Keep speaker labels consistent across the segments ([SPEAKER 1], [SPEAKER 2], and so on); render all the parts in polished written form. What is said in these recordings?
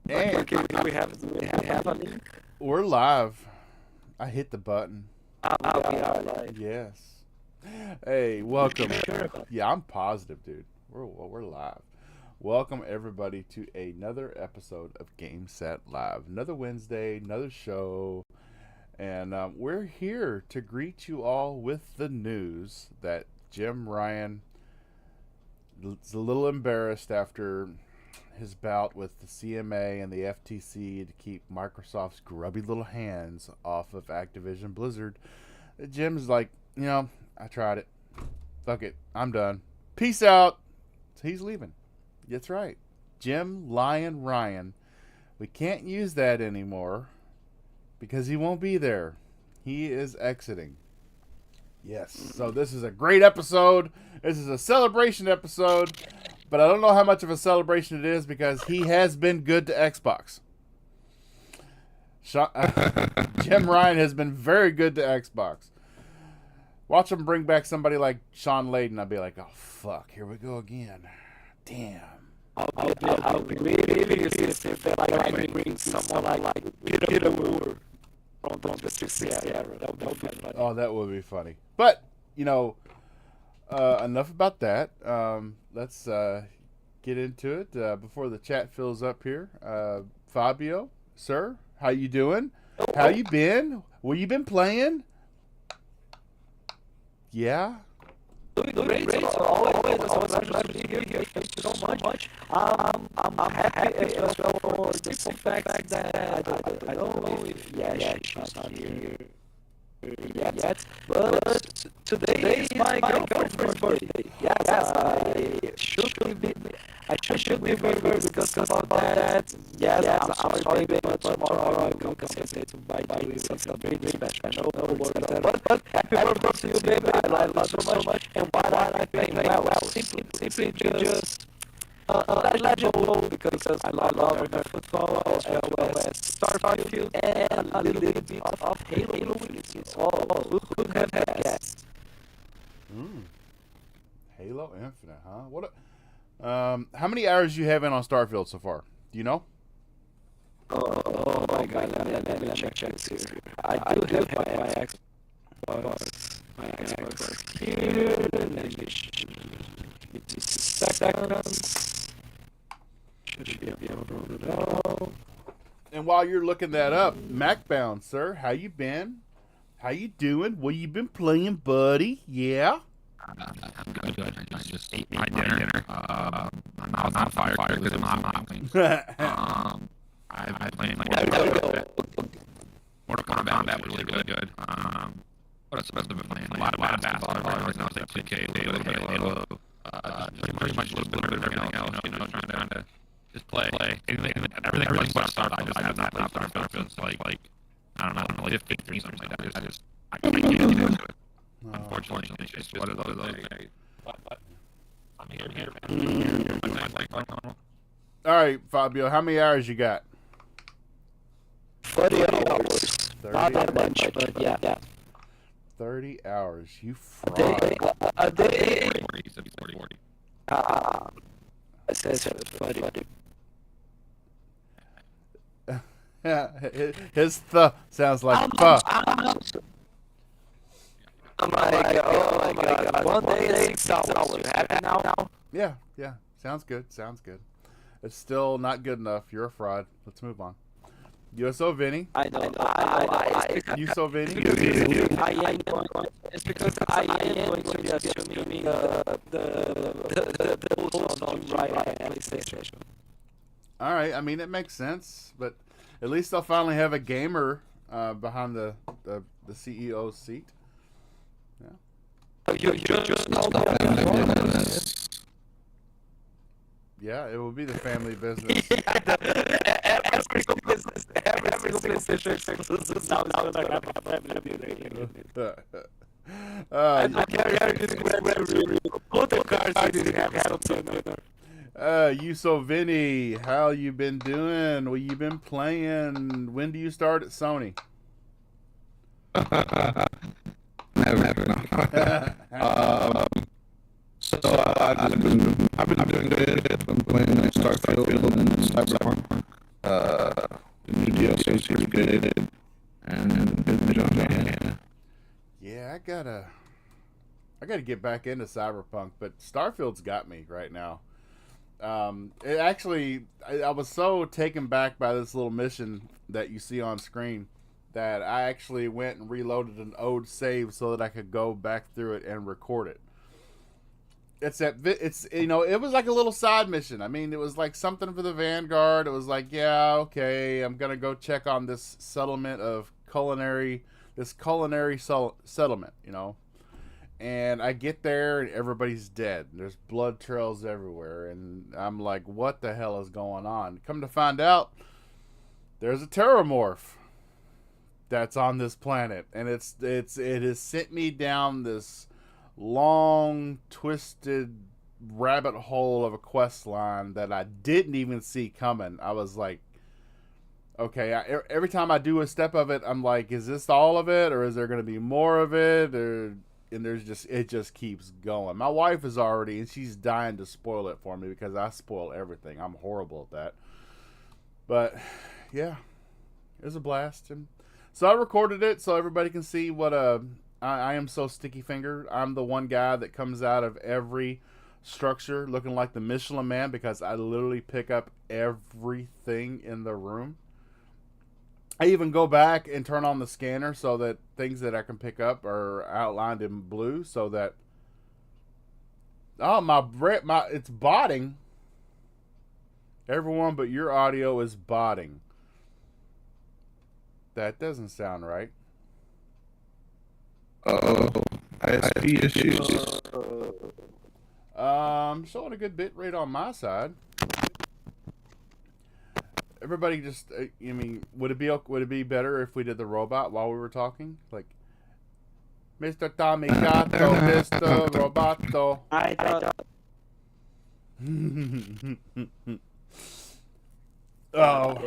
[SPEAKER 1] And do we have a link?
[SPEAKER 2] We're live. I hit the button.
[SPEAKER 1] We are live.
[SPEAKER 2] Yes. Hey, welcome.
[SPEAKER 1] Sure about
[SPEAKER 2] Yeah, I'm positive, dude. We're live. Welcome everybody to another episode of Game Set Live. Another Wednesday, another show, and we're here to greet you all with the news that Jim Ryan is a little embarrassed after his bout with the CMA and the FTC to keep Microsoft's grubby little hands off of Activision Blizzard. Jim's like, I tried it. Fuck it. I'm done. Peace out. So he's leaving. That's right. Jim Lion Ryan. We can't use that anymore because he won't be there. He is exiting. Yes. So this is a great episode. This is a celebration episode. But I don't know how much of a celebration it is because he has been good to Xbox. Jim Ryan has been very good to Xbox. Watch him bring back somebody like Sean Layden. I'll be like, oh, fuck. Here we go again. Damn.
[SPEAKER 1] I'll be really curious if they bring someone like Peter Moore from the 60s era. That would be funny.
[SPEAKER 2] Oh, that would be funny. But, enough about that. Let's get into it before the chat fills up here. Fabio, sir, how you doing? How you been? What you been playing? Yeah.
[SPEAKER 1] Doing great. So always glad to be here. Thank you so much. I'm happy as well for the simple fact that I don't know if she's not here yet, but today is my girlfriend's birthday. Yes, I should be very discussing about that. Yes, I'm sorry, baby, but tomorrow I'm going to say to buy you something very special. No worries at all. But happy birthday to you, baby. I love you so much. And why I playing well, simply just legible because I love the football as well as Starfield and a little bit of Halo with it. Oh, who could have guessed?
[SPEAKER 2] Halo Infinite, huh? What? How many hours you have in on Starfield so far? Do you know?
[SPEAKER 1] Oh my God! Let me check this here. I do have my Xbox. Here. Let me just seconds. Should be able to know.
[SPEAKER 2] And while you're looking that up, Macbound, sir, how you been? How you doing? What you been playing, buddy? Yeah?
[SPEAKER 3] I'm good. I just ate my dinner. My mouth's on fire because I'm not clean. I've been playing Mortal Kombat was really good. What else have I been playing? A lot of basketball. I was like 2K, a little bit of Halo. Pretty much a little bit of everything else. Trying to just play. Everything but Starfield. I just have not played Starfield. It's like I don't know, like 15 something like that. I can't get into it. Unfortunately, it's just one of those days. But I'm here, man.
[SPEAKER 2] All right, Fabio, how many hours you got?
[SPEAKER 1] 40 hours.
[SPEAKER 2] 30?
[SPEAKER 1] Not that much, but yeah.
[SPEAKER 2] 30 hours. You fraud.
[SPEAKER 1] A day.
[SPEAKER 3] 40.
[SPEAKER 1] It says 40.
[SPEAKER 2] His sounds like fuh.
[SPEAKER 1] I'm like, oh my God. One day, 6 hours. You happy now?
[SPEAKER 2] Yeah. Sounds good. It's still not good enough. You're a fraud. Let's move on. USO Vinny.
[SPEAKER 1] I know.
[SPEAKER 2] USO Vinny.
[SPEAKER 1] It's because I am going to be assuming the post on right at PlayStation.
[SPEAKER 2] All right. I mean, it makes sense, but at least they'll finally have a gamer behind the CEO's seat. Yeah.
[SPEAKER 1] You just called out.
[SPEAKER 2] Yeah, it will be the family business.
[SPEAKER 1] Every single business is now going to have a family business. I carry this other cars I didn't have something.
[SPEAKER 2] You so Vinny, how you been doing? What you been playing? When do you start at Sony?
[SPEAKER 4] Never. So I've been doing good. I've been playing Starfield and Cyberpunk. He's good. And good job, man.
[SPEAKER 2] Yeah, I gotta get back into Cyberpunk, but Starfield's got me right now. It actually, I was so taken back by this little mission that you see on screen that I actually went and reloaded an old save so that I could go back through it and record it. It was like a little side mission. I mean, it was like something for the Vanguard. It was like, yeah, okay, I'm gonna go check on this settlement of culinary settlement, And I get there and everybody's dead. There's blood trails everywhere, and I'm like, what the hell is going on? Come to find out, there's a terramorph that's on this planet, and it has sent me down this long, twisted rabbit hole of a quest line that I didn't even see coming. I was like, okay, every time I do a step of it, I'm like, is this all of it, or is there going to be more of it? And it just keeps going. My wife is already, and she's dying to spoil it for me because I spoil everything. I'm horrible at that. But yeah, it was a blast. And so I recorded it so everybody can see what I am so sticky fingered. I'm the one guy that comes out of every structure looking like the Michelin Man because I literally pick up everything in the room. I even go back and turn on the scanner so that things that I can pick up are outlined in blue so that it's botting. Everyone but your audio is botting. That doesn't sound right.
[SPEAKER 4] ISP issues.
[SPEAKER 2] Showing a good bit rate on my side. Everybody just, would it be better if we did the robot while we were talking? Like, Mr. Tommy Gato, Mr. Roboto.
[SPEAKER 1] I thought.
[SPEAKER 2] Oh,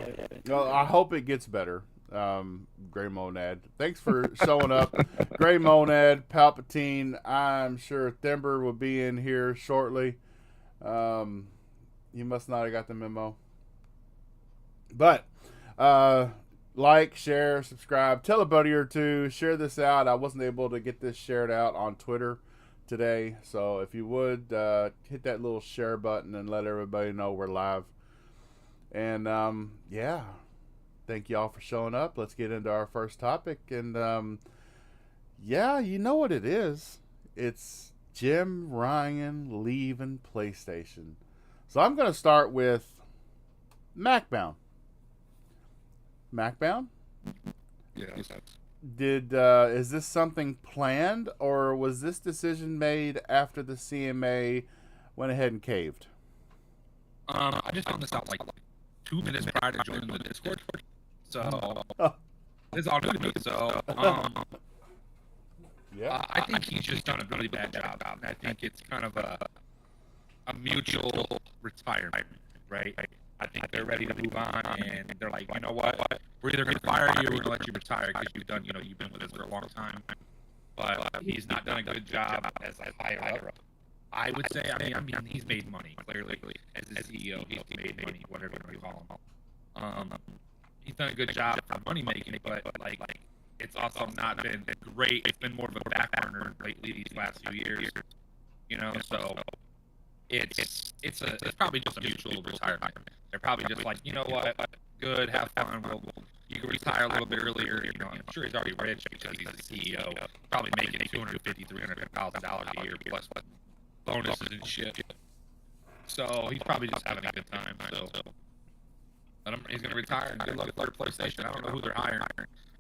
[SPEAKER 2] well, I hope it gets better. Gray Monad, thanks for showing up. Gray Monad, Palpatine. I'm sure Thember will be in here shortly. You must not have got the memo. But like, share, subscribe, tell a buddy or two, share this out. I wasn't able to get this shared out on Twitter today, so if you would hit that little share button and let everybody know we're live. And yeah, thank y'all for showing up. Let's get into our first topic. And yeah, you know what it is. It's Jim Ryan leaving PlayStation. So I'm going to start with MacBound. MacBound?
[SPEAKER 3] Yes.
[SPEAKER 2] Is this something planned, or was this decision made after the CMA went ahead and caved?
[SPEAKER 3] I just found this out like 2 minutes prior to joining the Discord, so it's all good to me. So
[SPEAKER 2] yeah,
[SPEAKER 3] I think he's just done a really bad job. And I think it's kind of a mutual retirement, right? I think they're ready to move on, and they're like, you know what? We're either going to fire you or we're going to let you retire because you've been with us for a long time. But he's not done a good job as a higher up. I would say, I mean, he's made money, clearly. As a CEO, he's made money, whatever you call him. He's done a good job for money making, but it's also not been great. It's been more of a back burner lately these last few years. So it's probably just a mutual retirement. They're probably just like, you know what, good, have fun. You can retire a little bit earlier. I'm sure he's already rich because he's a CEO, probably making $250,000, $300,000 a year plus bonuses and shit. So he's probably just having a good time. So he's gonna retire. And good luck with PlayStation. I don't know who they're hiring.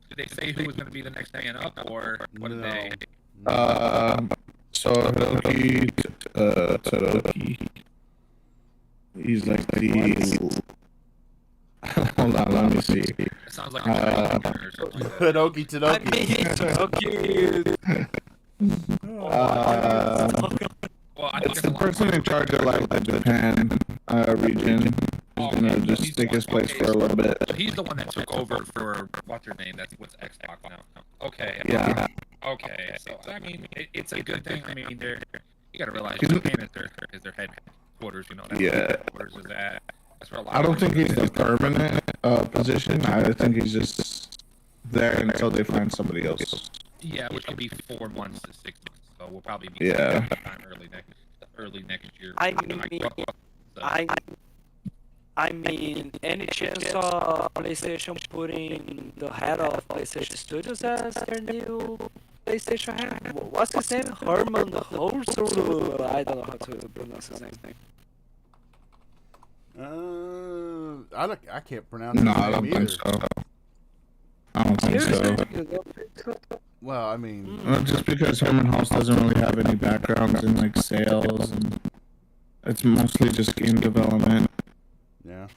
[SPEAKER 3] Did they say who was gonna be the next man up, or what did they?
[SPEAKER 4] So Todoroki. He's like the. Hold on, let me see.
[SPEAKER 3] It sounds like a or something like that.
[SPEAKER 2] Tadoki.
[SPEAKER 3] Well, I
[SPEAKER 4] It's the person in charge of like the Japan region. He's gonna just take his place for a little bit.
[SPEAKER 3] So he's the one that took over for what's her name? That's what's Xbox now. Okay.
[SPEAKER 4] Yeah.
[SPEAKER 3] Okay. So I mean, it's a good thing. I mean, you gotta realize Japan is their headquarters. That's where their headquarters is at. That's where a lot
[SPEAKER 4] I
[SPEAKER 3] of
[SPEAKER 4] don't think
[SPEAKER 3] people
[SPEAKER 4] he's the permanent position. I think he's just there until they find somebody else.
[SPEAKER 3] Yeah, which could be 4 months to 6 months. So we'll probably be
[SPEAKER 4] Yeah.
[SPEAKER 3] sometime early next year.
[SPEAKER 1] I
[SPEAKER 3] You know,
[SPEAKER 1] mean,
[SPEAKER 3] so,
[SPEAKER 1] I mean, any chance of PlayStation putting the head of PlayStation Studios as their new PlayStation head? What's his name? Herman Holzer? I don't know how to pronounce his name.
[SPEAKER 2] I can't pronounce his
[SPEAKER 4] No, I
[SPEAKER 2] name
[SPEAKER 4] don't
[SPEAKER 2] either.
[SPEAKER 4] think so. I don't think
[SPEAKER 1] Seriously?
[SPEAKER 4] so.
[SPEAKER 1] You don't think so?
[SPEAKER 2] Well, I mean,
[SPEAKER 4] Just because Herman House doesn't really have any backgrounds in like sales, and it's mostly just game development.
[SPEAKER 2] yeah.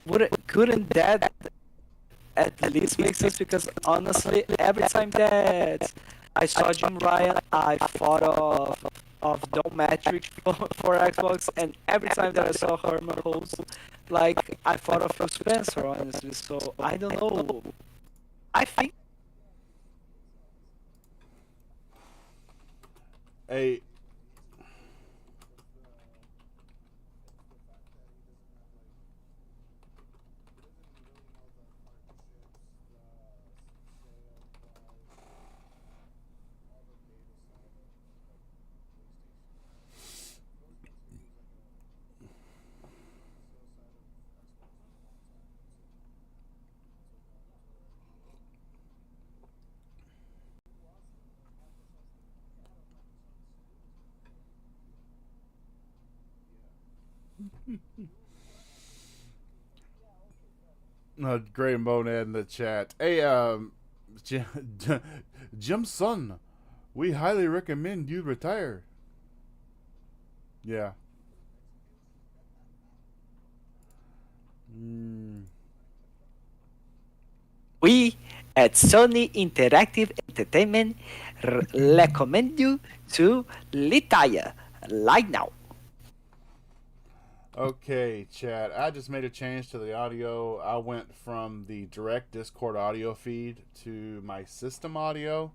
[SPEAKER 1] But couldn't that at least make sense? Because honestly, every time that I saw Jim Ryan, I thought of Domatrix for Xbox, and every time that I saw Herman Holtz, like I thought of Phil Spencer, honestly. So I don't know. I think
[SPEAKER 2] Hey, Gray Monad in the chat. Hey, Jim Son, we highly recommend you retire. Yeah.
[SPEAKER 1] we at Sony Interactive Entertainment recommend you to retire right now.
[SPEAKER 2] Okay, chat. I just made a change to the audio. I went from the direct Discord audio feed to my system audio,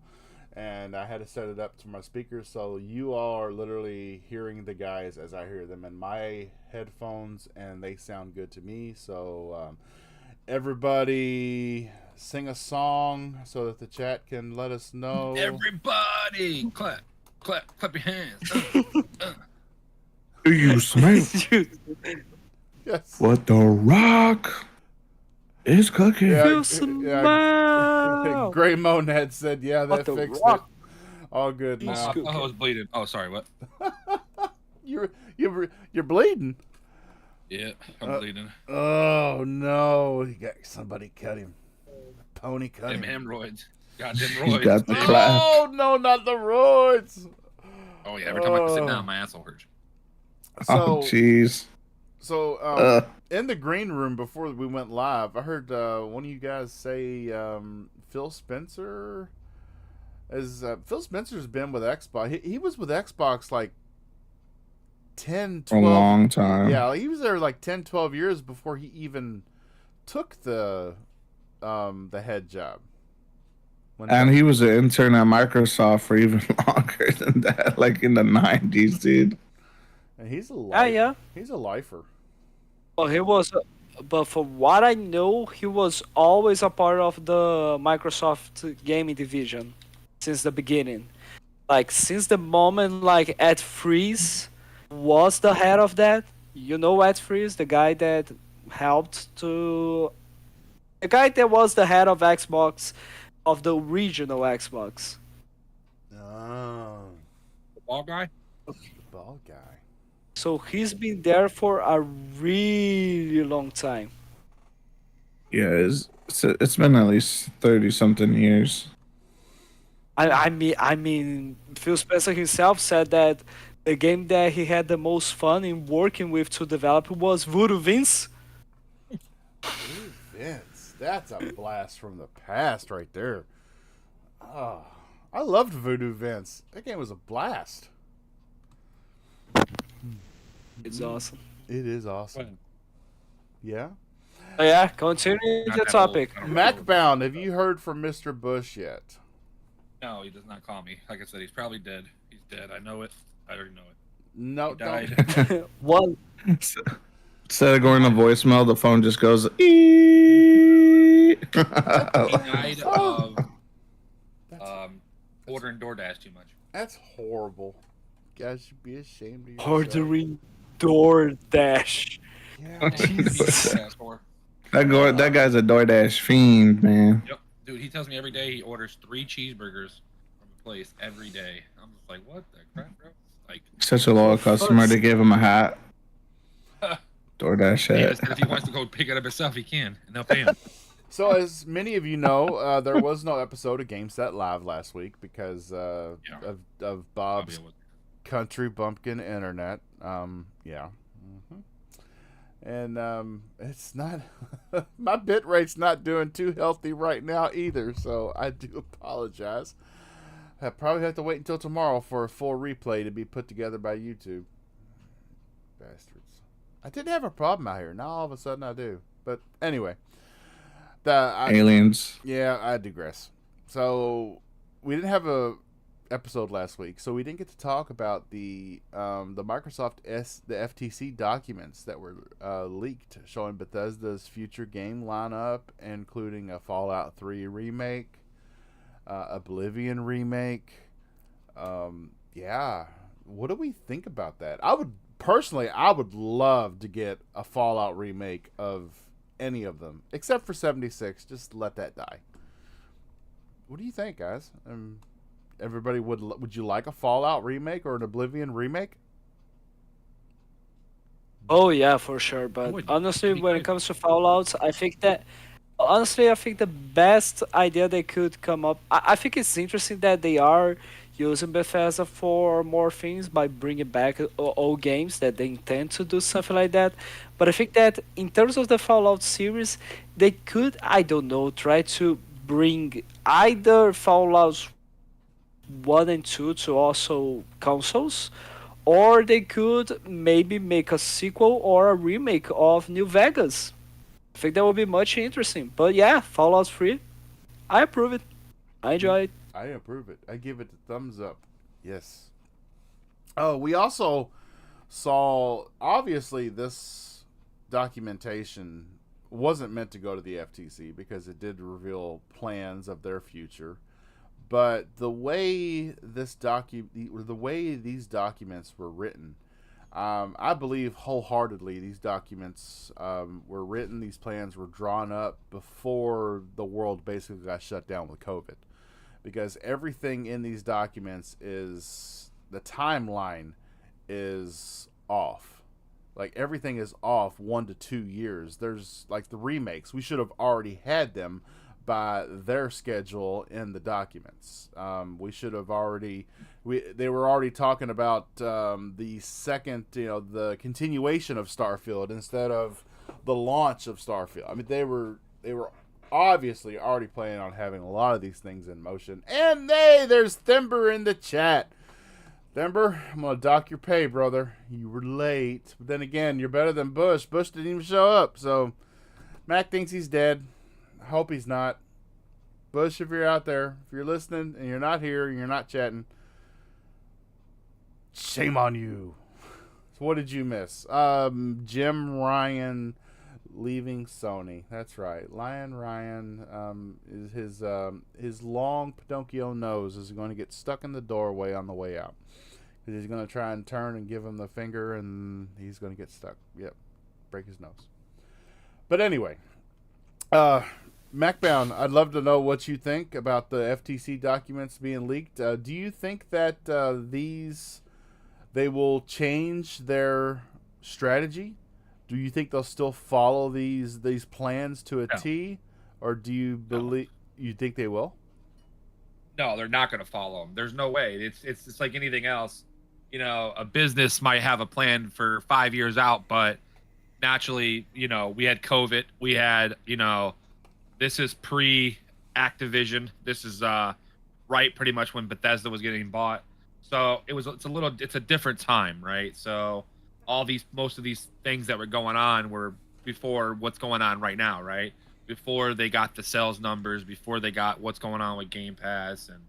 [SPEAKER 2] and I had to set it up to my speakers, so you all are literally hearing the guys as I hear them in my headphones, and they sound good to me. So everybody sing a song so that the chat can let us know.
[SPEAKER 3] everybody, clap your hands.
[SPEAKER 4] Do you smell
[SPEAKER 2] Yes.
[SPEAKER 4] what the Rock is cooking?
[SPEAKER 1] Feel smell.
[SPEAKER 2] Gray Monad said, "Yeah,
[SPEAKER 1] What
[SPEAKER 2] that
[SPEAKER 1] the
[SPEAKER 2] fixed
[SPEAKER 1] rock?
[SPEAKER 2] it. All good now."
[SPEAKER 3] I was bleeding. Oh, sorry, what?
[SPEAKER 2] You're bleeding.
[SPEAKER 3] Yeah, I'm bleeding.
[SPEAKER 2] Oh no! He got somebody cut him. Pony cut
[SPEAKER 3] Them
[SPEAKER 2] him.
[SPEAKER 3] hemorrhoids. Goddamn
[SPEAKER 4] He's
[SPEAKER 3] roids.
[SPEAKER 4] got the
[SPEAKER 3] baby.
[SPEAKER 4] clap.
[SPEAKER 2] Oh no! Not the roids.
[SPEAKER 3] Oh yeah, every time I sit down, my asshole hurts.
[SPEAKER 4] Oh, jeez.
[SPEAKER 2] So in the green room before we went live, I heard one of you guys say Phil Spencer. Phil Spencer's been with Xbox. He was with Xbox like 10, 12.
[SPEAKER 4] A long time.
[SPEAKER 2] Yeah, he was there like 10, 12 years before he even took the head job.
[SPEAKER 4] And he was an intern at Microsoft for even longer than that, like in the 90s, dude.
[SPEAKER 2] And he's a lifer.
[SPEAKER 1] Yeah.
[SPEAKER 2] He's a lifer.
[SPEAKER 1] Well, he was, but from what I know, he was always a part of the Microsoft gaming division since the beginning. Like since the moment, like Ed Freeze was the head of that. You know Ed Freeze, the guy that was the head of Xbox, of the regional Xbox.
[SPEAKER 2] Oh,
[SPEAKER 3] The ball guy?
[SPEAKER 2] the ball guy.
[SPEAKER 1] So he's been there for a really long time.
[SPEAKER 4] Yeah, it's been at least 30 something years.
[SPEAKER 1] I mean, Phil Spencer himself said that the game that he had the most fun in working with to develop was Voodoo Vince.
[SPEAKER 2] Ooh, Vince, that's a blast from the past right there. Oh, I loved Voodoo Vince. That game was a blast.
[SPEAKER 1] It's awesome.
[SPEAKER 2] It is awesome. Yeah.
[SPEAKER 1] Oh, yeah, continue
[SPEAKER 3] Not
[SPEAKER 1] the
[SPEAKER 3] that
[SPEAKER 1] topic.
[SPEAKER 3] old. I don't remember.
[SPEAKER 2] Macbound, have you heard from Mr. Bush yet?
[SPEAKER 3] No, he does not call me. Like I said, he's probably dead. He's dead. I know it. I already know it.
[SPEAKER 2] No,
[SPEAKER 5] He
[SPEAKER 2] don't.
[SPEAKER 5] died.
[SPEAKER 1] One.
[SPEAKER 4] Instead of going to voicemail, the phone just goes. "Eeeeee."
[SPEAKER 5] He died
[SPEAKER 2] Oh.
[SPEAKER 5] of
[SPEAKER 2] That's,
[SPEAKER 5] ordering DoorDash too much.
[SPEAKER 2] that's horrible. You guys should be ashamed of yourself.
[SPEAKER 1] Ordering DoorDash.
[SPEAKER 2] Yeah.
[SPEAKER 1] Jesus.
[SPEAKER 5] DoorDash for.
[SPEAKER 4] That guy's a DoorDash fiend, man.
[SPEAKER 5] Yep, dude. He tells me every day he orders 3 cheeseburgers from a place every day. I'm just like, what the crap, bro? Like,
[SPEAKER 4] Such a loyal customer. They gave him a hat. DoorDash
[SPEAKER 5] yeah,
[SPEAKER 4] hat.
[SPEAKER 5] said if he wants to go pick it up himself, he can, and they'll pay him.
[SPEAKER 2] So, as many of you know, there was no episode of GameSet Live last week because of Bob's country bumpkin internet. Yeah. And it's not my bit rate's not doing too healthy right now either, so I do apologize. I probably have to wait until tomorrow for a full replay to be put together by YouTube. Bastards. I didn't have a problem out here. Now all of a sudden I do. But anyway.
[SPEAKER 4] Aliens.
[SPEAKER 2] Yeah, I digress. So we didn't have a episode last week, so we didn't get to talk about the Microsoft the FTC documents that were leaked showing Bethesda's future game lineup, including a Fallout 3 remake, Oblivion remake. Yeah, what do we think about that? I would love to get a Fallout remake of any of them, except for 76. Just let that die. What do you think, guys? Everybody, would you like a Fallout remake or an Oblivion remake?
[SPEAKER 1] Oh yeah, for sure. But honestly, when it comes to Fallouts, I think the best idea they could come up. I think it's interesting that they are using Bethesda for more things by bringing back old games that they intend to do something like that. But I think that in terms of the Fallout series, they could, I don't know, try to bring either Fallout 1 and 2 to also consoles, or they could maybe make a sequel or a remake of New Vegas. I think that would be much interesting. But yeah, Fallout 3, I approve it. I enjoy it.
[SPEAKER 2] I approve it. I give it a thumbs up. Yes. Oh, we also saw, obviously, this documentation wasn't meant to go to the FTC because it did reveal plans of their future. But the way these documents were written, I believe wholeheartedly these documents were written, these plans were drawn up before the world basically got shut down with COVID. Because everything in these documents the timeline is off. Like, everything is off 1 to 2 years. There's, like, the remakes. We should have already had them by their schedule in the documents. We should have already... They were already talking about the second, the continuation of Starfield instead of the launch of Starfield. I mean, they were obviously already planning on having a lot of these things in motion. And there's Thimber in the chat. Thimber, I'm going to dock your pay, brother. You were late. But then again, you're better than Bush. Bush didn't even show up. So, Mac thinks he's dead. I hope he's not. Bush, if you're out there, if you're listening and you're not here and you're not chatting, shame on you. So what did you miss? Jim Ryan leaving Sony. That's right. Lion Ryan is his long Pinocchio nose is going to get stuck in the doorway on the way out. Because he's going to try and turn and give him the finger, and he's going to get stuck. Yep. Break his nose. But anyway, MacBound, I'd love to know what you think about the FTC documents being leaked. Do you think that they will change their strategy? Do you think they'll still follow these plans to a T, or do you you think they will?
[SPEAKER 5] No, they're not going to follow them. There's no way. It's like anything else. A business might have a plan for 5 years out, but naturally, we had COVID. We had, this is pre-Activision. This is right pretty much when Bethesda was getting bought. So it's a different time, right? So most of these things that were going on were before what's going on right now, right? Before they got the sales numbers, before they got what's going on with Game Pass. And,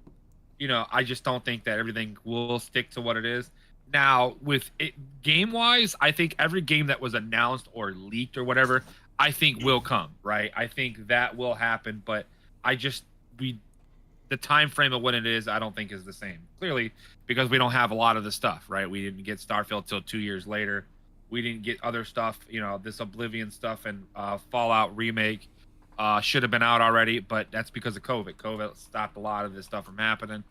[SPEAKER 5] I just don't think that everything will stick to what it is. Now, with it, game wise, I think every game that was announced or leaked or whatever, I think will come, right? I think that will happen, but I just we the time frame of when it is, I don't think is the same. Clearly, because we don't have a lot of the stuff, right? We didn't get Starfield till 2 years later. We didn't get other stuff, this Oblivion stuff and Fallout remake should have been out already, but that's because of COVID. COVID stopped a lot of this stuff from happening.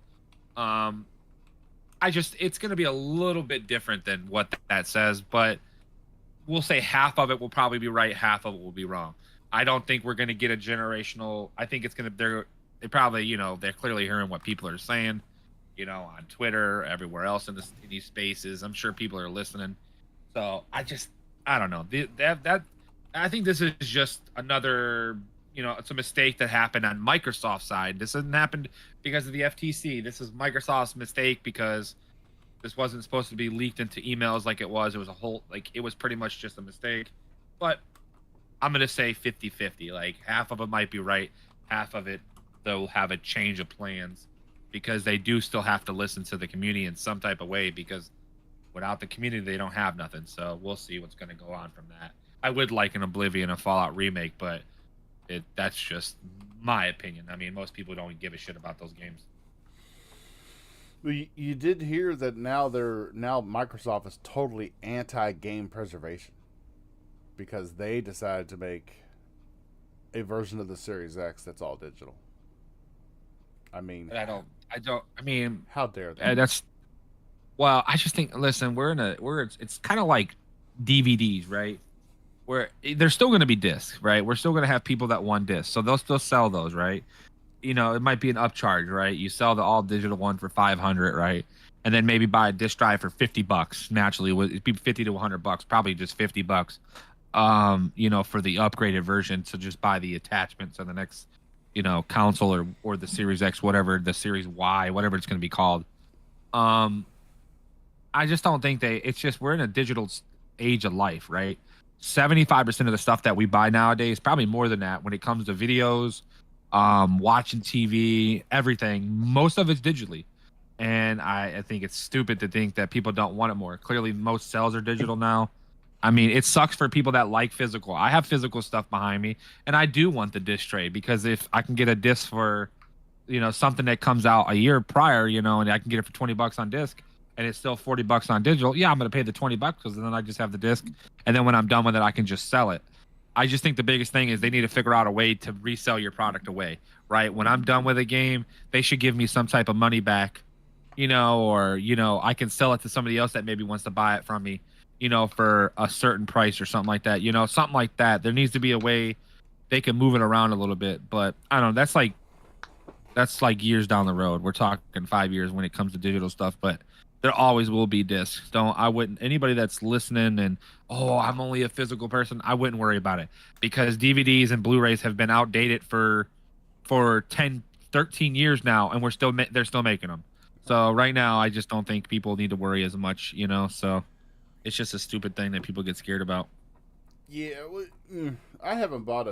[SPEAKER 5] Um, it's going to be a little bit different than what that says, but we'll say half of it will probably be right, half of it will be wrong. I don't think we're going to get a generational. I think it's going to. They probably, they're clearly hearing what people are saying, on Twitter, everywhere else in these spaces. I'm sure people are listening. So I don't know. I think this is just another, it's a mistake that happened on Microsoft's side. This hasn't happened because of the FTC. This is Microsoft's mistake because this wasn't supposed to be leaked into emails like it was. It was it was pretty much just a mistake. But I'm going to say 50-50. Like half of it might be right. Half of it, they'll have a change of plans because they do still have to listen to the community in some type of way because without the community, they don't have nothing. So we'll see what's going to go on from that. I would like an Oblivion, a Fallout remake, but that's just my opinion. I mean, most people don't give a shit about those games.
[SPEAKER 2] Well, you did hear that now Microsoft is totally anti-game preservation because they decided to make a version of the Series X that's all digital. I mean,
[SPEAKER 5] I mean,
[SPEAKER 2] how dare they?
[SPEAKER 5] Well, I just think, listen, it's kind of like DVDs, right? Where there's still going to be discs, right? We're still going to have people that want discs, so they'll still sell those, right? It might be an upcharge, right? You sell the all digital one for $500, right? And then maybe buy a disc drive for $50. Naturally, it'd be $50 to $100, probably just $50. For the upgraded version, to just buy the attachments on the next, console or the Series X, whatever, the Series Y, whatever it's going to be called. I just don't think it's just we're in a digital age of life, right? 75% of the stuff that we buy nowadays, probably more than that when it comes to videos, watching TV, everything, most of it's digitally. And I think it's stupid to think that people don't want it more. Clearly, most sales are digital now. I mean, it sucks for people that like physical. I have physical stuff behind me, and I do want the disc tray because if I can get a disc for, something that comes out a year prior, and I can get it for $20 on disc, and it's still $40 on digital. Yeah, I'm gonna pay the $20 because then I just have the disc, and then when I'm done with it, I can just sell it. I just think the biggest thing is they need to figure out a way to resell your product away, right? When I'm done with a game, they should give me some type of money back, or I can sell it to somebody else that maybe wants to buy it from me, for a certain price or something like that. Something like that. There needs to be a way they can move it around a little bit, but I don't know. That's like years down the road. We're talking 5 years when it comes to digital stuff, but there always will be discs. Anybody that's listening and, I'm only a physical person, I wouldn't worry about it because DVDs and Blu-rays have been outdated for 10, 13 years now, and they're still making them. So right now, I just don't think people need to worry as much, so it's just a stupid thing that people get scared about.
[SPEAKER 2] Yeah, I haven't bought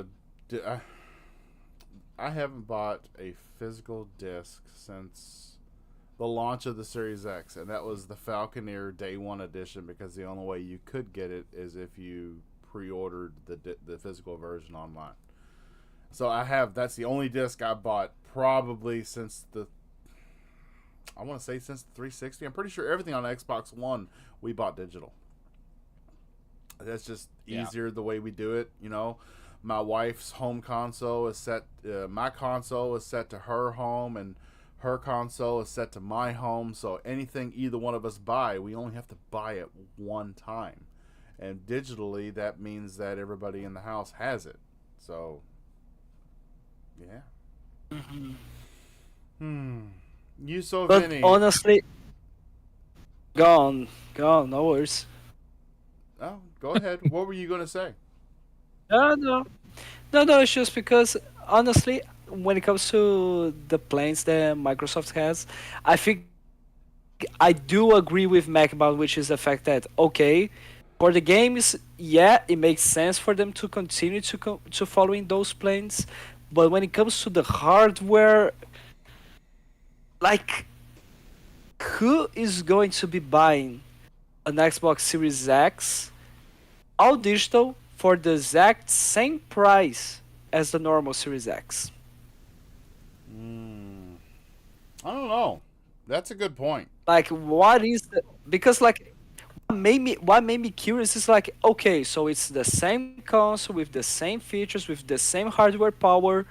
[SPEAKER 2] a physical disc since the launch of the Series X, and that was the Falconeer Day 1 edition because the only way you could get it is if you pre-ordered the physical version online. So that's the only disc I bought probably since the 360. I'm pretty sure everything on Xbox One we bought digital. That's just easier the way we do it, My wife's home console is set. My console is set to her home, and her console is set to my home. So anything either one of us buy, we only have to buy it one time. And digitally, that means that everybody in the house has it. So, yeah. You so
[SPEAKER 1] But
[SPEAKER 2] Vinny.
[SPEAKER 1] honestly, go on, no worries.
[SPEAKER 2] Oh, go ahead. What were you gonna say?
[SPEAKER 1] No. It's just because honestly, when it comes to the plans that Microsoft has, I think I do agree with Mac about which is the fact that okay, for the games, yeah, it makes sense for them to continue to following those plans, but when it comes to the hardware, like, who is going to be buying an Xbox Series X, all digital, for the exact same price as the normal Series X.
[SPEAKER 2] I don't know. That's a good point.
[SPEAKER 1] Like, what is the, because like what made me curious is like, okay, so it's the same console with the same features, with the same hardware power,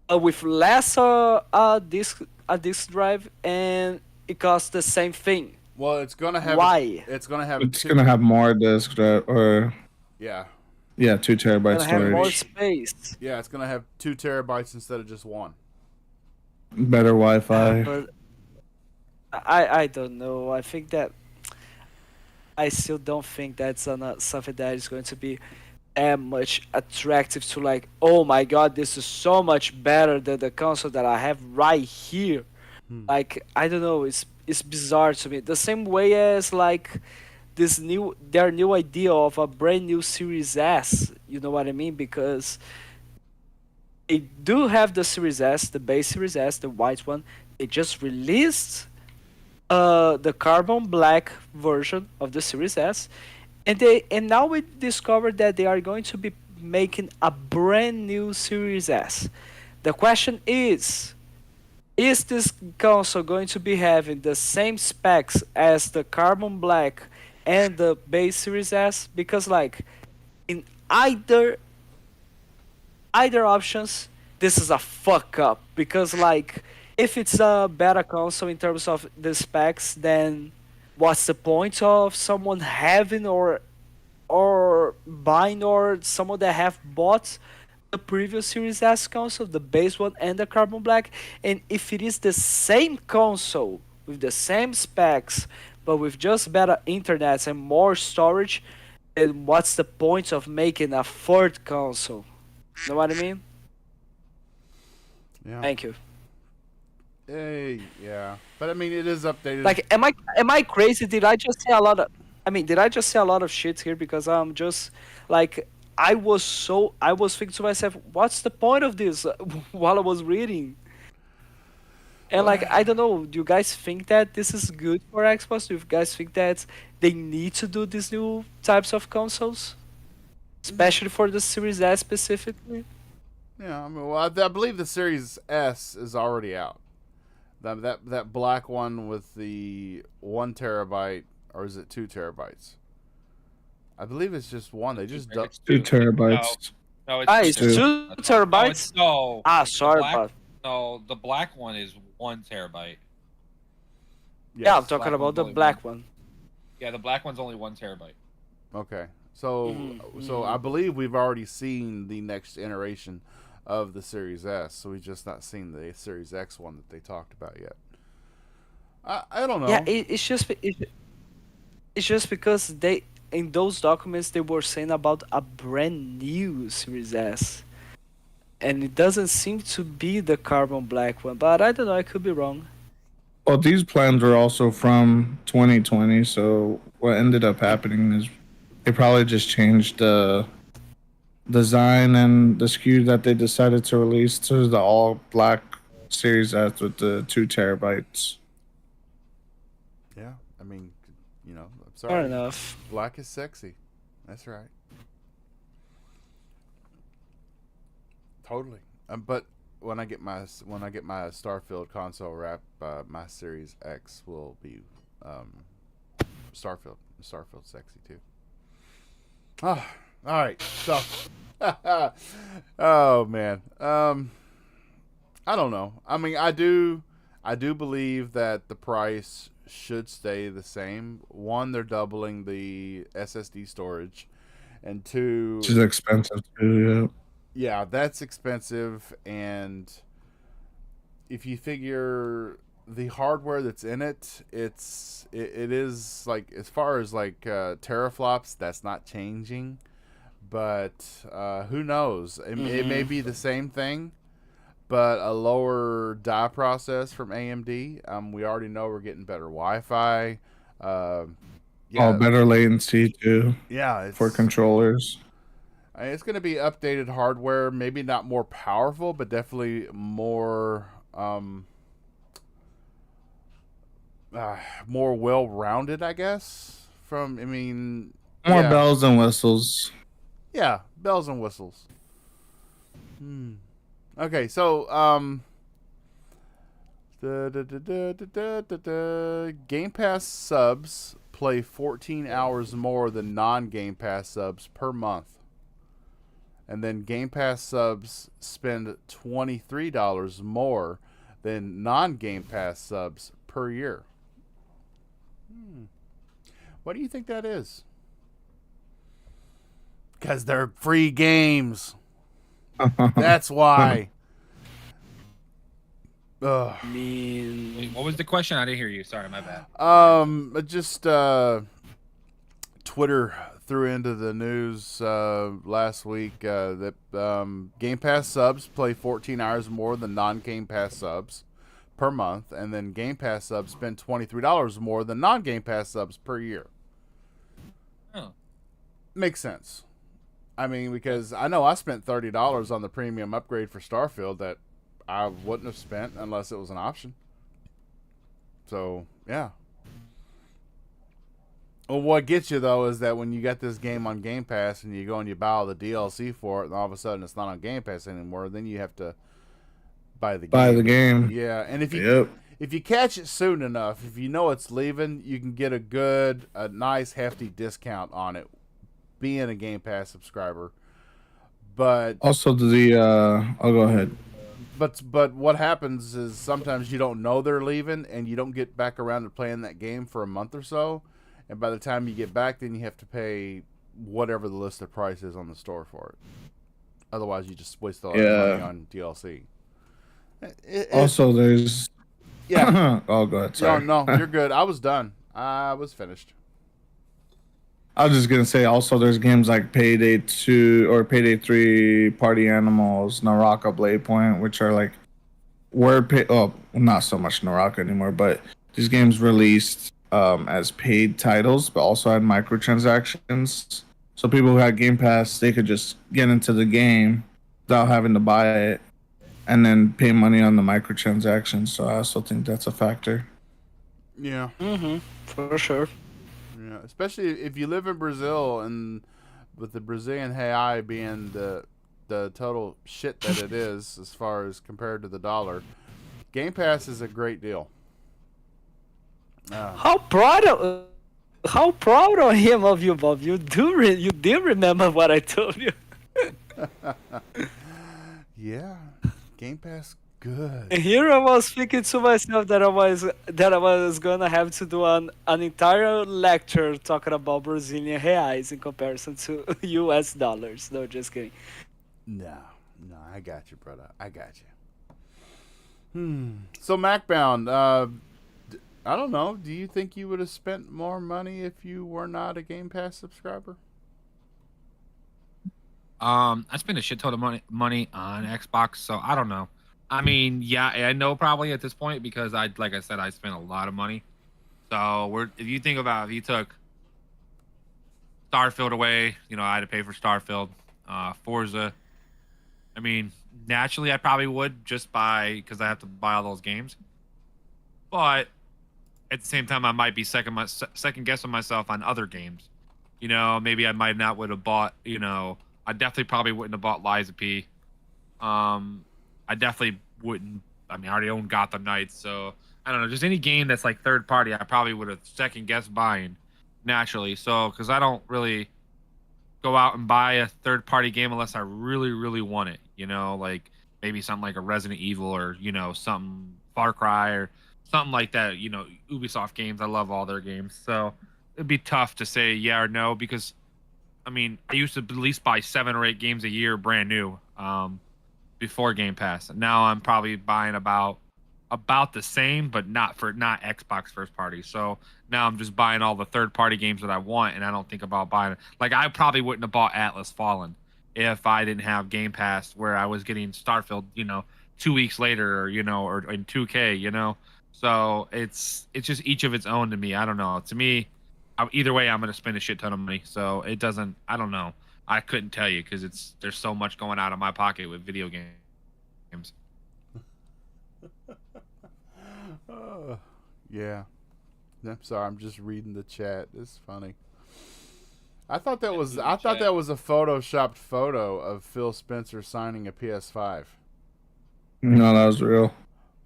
[SPEAKER 1] with less a disc drive, and it costs the same thing.
[SPEAKER 2] Well, it's gonna have
[SPEAKER 1] Why?
[SPEAKER 2] it's gonna have
[SPEAKER 4] It's gonna have more disk drive, or
[SPEAKER 2] yeah,
[SPEAKER 4] yeah, 2 TB
[SPEAKER 1] Gonna have more
[SPEAKER 4] storage,
[SPEAKER 1] space.
[SPEAKER 2] yeah. It's gonna have 2 TB instead of just one.
[SPEAKER 4] better Wi-Fi.
[SPEAKER 1] But I don't know. I still don't think that's not something that is going to be that much attractive to, like, oh my god, this is so much better than the console that I have right here. Like, I don't know, it's bizarre to me. The same way as like their new idea of a brand new Series S. You know what I mean? Because they do have the Series S, the base Series S, the white one. They just released the carbon black version of the Series S, and now we discovered that they are going to be making a brand new Series S. The question is this console going to be having the same specs as the carbon black and the base Series S? Because like, in either options, this is a fuck up. Because like, if it's a better console in terms of the specs, then what's the point of someone having or buying, or someone that have bought the previous Series S console, the base one and the carbon black? And if it is the same console with the same specs but with just better internet and more storage, then what's the point of making a third console? Know what I mean?
[SPEAKER 2] Yeah.
[SPEAKER 1] Thank you.
[SPEAKER 2] Yeah. But I mean, it is updated.
[SPEAKER 1] Like, am I crazy? Did I just say a lot of? I mean, did I just say a lot of shit here? Because I'm just like, I was thinking to myself, what's the point of this while I was reading? And like, I don't know. Do you guys think that this is good for Xbox? Do you guys think that they need to do these new types of consoles, especially for the Series S specifically?
[SPEAKER 2] Yeah. I mean, well, I believe the Series S is already out. That black one with the 1 TB, or is it 2 TB? I believe it's just one. They just
[SPEAKER 5] It's
[SPEAKER 4] 2 TB.
[SPEAKER 5] No, it's
[SPEAKER 1] Ah, it's
[SPEAKER 4] Two.
[SPEAKER 1] 2 TB.
[SPEAKER 5] No,
[SPEAKER 1] Ah,
[SPEAKER 5] the
[SPEAKER 1] sorry,
[SPEAKER 5] black,
[SPEAKER 1] but
[SPEAKER 5] no, the black one is 1 TB.
[SPEAKER 1] yeah, I'm
[SPEAKER 2] yes.
[SPEAKER 1] talking
[SPEAKER 5] black
[SPEAKER 1] about
[SPEAKER 5] one's
[SPEAKER 1] the
[SPEAKER 5] only
[SPEAKER 1] black one.
[SPEAKER 5] Yeah, the black one's only 1 TB.
[SPEAKER 2] Okay. So
[SPEAKER 1] Mhm,
[SPEAKER 2] I believe we've already seen the next iteration of the Series S. So we've just not seen the Series X one that they talked about yet. I don't know.
[SPEAKER 1] Yeah, it's just because they, in those documents, they were saying about a brand new Series S, and it doesn't seem to be the carbon black one. But I don't know, I could be wrong.
[SPEAKER 4] Well, these plans were also from 2020, so what ended up happening is they probably just changed the design and the SKU that they decided to release to the all black Series S with the 2 TB.
[SPEAKER 2] Yeah. I mean, I'm
[SPEAKER 1] Fair
[SPEAKER 2] sorry.
[SPEAKER 1] enough.
[SPEAKER 2] Black is sexy. That's right. Totally. But when I get my Starfield console wrap, my Series X will be Starfield. Starfield's sexy too. Ah, all right. So, oh man. I don't know. I mean, I do believe that the price should stay the same. One, they're doubling the SSD storage, and two,
[SPEAKER 4] Which is expensive too,
[SPEAKER 2] yeah, that's expensive. And if you figure the hardware that's in it, it is like, as far as like teraflops, that's not changing. But who knows? It may be the same thing, but a lower die process from AMD. We already know we're getting better Wi-Fi.
[SPEAKER 4] yeah.
[SPEAKER 2] Yeah,
[SPEAKER 4] Oh, better latency too
[SPEAKER 2] yeah,
[SPEAKER 4] for controllers.
[SPEAKER 2] it's going to be updated hardware. Maybe not more powerful, but definitely more more well-rounded, I guess, from. I mean,
[SPEAKER 4] More
[SPEAKER 2] yeah,
[SPEAKER 4] bells and whistles.
[SPEAKER 2] yeah, bells and whistles. Okay, so Game Pass subs play 14 hours more than non-Game Pass subs per month. And then Game Pass subs spend $23 more than non-Game Pass subs per year. What do you think that is? Because they're free games. That's why. Ugh.
[SPEAKER 1] I mean,
[SPEAKER 5] Wait, what was the question? I didn't hear you. Sorry, my bad.
[SPEAKER 2] Just Twitter threw into the news last week that Game Pass subs play 14 hours more than non-Game Pass subs per month, and then Game Pass subs spend $23 more than non-Game Pass subs per year.
[SPEAKER 5] Oh.
[SPEAKER 2] Makes sense. I mean, because I know I spent $30 on the premium upgrade for Starfield that I wouldn't have spent unless it was an option. So, yeah. Well, what gets you, though, is that when you get this game on Game Pass and you go and you buy all the DLC for it, and all of a sudden it's not on Game Pass anymore, then you have to buy the game.
[SPEAKER 4] Buy the game.
[SPEAKER 2] Yeah, and if you
[SPEAKER 4] Yep.
[SPEAKER 2] if you catch it soon enough, if you know it's leaving, you can get a nice, hefty discount on it, being a Game Pass subscriber. But
[SPEAKER 4] Also, I'll go ahead.
[SPEAKER 2] But what happens is sometimes you don't know they're leaving, and you don't get back around to playing that game for a month or so, and by the time you get back, then you have to pay whatever the listed price is on the store for it. Otherwise, you just waste all that money on DLC.
[SPEAKER 4] Also, there's
[SPEAKER 2] yeah.
[SPEAKER 4] Oh, go ahead. Sorry.
[SPEAKER 2] No, you're good. I was done. I was finished.
[SPEAKER 4] I was just gonna say. Also, there's games like Payday 2 or Payday 3, Party Animals, Naraka Blade Point, which are like not so much Naraka anymore, but these games released as paid titles, but also had microtransactions. So people who had Game Pass, they could just get into the game without having to buy it, and then pay money on the microtransactions. So I also think that's a factor.
[SPEAKER 2] Yeah.
[SPEAKER 1] for sure.
[SPEAKER 2] Yeah, especially if you live in Brazil, and with the Brazilian real being the total shit that it is as far as compared to the dollar, Game Pass is a great deal.
[SPEAKER 1] How proud of him of you, Bob. You did remember what I told you.
[SPEAKER 2] Yeah, Game Pass, good.
[SPEAKER 1] Here I was thinking to myself that I was gonna have to do an entire lecture talking about Brazilian reais in comparison to US dollars. No, just kidding.
[SPEAKER 2] No, I got you, brother. I got you. So MacBound, I don't know. Do you think you would have spent more money if you were not a Game Pass subscriber?
[SPEAKER 5] I spent a shit ton of money on Xbox, so I don't know. I mean, yeah, I know probably at this point because like I said, I spent a lot of money. So if you think about if you took Starfield away, I had to pay for Starfield, Forza. I mean, naturally, I probably would just because I have to buy all those games. But at the same time, I might be second guessing myself on other games. Maybe I might not would have bought. I definitely probably wouldn't have bought Lies of P. I definitely wouldn't. I mean, I already own Gotham Knights, so I don't know. Just any game that's like third party, I probably would have second guessed buying naturally. So, because I don't really go out and buy a third party game unless I really, really want it. Like maybe something like a Resident Evil or something Far Cry or something like that. Ubisoft games. I love all their games, so it'd be tough to say yeah or no because, I mean, I used to at least buy 7 or 8 games a year brand new. Before Game Pass. Now I'm probably buying about the same, but not Xbox first party. So now I'm just buying all the third party games that I want, and I don't think about buying. Like I probably wouldn't have bought Atlas Fallen if I didn't have Game Pass, where I was getting Starfield, 2 weeks later, or in 2K, So it's just each of its own to me. I don't know. To me, either way, I'm gonna spend a shit ton of money. So it doesn't. I don't know. I couldn't tell you because there's so much going out of my pocket with video games.
[SPEAKER 2] Yeah. I'm sorry, I'm just reading the chat. It's funny. I thought that was
[SPEAKER 5] Chat.
[SPEAKER 2] a photoshopped photo of Phil Spencer signing a PS5.
[SPEAKER 4] No, that was real.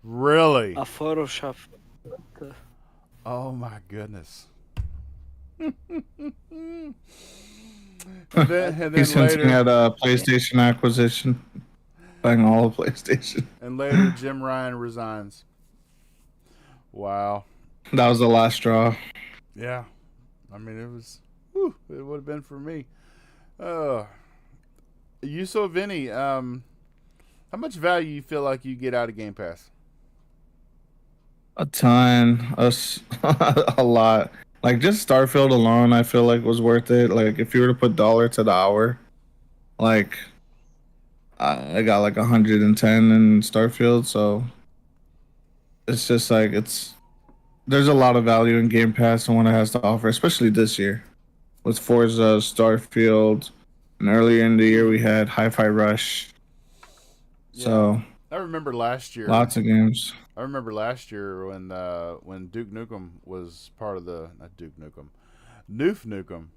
[SPEAKER 2] Really?
[SPEAKER 1] A Photoshop.
[SPEAKER 2] Oh my goodness. and then
[SPEAKER 4] He's hinting
[SPEAKER 2] later,
[SPEAKER 4] at a PlayStation acquisition, buying all of PlayStation.
[SPEAKER 2] and later, Jim Ryan resigns. Wow.
[SPEAKER 4] That was the last straw.
[SPEAKER 2] Yeah. I mean, it was. Whew, it would have been for me. So Vinny, how much value you feel like you get out of Game Pass?
[SPEAKER 4] A ton, a lot. Like just Starfield alone, I feel like was worth it. Like if you were to put dollar to the hour, like I got like 110 in Starfield, so it's just like there's a lot of value in Game Pass and what it has to offer, especially this year with Forza, Starfield, and earlier in the year we had Hi-Fi Rush. So
[SPEAKER 2] I remember last year.
[SPEAKER 4] lots of games.
[SPEAKER 2] I remember last year when Duke Nukem was part of the not Duke Nukem, Noof Nukem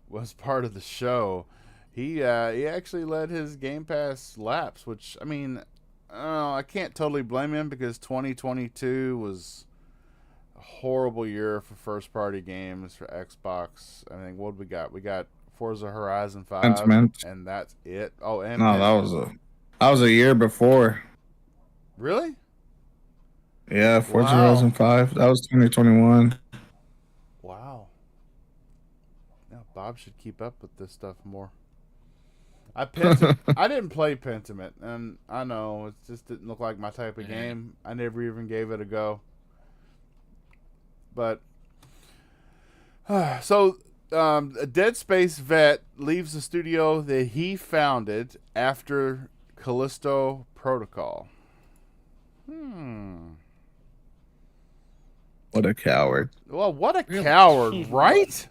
[SPEAKER 2] was part of the show. He actually let his Game Pass lapse, which I mean, I can't totally blame him because 2022 was a horrible year for first party games for Xbox. I think what we got? We got Forza Horizon 5,
[SPEAKER 4] Pentiment.
[SPEAKER 2] and that's it. Oh, and
[SPEAKER 4] No, that was a year before.
[SPEAKER 2] really?
[SPEAKER 4] Yeah, Forza
[SPEAKER 2] Wow.
[SPEAKER 4] Horizon 5. That was 2021.
[SPEAKER 2] Wow. Yeah, Bob should keep up with this stuff more. I didn't play Pentiment, and I know it just didn't look like my type of game. I never even gave it a go. But so a Dead Space vet leaves the studio that he founded after Callisto Protocol.
[SPEAKER 4] What a coward.
[SPEAKER 2] Well, what a coward, right?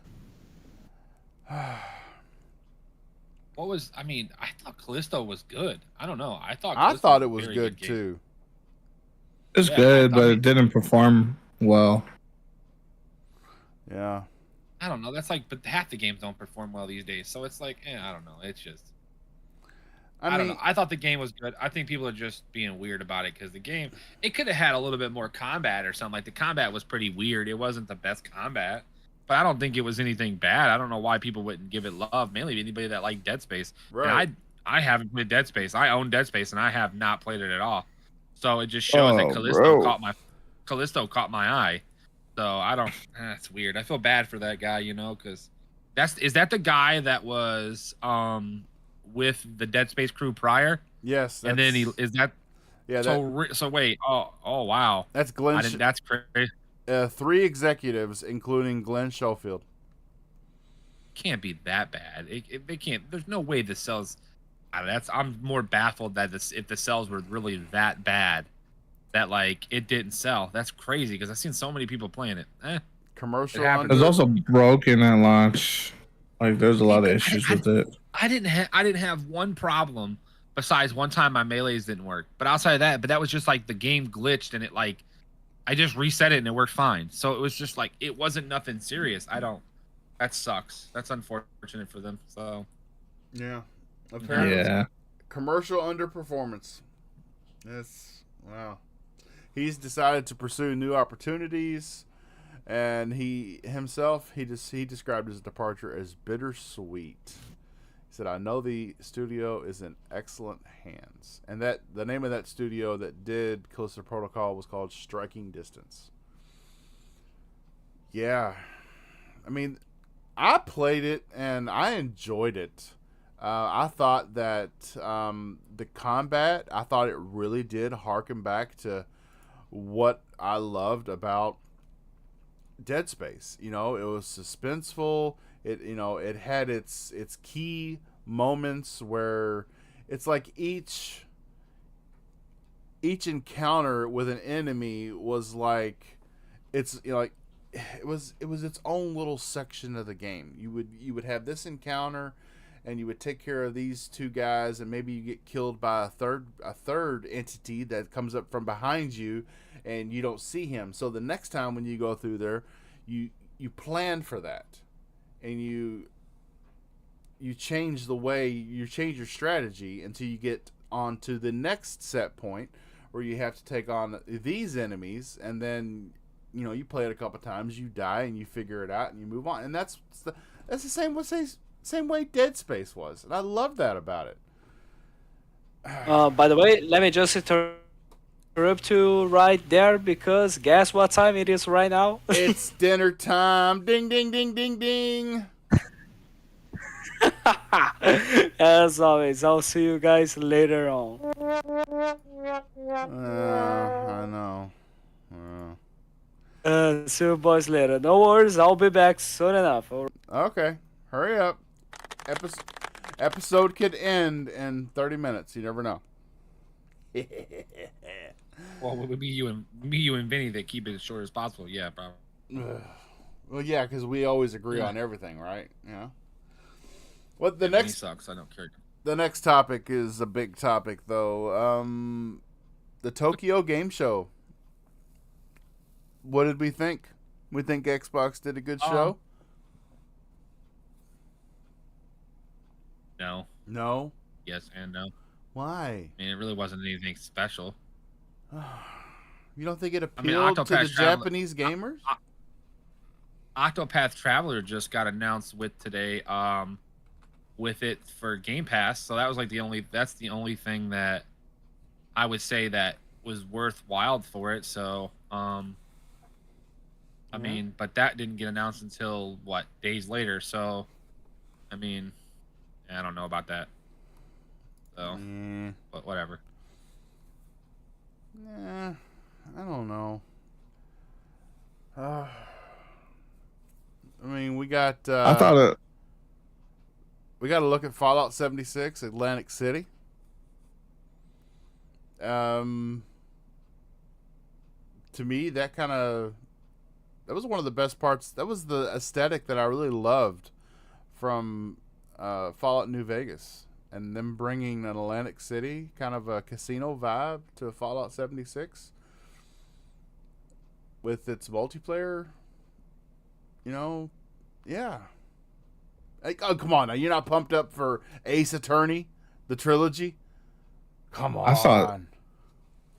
[SPEAKER 5] What was? I mean, I thought Callisto was good. I don't know. I thought.
[SPEAKER 2] I
[SPEAKER 5] Callisto
[SPEAKER 2] thought it
[SPEAKER 5] a
[SPEAKER 2] was
[SPEAKER 5] very
[SPEAKER 2] good
[SPEAKER 5] game.
[SPEAKER 2] too.
[SPEAKER 4] It's
[SPEAKER 5] Yeah,
[SPEAKER 4] good,
[SPEAKER 5] I
[SPEAKER 4] but
[SPEAKER 5] mean-
[SPEAKER 4] it didn't perform well.
[SPEAKER 2] Yeah.
[SPEAKER 5] I don't know. That's like, but half the games don't perform well these days. So it's like, I don't know. It's just. I don't know. I thought the game was good. I think people are just being weird about it because the game, it could have had a little bit more combat or something. Like the combat was pretty weird. It wasn't the best combat, but I don't think it was anything bad. I don't know why people wouldn't give it love. Mainly anybody that liked Dead Space.
[SPEAKER 2] Right.
[SPEAKER 5] And I haven't played Dead Space. I own Dead Space and I have not played it at all. So it just shows that Callisto caught my eye. So I don't. That's weird. I feel bad for that guy, because is that the guy that was with the Dead Space crew prior?
[SPEAKER 2] Yes.
[SPEAKER 5] And then is that?
[SPEAKER 2] Yeah.
[SPEAKER 5] So wait. Oh wow.
[SPEAKER 2] That's Glenn.
[SPEAKER 5] That's crazy.
[SPEAKER 2] 3 executives, including Glenn Schofield.
[SPEAKER 5] Can't be that bad. It can't. There's no way the cells. I'm more baffled that if the cells were really that bad, that like it didn't sell. That's crazy because I've seen so many people playing it.
[SPEAKER 2] Commercial.
[SPEAKER 5] It
[SPEAKER 4] It was also broken at launch. Like there's a lot of issues with it.
[SPEAKER 5] I didn't have one problem besides one time my melees didn't work. But outside of that, that was just like the game glitched and it like I just reset it and it worked fine. So it was just like it wasn't nothing serious. That sucks. That's unfortunate for them. So
[SPEAKER 2] yeah. Apparently,
[SPEAKER 4] Yeah.
[SPEAKER 2] commercial underperformance. Wow. He's decided to pursue new opportunities, and he described his departure as bittersweet. He said, "I know the studio is in excellent hands," and that the name of that studio that did Callisto Protocol was called Striking Distance. Yeah, I mean, I played it and I enjoyed it. I thought that the combat, I thought it really did harken back to what I loved about Dead Space. It was suspenseful. It had its key moments where it's like each encounter with an enemy was like it was its own little section of the game. You would have this encounter and you would take care of these 2 guys, and maybe you get killed by a third entity that comes up from behind you, and you don't see him. So the next time when you go through there, you plan for that, and you change you change your strategy until you get on to the next set point where you have to take on these enemies, and then you play it a couple times, you die, and you figure it out, and you move on. And that's the same way Dead Space was, and I love that about it.
[SPEAKER 1] By the way, let me just interrupt you right there because guess what time it is right now?
[SPEAKER 2] It's dinner time. Ding ding ding ding ding.
[SPEAKER 1] As always, I'll see you guys later on.
[SPEAKER 2] I know.
[SPEAKER 1] See you boys later. No worries, I'll be back soon enough.
[SPEAKER 2] Okay, hurry up. Episode could end in 30 minutes. You never know.
[SPEAKER 5] Well, it would be you and Vinny that keep it as short as possible. Yeah, probably.
[SPEAKER 2] Well, yeah, because we always agree on everything, right? Yeah. What the
[SPEAKER 5] Vinny
[SPEAKER 2] next?
[SPEAKER 5] sucks. I don't care.
[SPEAKER 2] The next topic is a big topic, though. The Tokyo Game Show. What did we think? We think Xbox did a good show?
[SPEAKER 5] No.
[SPEAKER 2] No.
[SPEAKER 5] Yes and no.
[SPEAKER 2] Why?
[SPEAKER 5] I mean, it really wasn't anything special.
[SPEAKER 2] You don't think it appealed to the Japanese gamers?
[SPEAKER 5] Octopath Traveler just got announced with today, with it for Game Pass. So that was like that's the only thing that I would say that was worthwhile for it. So, I mean, but that didn't get announced until days later. So, I mean, I don't know about that. So, but whatever.
[SPEAKER 2] Yeah, I don't know. I mean, we got.
[SPEAKER 4] I thought
[SPEAKER 2] we got to look at Fallout 76, Atlantic City. To me, that was one of the best parts. That was the aesthetic that I really loved from Fallout New Vegas, and them bringing an Atlantic City kind of a casino vibe to Fallout 76 with its multiplayer. Yeah. Oh, come on now. You're not pumped up for Ace Attorney, the trilogy? Come on.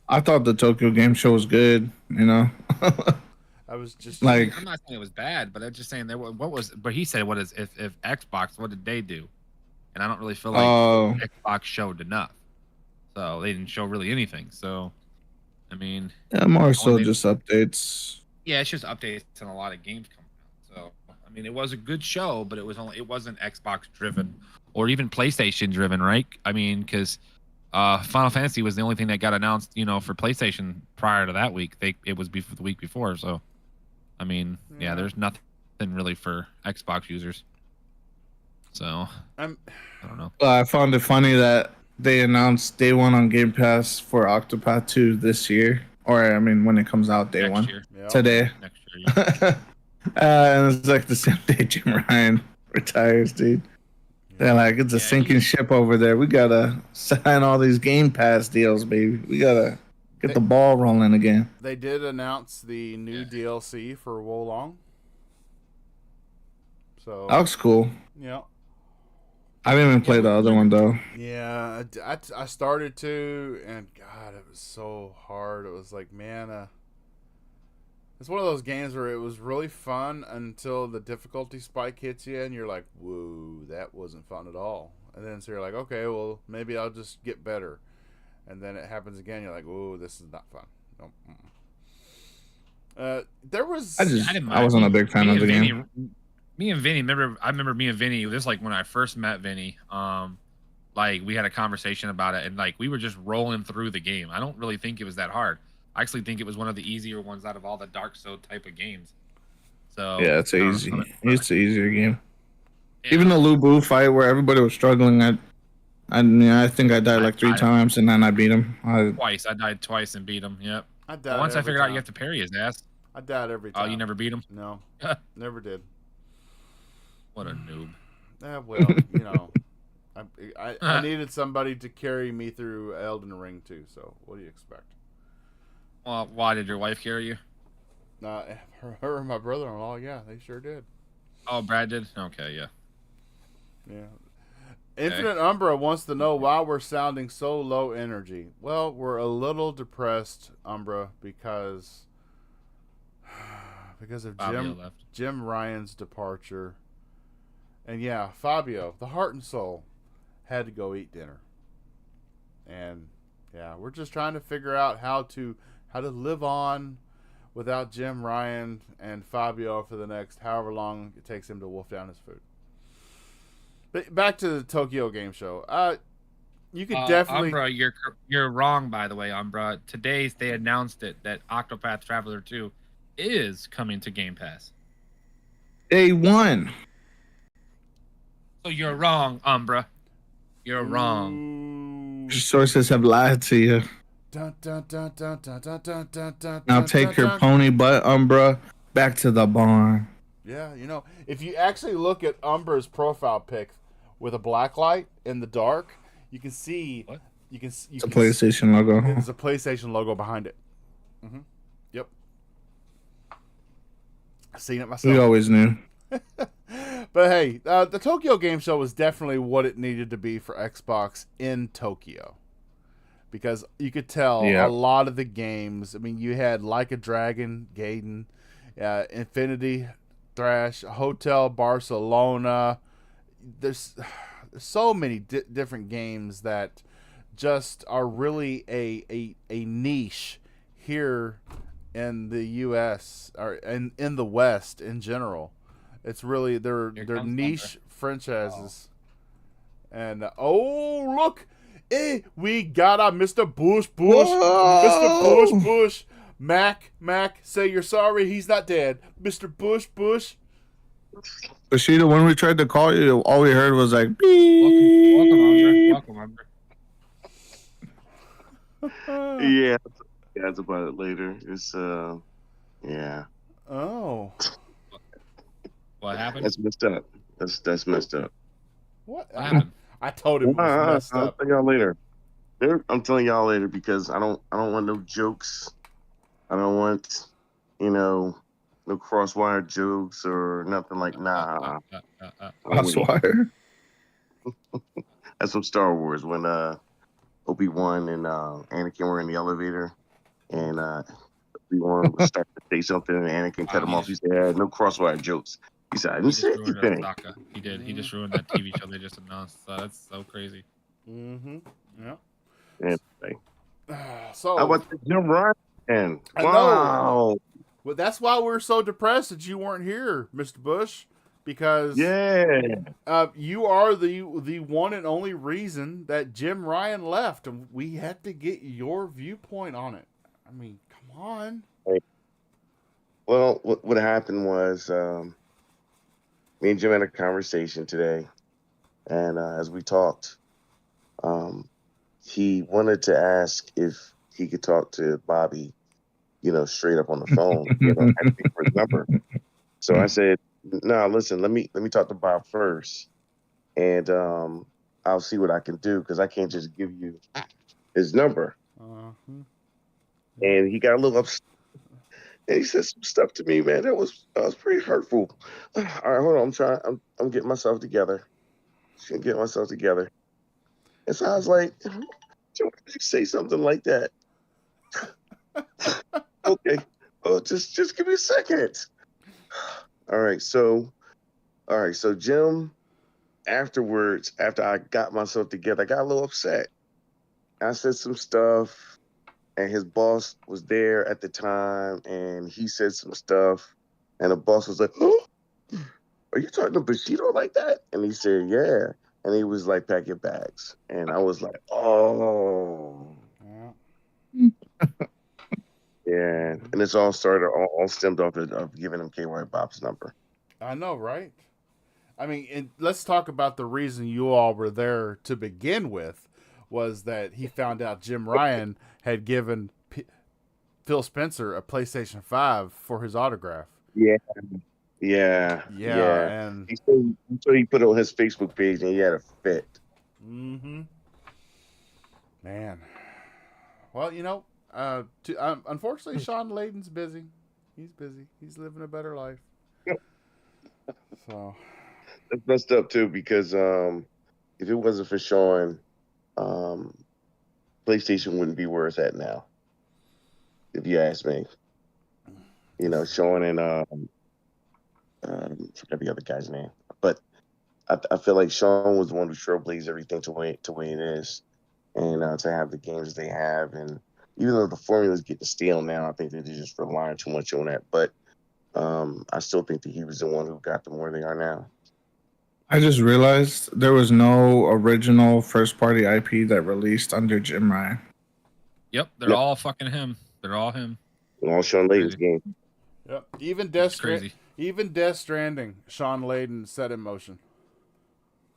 [SPEAKER 4] I thought the Tokyo Game Show was good,
[SPEAKER 2] I was just
[SPEAKER 4] like,
[SPEAKER 5] I'm not saying it was bad, but I'm just saying but he said if Xbox, what did they do? And I don't really feel like Xbox showed enough. So they didn't show really anything. So, I mean,
[SPEAKER 4] yeah, more so just updates.
[SPEAKER 5] Yeah, it's just updates and a lot of games coming out. So, I mean, it was a good show, but it wasn't Xbox driven or even PlayStation driven, right? I mean, because Final Fantasy was the only thing that got announced, for PlayStation prior to that week. It was the week before. So, I mean, yeah, there's nothing really for Xbox users. So, I don't know.
[SPEAKER 4] I found it funny that they announced day one on Game Pass for Octopath 2 this year. Or, I mean, when it comes out, day one.
[SPEAKER 2] Yep.
[SPEAKER 4] Today.
[SPEAKER 5] Next year, yeah.
[SPEAKER 4] And it's like the same day Jim Ryan retires, dude. They're like, it's a sinking ship over there. We got to sign all these Game Pass deals, baby. We got to get the ball rolling again.
[SPEAKER 2] They did announce the new DLC for Wolong. So
[SPEAKER 4] That looks cool.
[SPEAKER 2] Yeah.
[SPEAKER 4] I didn't even play the other one, though.
[SPEAKER 2] Yeah, I started to, and God, it was so hard. It was like, man, it's one of those games where it was really fun until the difficulty spike hits you, and you're like, whoa, that wasn't fun at all. And then so you're like, okay, well, maybe I'll just get better. And then it happens again, you're like, whoa, this is not fun. Nope. There was...
[SPEAKER 4] I wasn't a big fan of the game.
[SPEAKER 5] Me and Vinny, I remember me and Vinny, this like when I first met Vinny, like we had a conversation about it, and like we were just rolling through the game. I don't really think it was that hard. I actually think it was one of the easier ones out of all the Dark Souls type of games. So
[SPEAKER 4] yeah, it's easy. It's an easier game. Yeah. Even the Lubu fight where everybody was struggling, I think I died like 3 times, and then I beat him.
[SPEAKER 5] Twice. I died twice and beat him. Yep.
[SPEAKER 2] Once
[SPEAKER 5] I figured out you have to parry his ass.
[SPEAKER 2] I died every time.
[SPEAKER 5] Oh, you never beat him?
[SPEAKER 2] No, never did.
[SPEAKER 5] What a noob.
[SPEAKER 2] Well, I needed somebody to carry me through Elden Ring too, so what do you expect?
[SPEAKER 5] Well, why did your wife carry you?
[SPEAKER 2] Her and my brother-in-law, yeah, they sure did.
[SPEAKER 5] Oh, Brad did. Okay, yeah.
[SPEAKER 2] Yeah. Infinite Umbra wants to know why we're sounding so low energy. Well, we're a little depressed, Umbra, because of
[SPEAKER 5] Fabio left.
[SPEAKER 2] Jim Ryan's departure. And yeah, Fabio, the heart and soul, had to go eat dinner. And yeah, we're just trying to figure out how to live on without Jim Ryan and Fabio for the next however long it takes him to wolf down his food. But back to the Tokyo Game Show. You could definitely.
[SPEAKER 5] Umbra, you're wrong, by the way, Umbra. Today they announced it that Octopath Traveler 2 is coming to Game Pass.
[SPEAKER 4] Day one.
[SPEAKER 5] So you're wrong, Umbra. You're wrong.
[SPEAKER 4] Your sources have lied to you.
[SPEAKER 2] Dun, dun, dun, dun, dun, dun, dun, dun, dun,
[SPEAKER 4] Now
[SPEAKER 2] dun,
[SPEAKER 4] take
[SPEAKER 2] dun,
[SPEAKER 4] your
[SPEAKER 2] dun.
[SPEAKER 4] pony butt, Umbra, back to the barn.
[SPEAKER 2] Yeah, if you actually look at Umbra's profile pic with a black light in the dark, you can see.
[SPEAKER 5] What?
[SPEAKER 4] It's a PlayStation logo.
[SPEAKER 2] There's a PlayStation logo behind it. Mm-hmm. Yep. I've seen it myself.
[SPEAKER 4] We always knew.
[SPEAKER 2] But hey, the Tokyo Game Show was definitely what it needed to be for Xbox in Tokyo. Because you could tell a lot of the games. I mean, you had Like a Dragon, Gaiden, Infinity, Thrash, Hotel Barcelona. There's so many different games that just are really a niche here in the U.S. or in the West in general. It's really they're niche franchises. Oh. And look, we got our Mr. Bush,
[SPEAKER 4] Whoa.
[SPEAKER 2] Mr. Bush. Mac, say you're sorry. He's not dead, Mr. Bush.
[SPEAKER 4] Bushido, when we tried to call you, all we heard was like, beep.
[SPEAKER 5] Welcome, Umbra.
[SPEAKER 6] Yeah, that's about it later. It's yeah.
[SPEAKER 2] Oh.
[SPEAKER 5] What happened?
[SPEAKER 6] That's messed up. That's messed up.
[SPEAKER 2] What
[SPEAKER 5] happened?
[SPEAKER 2] I told him it was messed
[SPEAKER 6] I'll
[SPEAKER 2] up.
[SPEAKER 6] tell y'all later. I'm telling y'all later because I don't want no jokes. I don't want no crosswire jokes or nothing like nah.
[SPEAKER 4] Crosswire.
[SPEAKER 6] That's from Star Wars when Obi-Wan and Anakin were in the elevator and Obi-Wan was starting to say something and Anakin cut him off. He said, no crosswire jokes. He said, I didn't say anything.
[SPEAKER 5] He did. He just ruined that TV show they just announced. So that's so crazy.
[SPEAKER 2] Mm-hmm. Yeah.
[SPEAKER 6] Anyway.
[SPEAKER 2] So
[SPEAKER 6] how about Jim Ryan?
[SPEAKER 2] I
[SPEAKER 6] Wow.
[SPEAKER 2] know. Well, that's why we're so depressed that you weren't here, Mr. Bush, because you are the one and only reason that Jim Ryan left, and we had to get your viewpoint on it. I mean, come on.
[SPEAKER 6] Well, what happened was me and Jim had a conversation today, and as we talked, he wanted to ask if he could talk to Bobby, straight up on the phone, asking for his number. So I said, "No, listen, let me talk to Bob first, and I'll see what I can do because I can't just give you his number." And he got a little upset. And he said some stuff to me, man. That was pretty hurtful. All right, hold on. I'm getting myself together. Just gonna get myself together. And so I was like, why did you say something like that? Okay. Oh, just give me a second. All right. So Jim, afterwards, after I got myself together, I got a little upset. I said some stuff. And his boss was there at the time, and he said some stuff. And the boss was like, "Oh, are you talking to Bushido like that?" And he said, "Yeah." And he was like, "Pack your bags." And I was like, "Oh." Yeah. And it's all stemmed off of giving him KY Bob's number.
[SPEAKER 2] I know, right? I mean, let's talk about the reason you all were there to begin with. Was that he found out Jim Ryan had given Phil Spencer a PlayStation 5 for his autograph.
[SPEAKER 6] Yeah.
[SPEAKER 2] And
[SPEAKER 6] he put it on his Facebook page and he had a fit.
[SPEAKER 2] Mm-hmm. Man. Well, unfortunately, Sean Layden's busy. He's busy. He's living a better life. So
[SPEAKER 6] That's messed up too because if it wasn't for Sean, um, PlayStation wouldn't be where it's at now. If you ask me, you know, Sean and I forgot the other guy's name, but I feel like Sean was the one who trailblazed everything to way it is, and to have the games they have, and even though the formula is getting stale now, I think they're just relying too much on that. But I still think that he was the one who got them where they are now.
[SPEAKER 4] I just realized there was no original first party IP that released under Jim Ryan.
[SPEAKER 5] Yep, they're
[SPEAKER 6] Yep.
[SPEAKER 5] all fucking him. They're all him.
[SPEAKER 6] All Sean Layden's
[SPEAKER 5] Crazy.
[SPEAKER 6] game.
[SPEAKER 2] yep. Even
[SPEAKER 5] It's crazy.
[SPEAKER 2] Death Stranding, Sean Layden set in motion.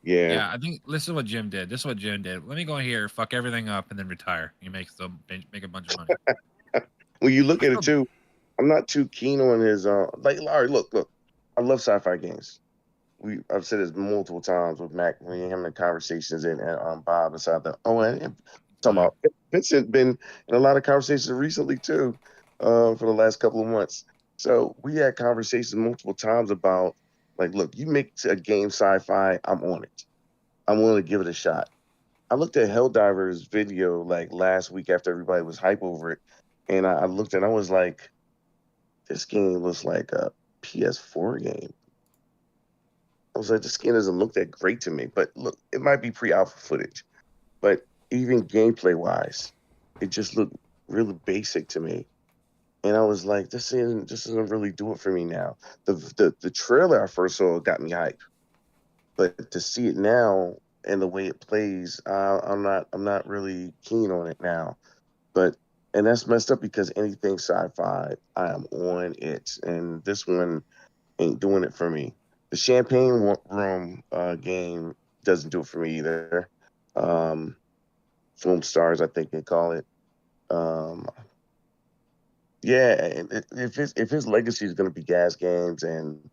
[SPEAKER 6] Yeah.
[SPEAKER 5] Yeah, I think this is what Jim did. This is what Jim did. Let me go here, fuck everything up, and then retire. You make a bunch of money.
[SPEAKER 6] When you look at it too, I'm not too keen on his like. All right, look. I love sci-fi games. I've said this multiple times with Mac, me and him in conversations, and Bob aside that. Oh, and talking about Vincent been in a lot of conversations recently too, for the last couple of months. So we had conversations multiple times about like, look, you make a game sci-fi, I'm on it. I'm willing to give it a shot. I looked at Helldiver's video like last week after everybody was hype over it, and I looked and I was like, this game looks like a PS4 game. I was like, this game doesn't look that great to me. But look, it might be pre-alpha footage, but even gameplay wise, it just looked really basic to me. And I was like, this doesn't really do it for me now. The trailer I first saw got me hype, but to see it now and the way it plays, I'm not really keen on it now. But and that's messed up because anything sci-fi, I am on it, and this one ain't doing it for me. The Champagne Room game doesn't do it for me either. Um, Film Stars, I think they call it. Um, yeah, and if his legacy is going to be gas games and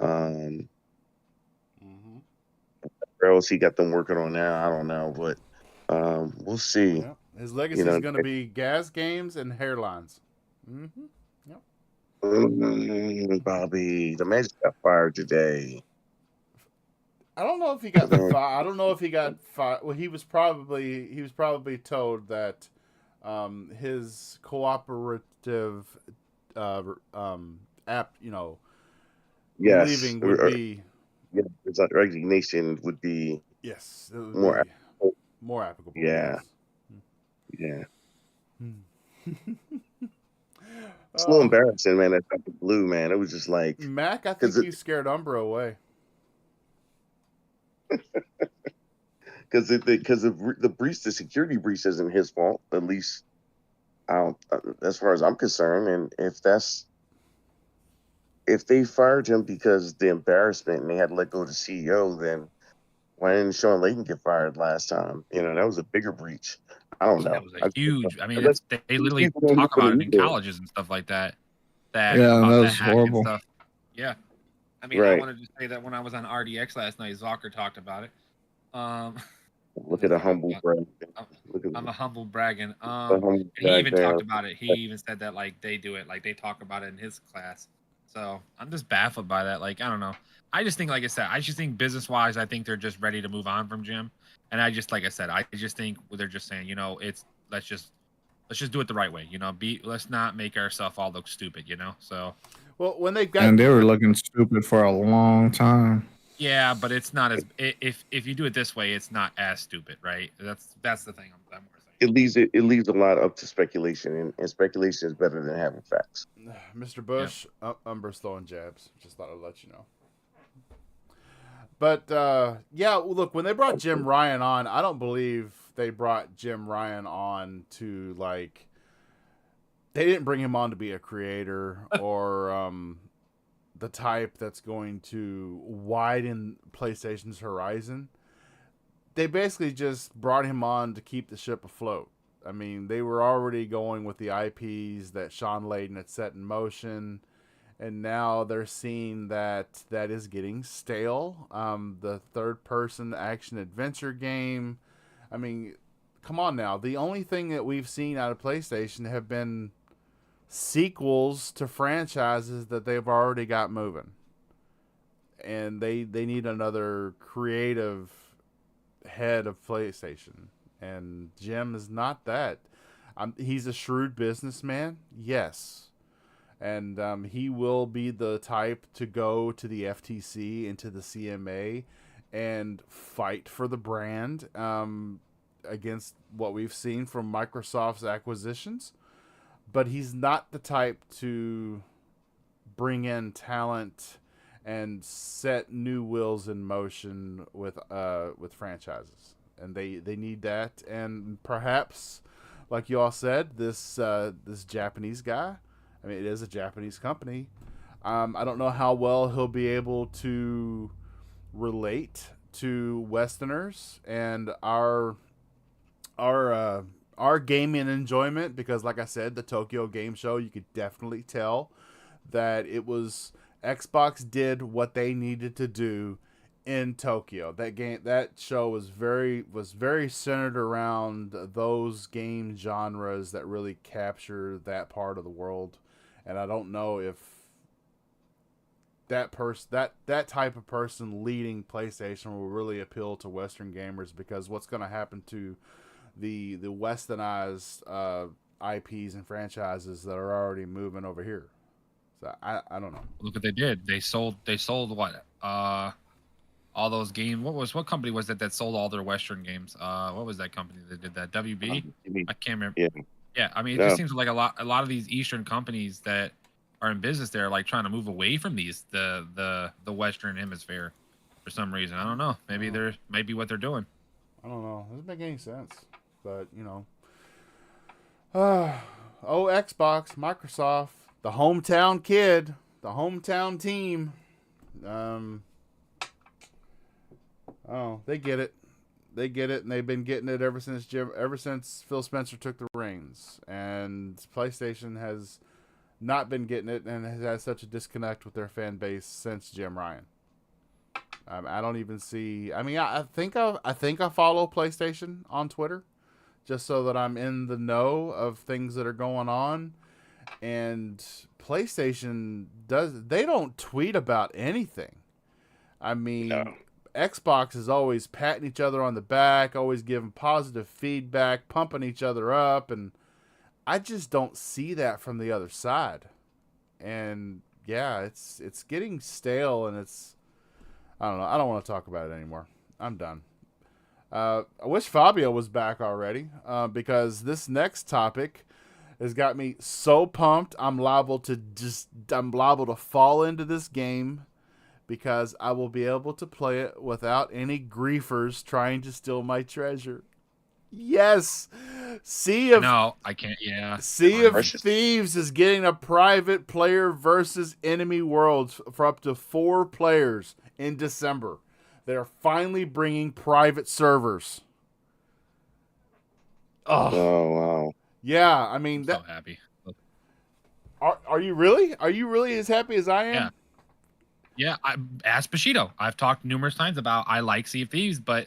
[SPEAKER 6] um, where else he got them working on now, I don't know, but we'll see.
[SPEAKER 2] Yep. His legacy
[SPEAKER 6] You
[SPEAKER 2] is
[SPEAKER 6] know,
[SPEAKER 2] going to be gas games and hairlines. Mm-hmm. Yep.
[SPEAKER 6] Bobby, the man just got fired today.
[SPEAKER 2] I don't know if he got
[SPEAKER 6] Man,
[SPEAKER 2] fired. I don't know if he got fired. Well, he was probably told that his cooperative app,
[SPEAKER 6] yes,
[SPEAKER 2] leaving would be
[SPEAKER 6] yeah, his resignation would be
[SPEAKER 2] yes, it would
[SPEAKER 6] more.
[SPEAKER 2] be more applicable.
[SPEAKER 6] Yeah,
[SPEAKER 2] Yes.
[SPEAKER 6] yeah. It's a little
[SPEAKER 2] Uh,
[SPEAKER 6] embarrassing, man. That type of blue, man. It was just like
[SPEAKER 2] Mac, I think
[SPEAKER 6] because
[SPEAKER 2] he scared Umbra away.
[SPEAKER 6] the breach, the security breach, isn't his fault. At least, I don't, as far as I'm concerned. And if they fired him because the embarrassment and they had to let go of the CEO, then why didn't Sean Layden get fired last time? You know, that was a bigger breach. I don't
[SPEAKER 5] That
[SPEAKER 6] know.
[SPEAKER 5] was a huge. I mean,
[SPEAKER 6] Unless
[SPEAKER 5] they literally
[SPEAKER 6] people don't
[SPEAKER 5] talk
[SPEAKER 6] look at
[SPEAKER 5] about
[SPEAKER 6] the
[SPEAKER 5] it in
[SPEAKER 6] email.
[SPEAKER 5] colleges and stuff like that. That
[SPEAKER 4] Yeah,
[SPEAKER 5] about
[SPEAKER 4] that
[SPEAKER 5] the
[SPEAKER 4] was
[SPEAKER 5] hack and
[SPEAKER 4] horrible.
[SPEAKER 5] stuff. Yeah, I mean, I
[SPEAKER 6] Right.
[SPEAKER 5] wanted to say that when I was on RDX last night, Zocker talked about it.
[SPEAKER 6] Look at a humble brag. Look at
[SPEAKER 5] I'm a humble bragging.
[SPEAKER 6] the humble
[SPEAKER 5] And he
[SPEAKER 6] brag
[SPEAKER 5] even
[SPEAKER 6] there.
[SPEAKER 5] talked about it. He even said that like they do it, like they talk about it in his class. So I'm just baffled by that. Like I don't know. I just think, like I said, I just think business wise, I think they're just ready to move on from Jim. And I just, like I said, I just think they're just saying, it's let's just do it the right way. Let's not make ourselves all look stupid. So
[SPEAKER 2] Well, when they got
[SPEAKER 4] And they were looking stupid for a long time.
[SPEAKER 5] yeah, but it's not as if you do it this way, it's not as stupid, right? That's the thing I'm more saying.
[SPEAKER 6] It leaves a lot up to speculation, and speculation is better than having facts.
[SPEAKER 2] Mr. Bush, Umbra's throwing jabs. Just thought I'd let you know. But yeah, look, when they brought Jim Ryan on, I don't believe they brought Jim Ryan on to like. They didn't bring him on to be a creator or the type that's going to widen PlayStation's horizon. They basically just brought him on to keep the ship afloat. I mean, they were already going with the IPs that Sean Layden had set in motion, and now they're seeing that is getting stale. The third-person action-adventure game. I mean, come on now. The only thing that we've seen out of PlayStation have been sequels to franchises that they've already got moving. And they need another creative head of PlayStation. And Jim is not that. He's a shrewd businessman, yes. And he will be the type to go to the FTC and to the CMA and fight for the brand against what we've seen from Microsoft's acquisitions. But he's not the type to bring in talent and set new wheels in motion with franchises. And they need that. And perhaps, like you all said, this Japanese guy, I mean, it is a Japanese company. I don't know how well he'll be able to relate to Westerners and our gaming enjoyment, because, like I said, the Tokyo Game Show, you could definitely tell that it was Xbox did what they needed to do in Tokyo. That show was very centered around those game genres that really capture that part of the world. And I don't know if that type of person leading PlayStation will really appeal to Western gamers, because what's going to happen to the westernized IPs and franchises that are already moving over here? So I don't know.
[SPEAKER 5] Look what they did. They sold what? All those games. What company was that sold all their Western games? What was that company that did that? WB? I can't remember. Yeah. I mean, it just seems like a lot of these Eastern companies that are in business there are like trying to move away from the Western hemisphere for some reason. I don't know. Maybe maybe what they're doing.
[SPEAKER 2] I don't know. It doesn't make any sense. But Xbox, Microsoft, the hometown kid, the hometown team. They get it. They get it, and they've been getting it ever since Phil Spencer took the reins. And PlayStation has not been getting it, and has had such a disconnect with their fan base since Jim Ryan. I don't even see. I mean, I think I follow PlayStation on Twitter, just so that I'm in the know of things that are going on. And PlayStation they don't tweet about anything. I mean, no. Xbox is always patting each other on the back, always giving positive feedback, pumping each other up, and I just don't see that from the other side. And yeah, it's getting stale, and I don't know. I don't want to talk about it anymore. I'm done. I wish Fabio was back already, because this next topic has got me so pumped. I'm liable to fall into this game, because I will be able to play it without any griefers trying to steal my treasure. Yes!
[SPEAKER 5] No, I can't. Yeah.
[SPEAKER 2] Sea of Thieves is getting a private player versus enemy worlds for up to 4 players in December. They're finally bringing private servers.
[SPEAKER 6] Oh wow!
[SPEAKER 2] Yeah, I mean,
[SPEAKER 5] I'm so happy.
[SPEAKER 2] Are you really? Are you really as happy as I am?
[SPEAKER 5] Yeah. Yeah, ask Bushido. I've talked numerous times about I like Sea of Thieves, but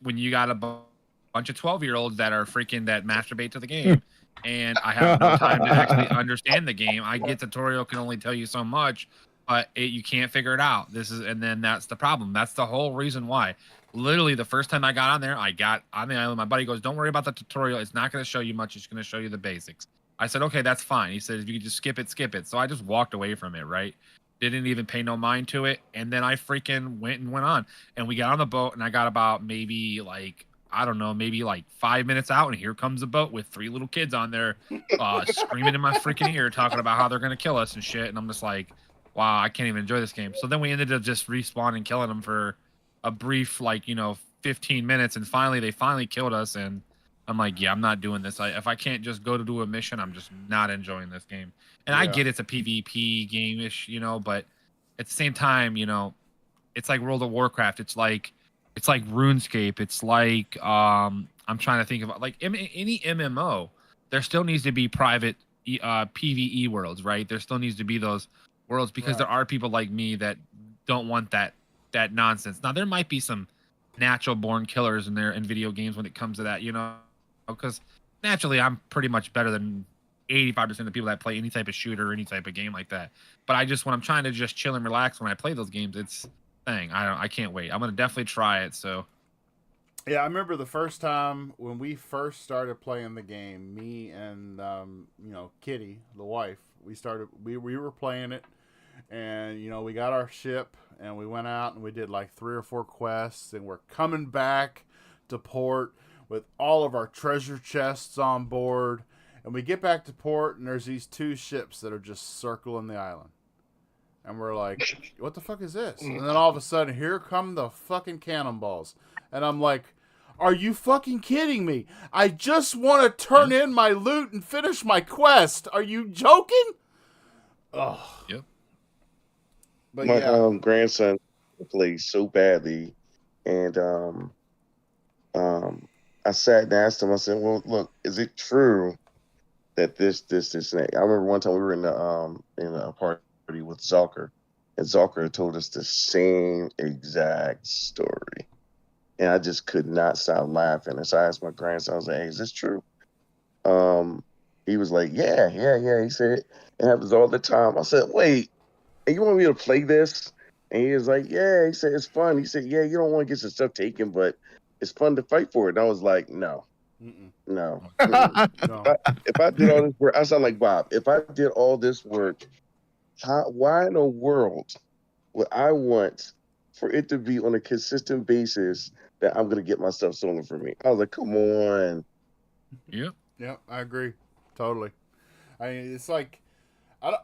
[SPEAKER 5] when you got a bunch of 12-year-olds that are freaking that masturbate to the game, and I have no time to actually understand the game. I get tutorial can only tell you so much, but you can't figure it out. And then that's the problem. That's the whole reason why. Literally, the first time I got on there, I got on the island. My buddy goes, "Don't worry about the tutorial. It's not going to show you much. It's going to show you the basics." I said, "Okay, that's fine." He said, "If you could just skip it, skip it." So I just walked away from it, right? Didn't even pay no mind to it. And then I freaking went on. And we got on the boat, and I got about maybe like, I don't know, maybe like 5 minutes out, and here comes a boat with 3 little kids on there screaming in my freaking ear, talking about how they're going to kill us and shit. And I'm just like, wow, I can't even enjoy this game. So then we ended up just respawning, killing them for a brief, 15 minutes. And they finally killed us. And I'm like, yeah, I'm not doing this. If I can't just go to do a mission, I'm just not enjoying this game. And yeah. I get it's a PvP game-ish, but at the same time, it's like World of Warcraft. It's like RuneScape. It's like I'm trying to think of like any MMO. There still needs to be private PvE worlds, right? There still needs to be those worlds, because there are people like me that don't want that nonsense. Now there might be some natural born killers in video games when it comes to that, because naturally I'm pretty much better than 85% of the people that play any type of shooter or any type of game like that. But when I'm trying to just chill and relax when I play those games, it's thing. I can't wait. I'm gonna definitely try it. So
[SPEAKER 2] Yeah, I remember the first time when we first started playing the game. Me and Kitty, the wife, we were playing it, and we got our ship and we went out and we did like 3 or 4 quests, and we're coming back to port with all of our treasure chests on board. And we get back to port, and there's these 2 ships that are just circling the island. And we're like, what the fuck is this? And then all of a sudden, here come the fucking cannonballs. And I'm like, are you fucking kidding me? I just want to turn in my loot and finish my quest. Are you joking? Oh.
[SPEAKER 5] Yep.
[SPEAKER 2] But
[SPEAKER 6] my grandson plays so badly, and I sat and asked him. I said, "Well, look, is it true that this, and that?" I remember one time we were in a party with Zucker, and Zucker told us the same exact story, and I just could not stop laughing. And so I asked my grandson, I was like, "Hey, is this true?" He was like, "Yeah." He said it happens all the time. I said, "Wait, and you want me to play this?" And he was like, "Yeah." He said, "It's fun." He said, "Yeah, you don't want to get your stuff taken, but it's fun to fight for it." And I was like, "No, no."
[SPEAKER 2] No.
[SPEAKER 6] If I did all this work, I sound like Bob. If I did all this work, why in the world would I want for it to be on a consistent basis that I'm gonna get my stuff stolen from me? I was like, "Come on."
[SPEAKER 5] Yep.
[SPEAKER 2] Yep, I agree. Totally. I mean, it's like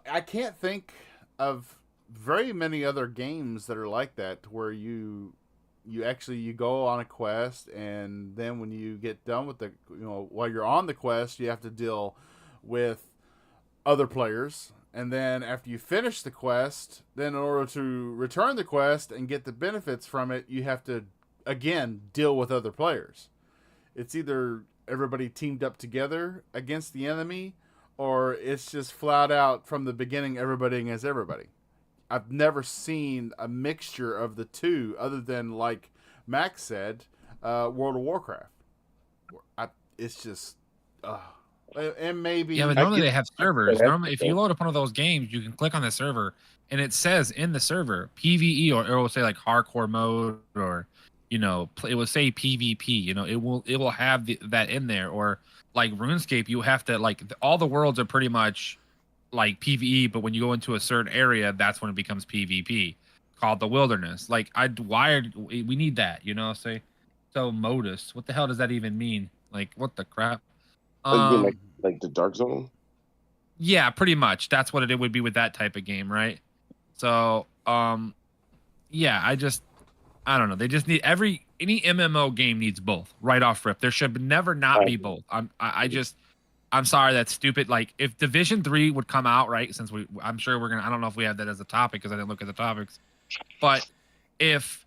[SPEAKER 2] I can't think of very many other games that are like that, where you go on a quest, and then when you get done with while you're on the quest, you have to deal with other players, and then after you finish the quest, then in order to return the quest and get the benefits from it, you have to again deal with other players. It's either everybody teamed up together against the enemy, or it's just flat out from the beginning everybody against everybody. I've never seen a mixture of the two, other than, like Max said, World of Warcraft. It's just, and maybe
[SPEAKER 5] Yeah, but normally they have servers. Normally, if you load up one of those games, you can click on the server, and it says in the server PVE, or it will say like hardcore mode, or it will say PvP. It will have that in there. Or like RuneScape, you have to all the worlds are pretty much like PvE, but when you go into a certain area, that's when it becomes PvP, called the Wilderness. Like we need that. So modus. What the hell does that even mean? Like, what the crap?
[SPEAKER 6] You mean like the Dark Zone?
[SPEAKER 5] Yeah, pretty much. That's what it would be with that type of game, right? So, yeah, I don't know. They just need any MMO game needs both right off rip. There should never not be both. I'm sorry, that's stupid. Like, if Division 3 would come out, right? Since I'm sure we're gonna. I don't know if we have that as a topic because I didn't look at the topics. But if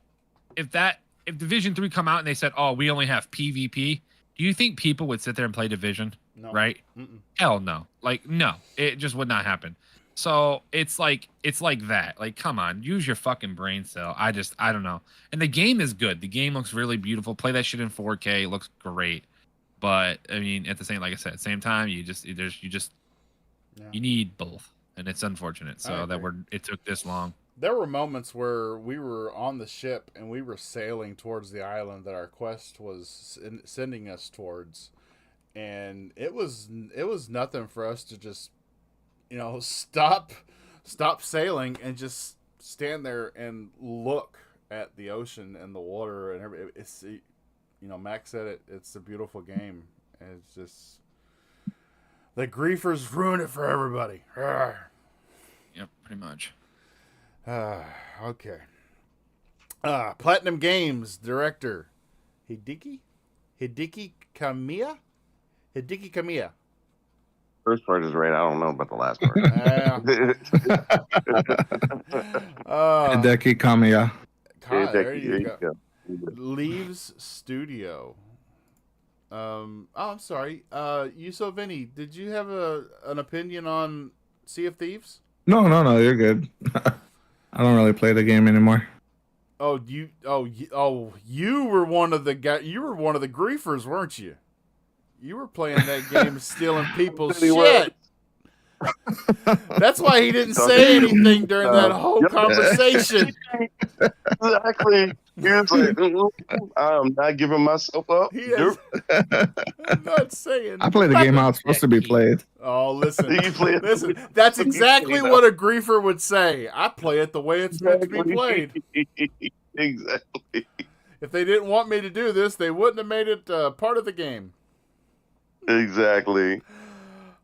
[SPEAKER 5] Division 3 come out and they said, "Oh, we only have PvP," do you think people would sit there and play Division?
[SPEAKER 2] No.
[SPEAKER 5] Right?
[SPEAKER 2] Mm-mm.
[SPEAKER 5] Hell no. Like, no, it just would not happen. So it's like that. Like, come on, use your fucking brain cell. I don't know. And the game is good. The game looks really beautiful. Play that shit in 4K. It looks great. But I mean, at the same same time, you need both, and it's unfortunate. So it took this long.
[SPEAKER 2] There were moments where we were on the ship and we were sailing towards the island that our quest was sending us towards, and it was nothing for us to just stop sailing and just stand there and look at the ocean and the water and everything. It's Max said it. It's a beautiful game. And it's just the griefers ruin it for everybody.
[SPEAKER 5] Yep, pretty much.
[SPEAKER 2] Okay. Platinum Games director Hideki Kamiya.
[SPEAKER 6] First part is right. I don't know about the last part.
[SPEAKER 4] Hideki Kamiya.
[SPEAKER 2] There you go. Leaves Studio. I'm sorry. Vinny, did you have an opinion on Sea of Thieves?
[SPEAKER 4] No, you're good. I don't really play the game anymore.
[SPEAKER 2] You were one of the griefers, weren't you? You were playing that game, stealing people's shit. That's why he didn't say anything during that whole
[SPEAKER 6] Yep.
[SPEAKER 2] conversation.
[SPEAKER 6] Exactly. He was like, I'm not giving myself up.
[SPEAKER 2] He is I'm not saying.
[SPEAKER 4] I played the game how it's supposed to be played.
[SPEAKER 2] Oh, listen.
[SPEAKER 6] You play it
[SPEAKER 2] Listen,
[SPEAKER 6] the way
[SPEAKER 2] that's
[SPEAKER 6] it's
[SPEAKER 2] exactly
[SPEAKER 6] played
[SPEAKER 2] what a griefer would say. I play it the way it's meant to be
[SPEAKER 6] Exactly.
[SPEAKER 2] played.
[SPEAKER 6] Exactly.
[SPEAKER 2] If they didn't want me to do this, they wouldn't have made it part of the game.
[SPEAKER 6] Exactly.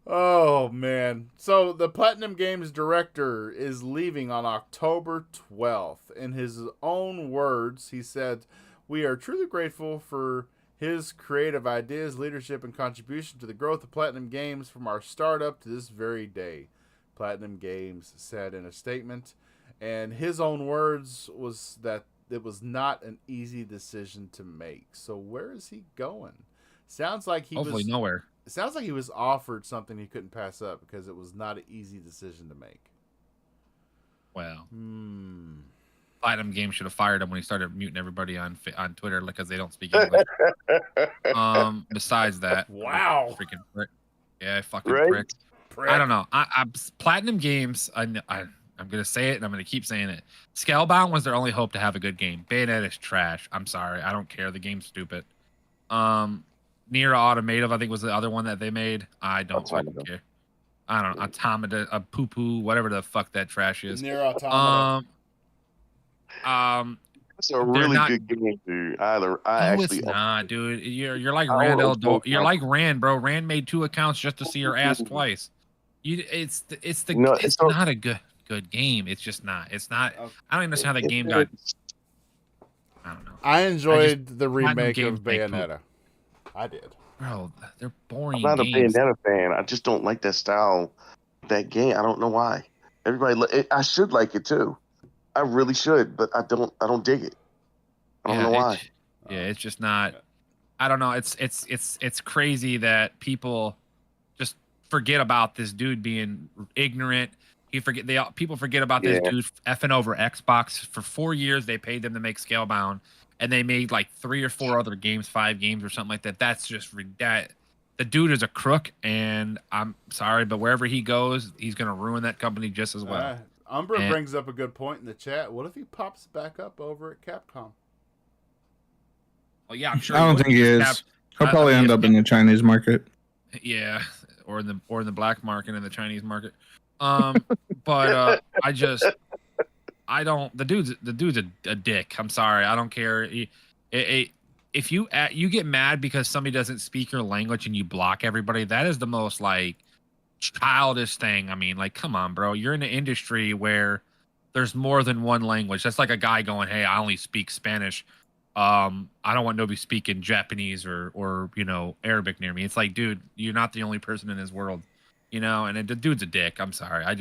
[SPEAKER 2] Oh, man. So the Platinum Games director is leaving on October 12th. In his own words, he said, "We are truly grateful for his creative ideas, leadership, and contribution to the growth of Platinum Games from our startup to this very day," Platinum Games said in a statement. And his own words was that it was not an easy decision to make. So where is he going? Sounds like he
[SPEAKER 5] Hopefully
[SPEAKER 2] was
[SPEAKER 5] nowhere.
[SPEAKER 2] It sounds like he was offered something he couldn't pass up because it was not an easy decision to make.
[SPEAKER 5] Well,
[SPEAKER 2] Hmm.
[SPEAKER 5] Platinum Games should have fired him when he started muting everybody on Twitter because they don't speak English. Besides that,
[SPEAKER 2] Wow.
[SPEAKER 5] freaking prick. Yeah, fucking
[SPEAKER 6] Right?
[SPEAKER 5] prick. I don't know. I Platinum Games. I'm gonna say it and I'm gonna keep saying it. Scalebound was their only hope to have a good game. Bayonetta is trash. I'm sorry. I don't care. The game's stupid. Near Automative, I think, was the other one that they made. I don't fucking care. I don't know. Automata, a poo poo, whatever the fuck that trash is.
[SPEAKER 2] Near Automata.
[SPEAKER 6] It's a really good game, dude.
[SPEAKER 5] It's not, dude. You're like Rand You're like Rand, bro. Rand made 2 accounts just to see her ass twice. It's not a good game. It's just not. It's not. I don't understand how that game got. I don't know.
[SPEAKER 2] I enjoyed the remake
[SPEAKER 5] Games
[SPEAKER 2] of
[SPEAKER 5] make
[SPEAKER 2] Bayonetta. I did.
[SPEAKER 5] Bro, they're boring.
[SPEAKER 6] I'm not
[SPEAKER 5] games.
[SPEAKER 6] a Bayonetta fan. I just don't like that style, that game. I don't know why. Everybody, I should like it too. I really should, but I don't dig it. I don't know why.
[SPEAKER 5] It's just not. I don't know. It's crazy that people just forget about this dude being ignorant. People forget about this dude effing over Xbox. For 4 years, they paid them to make Scalebound, and they made like 3 or 4 other games, 5 games or something like that. That's just that. The dude is a crook, and I'm sorry, but wherever he goes, he's gonna ruin that company just as well.
[SPEAKER 2] Umbra brings up a good point in the chat. What if he pops back up over at Capcom?
[SPEAKER 5] Well, yeah, I'm sure.
[SPEAKER 4] I don't think he is. He'll probably end up in the Chinese market.
[SPEAKER 5] Yeah, or in the black market in the Chinese market. But I don't. The dude's a dick. I'm sorry. I don't care. If you get mad because somebody doesn't speak your language and you block everybody, that is the most like childish thing. I mean, like, come on, bro. You're in an industry where there's more than one language. That's like a guy going, "Hey, I only speak Spanish. I don't want nobody speaking Japanese or Arabic near me." It's like, dude, you're not the only person in this world, And the dude's a dick. I'm sorry. I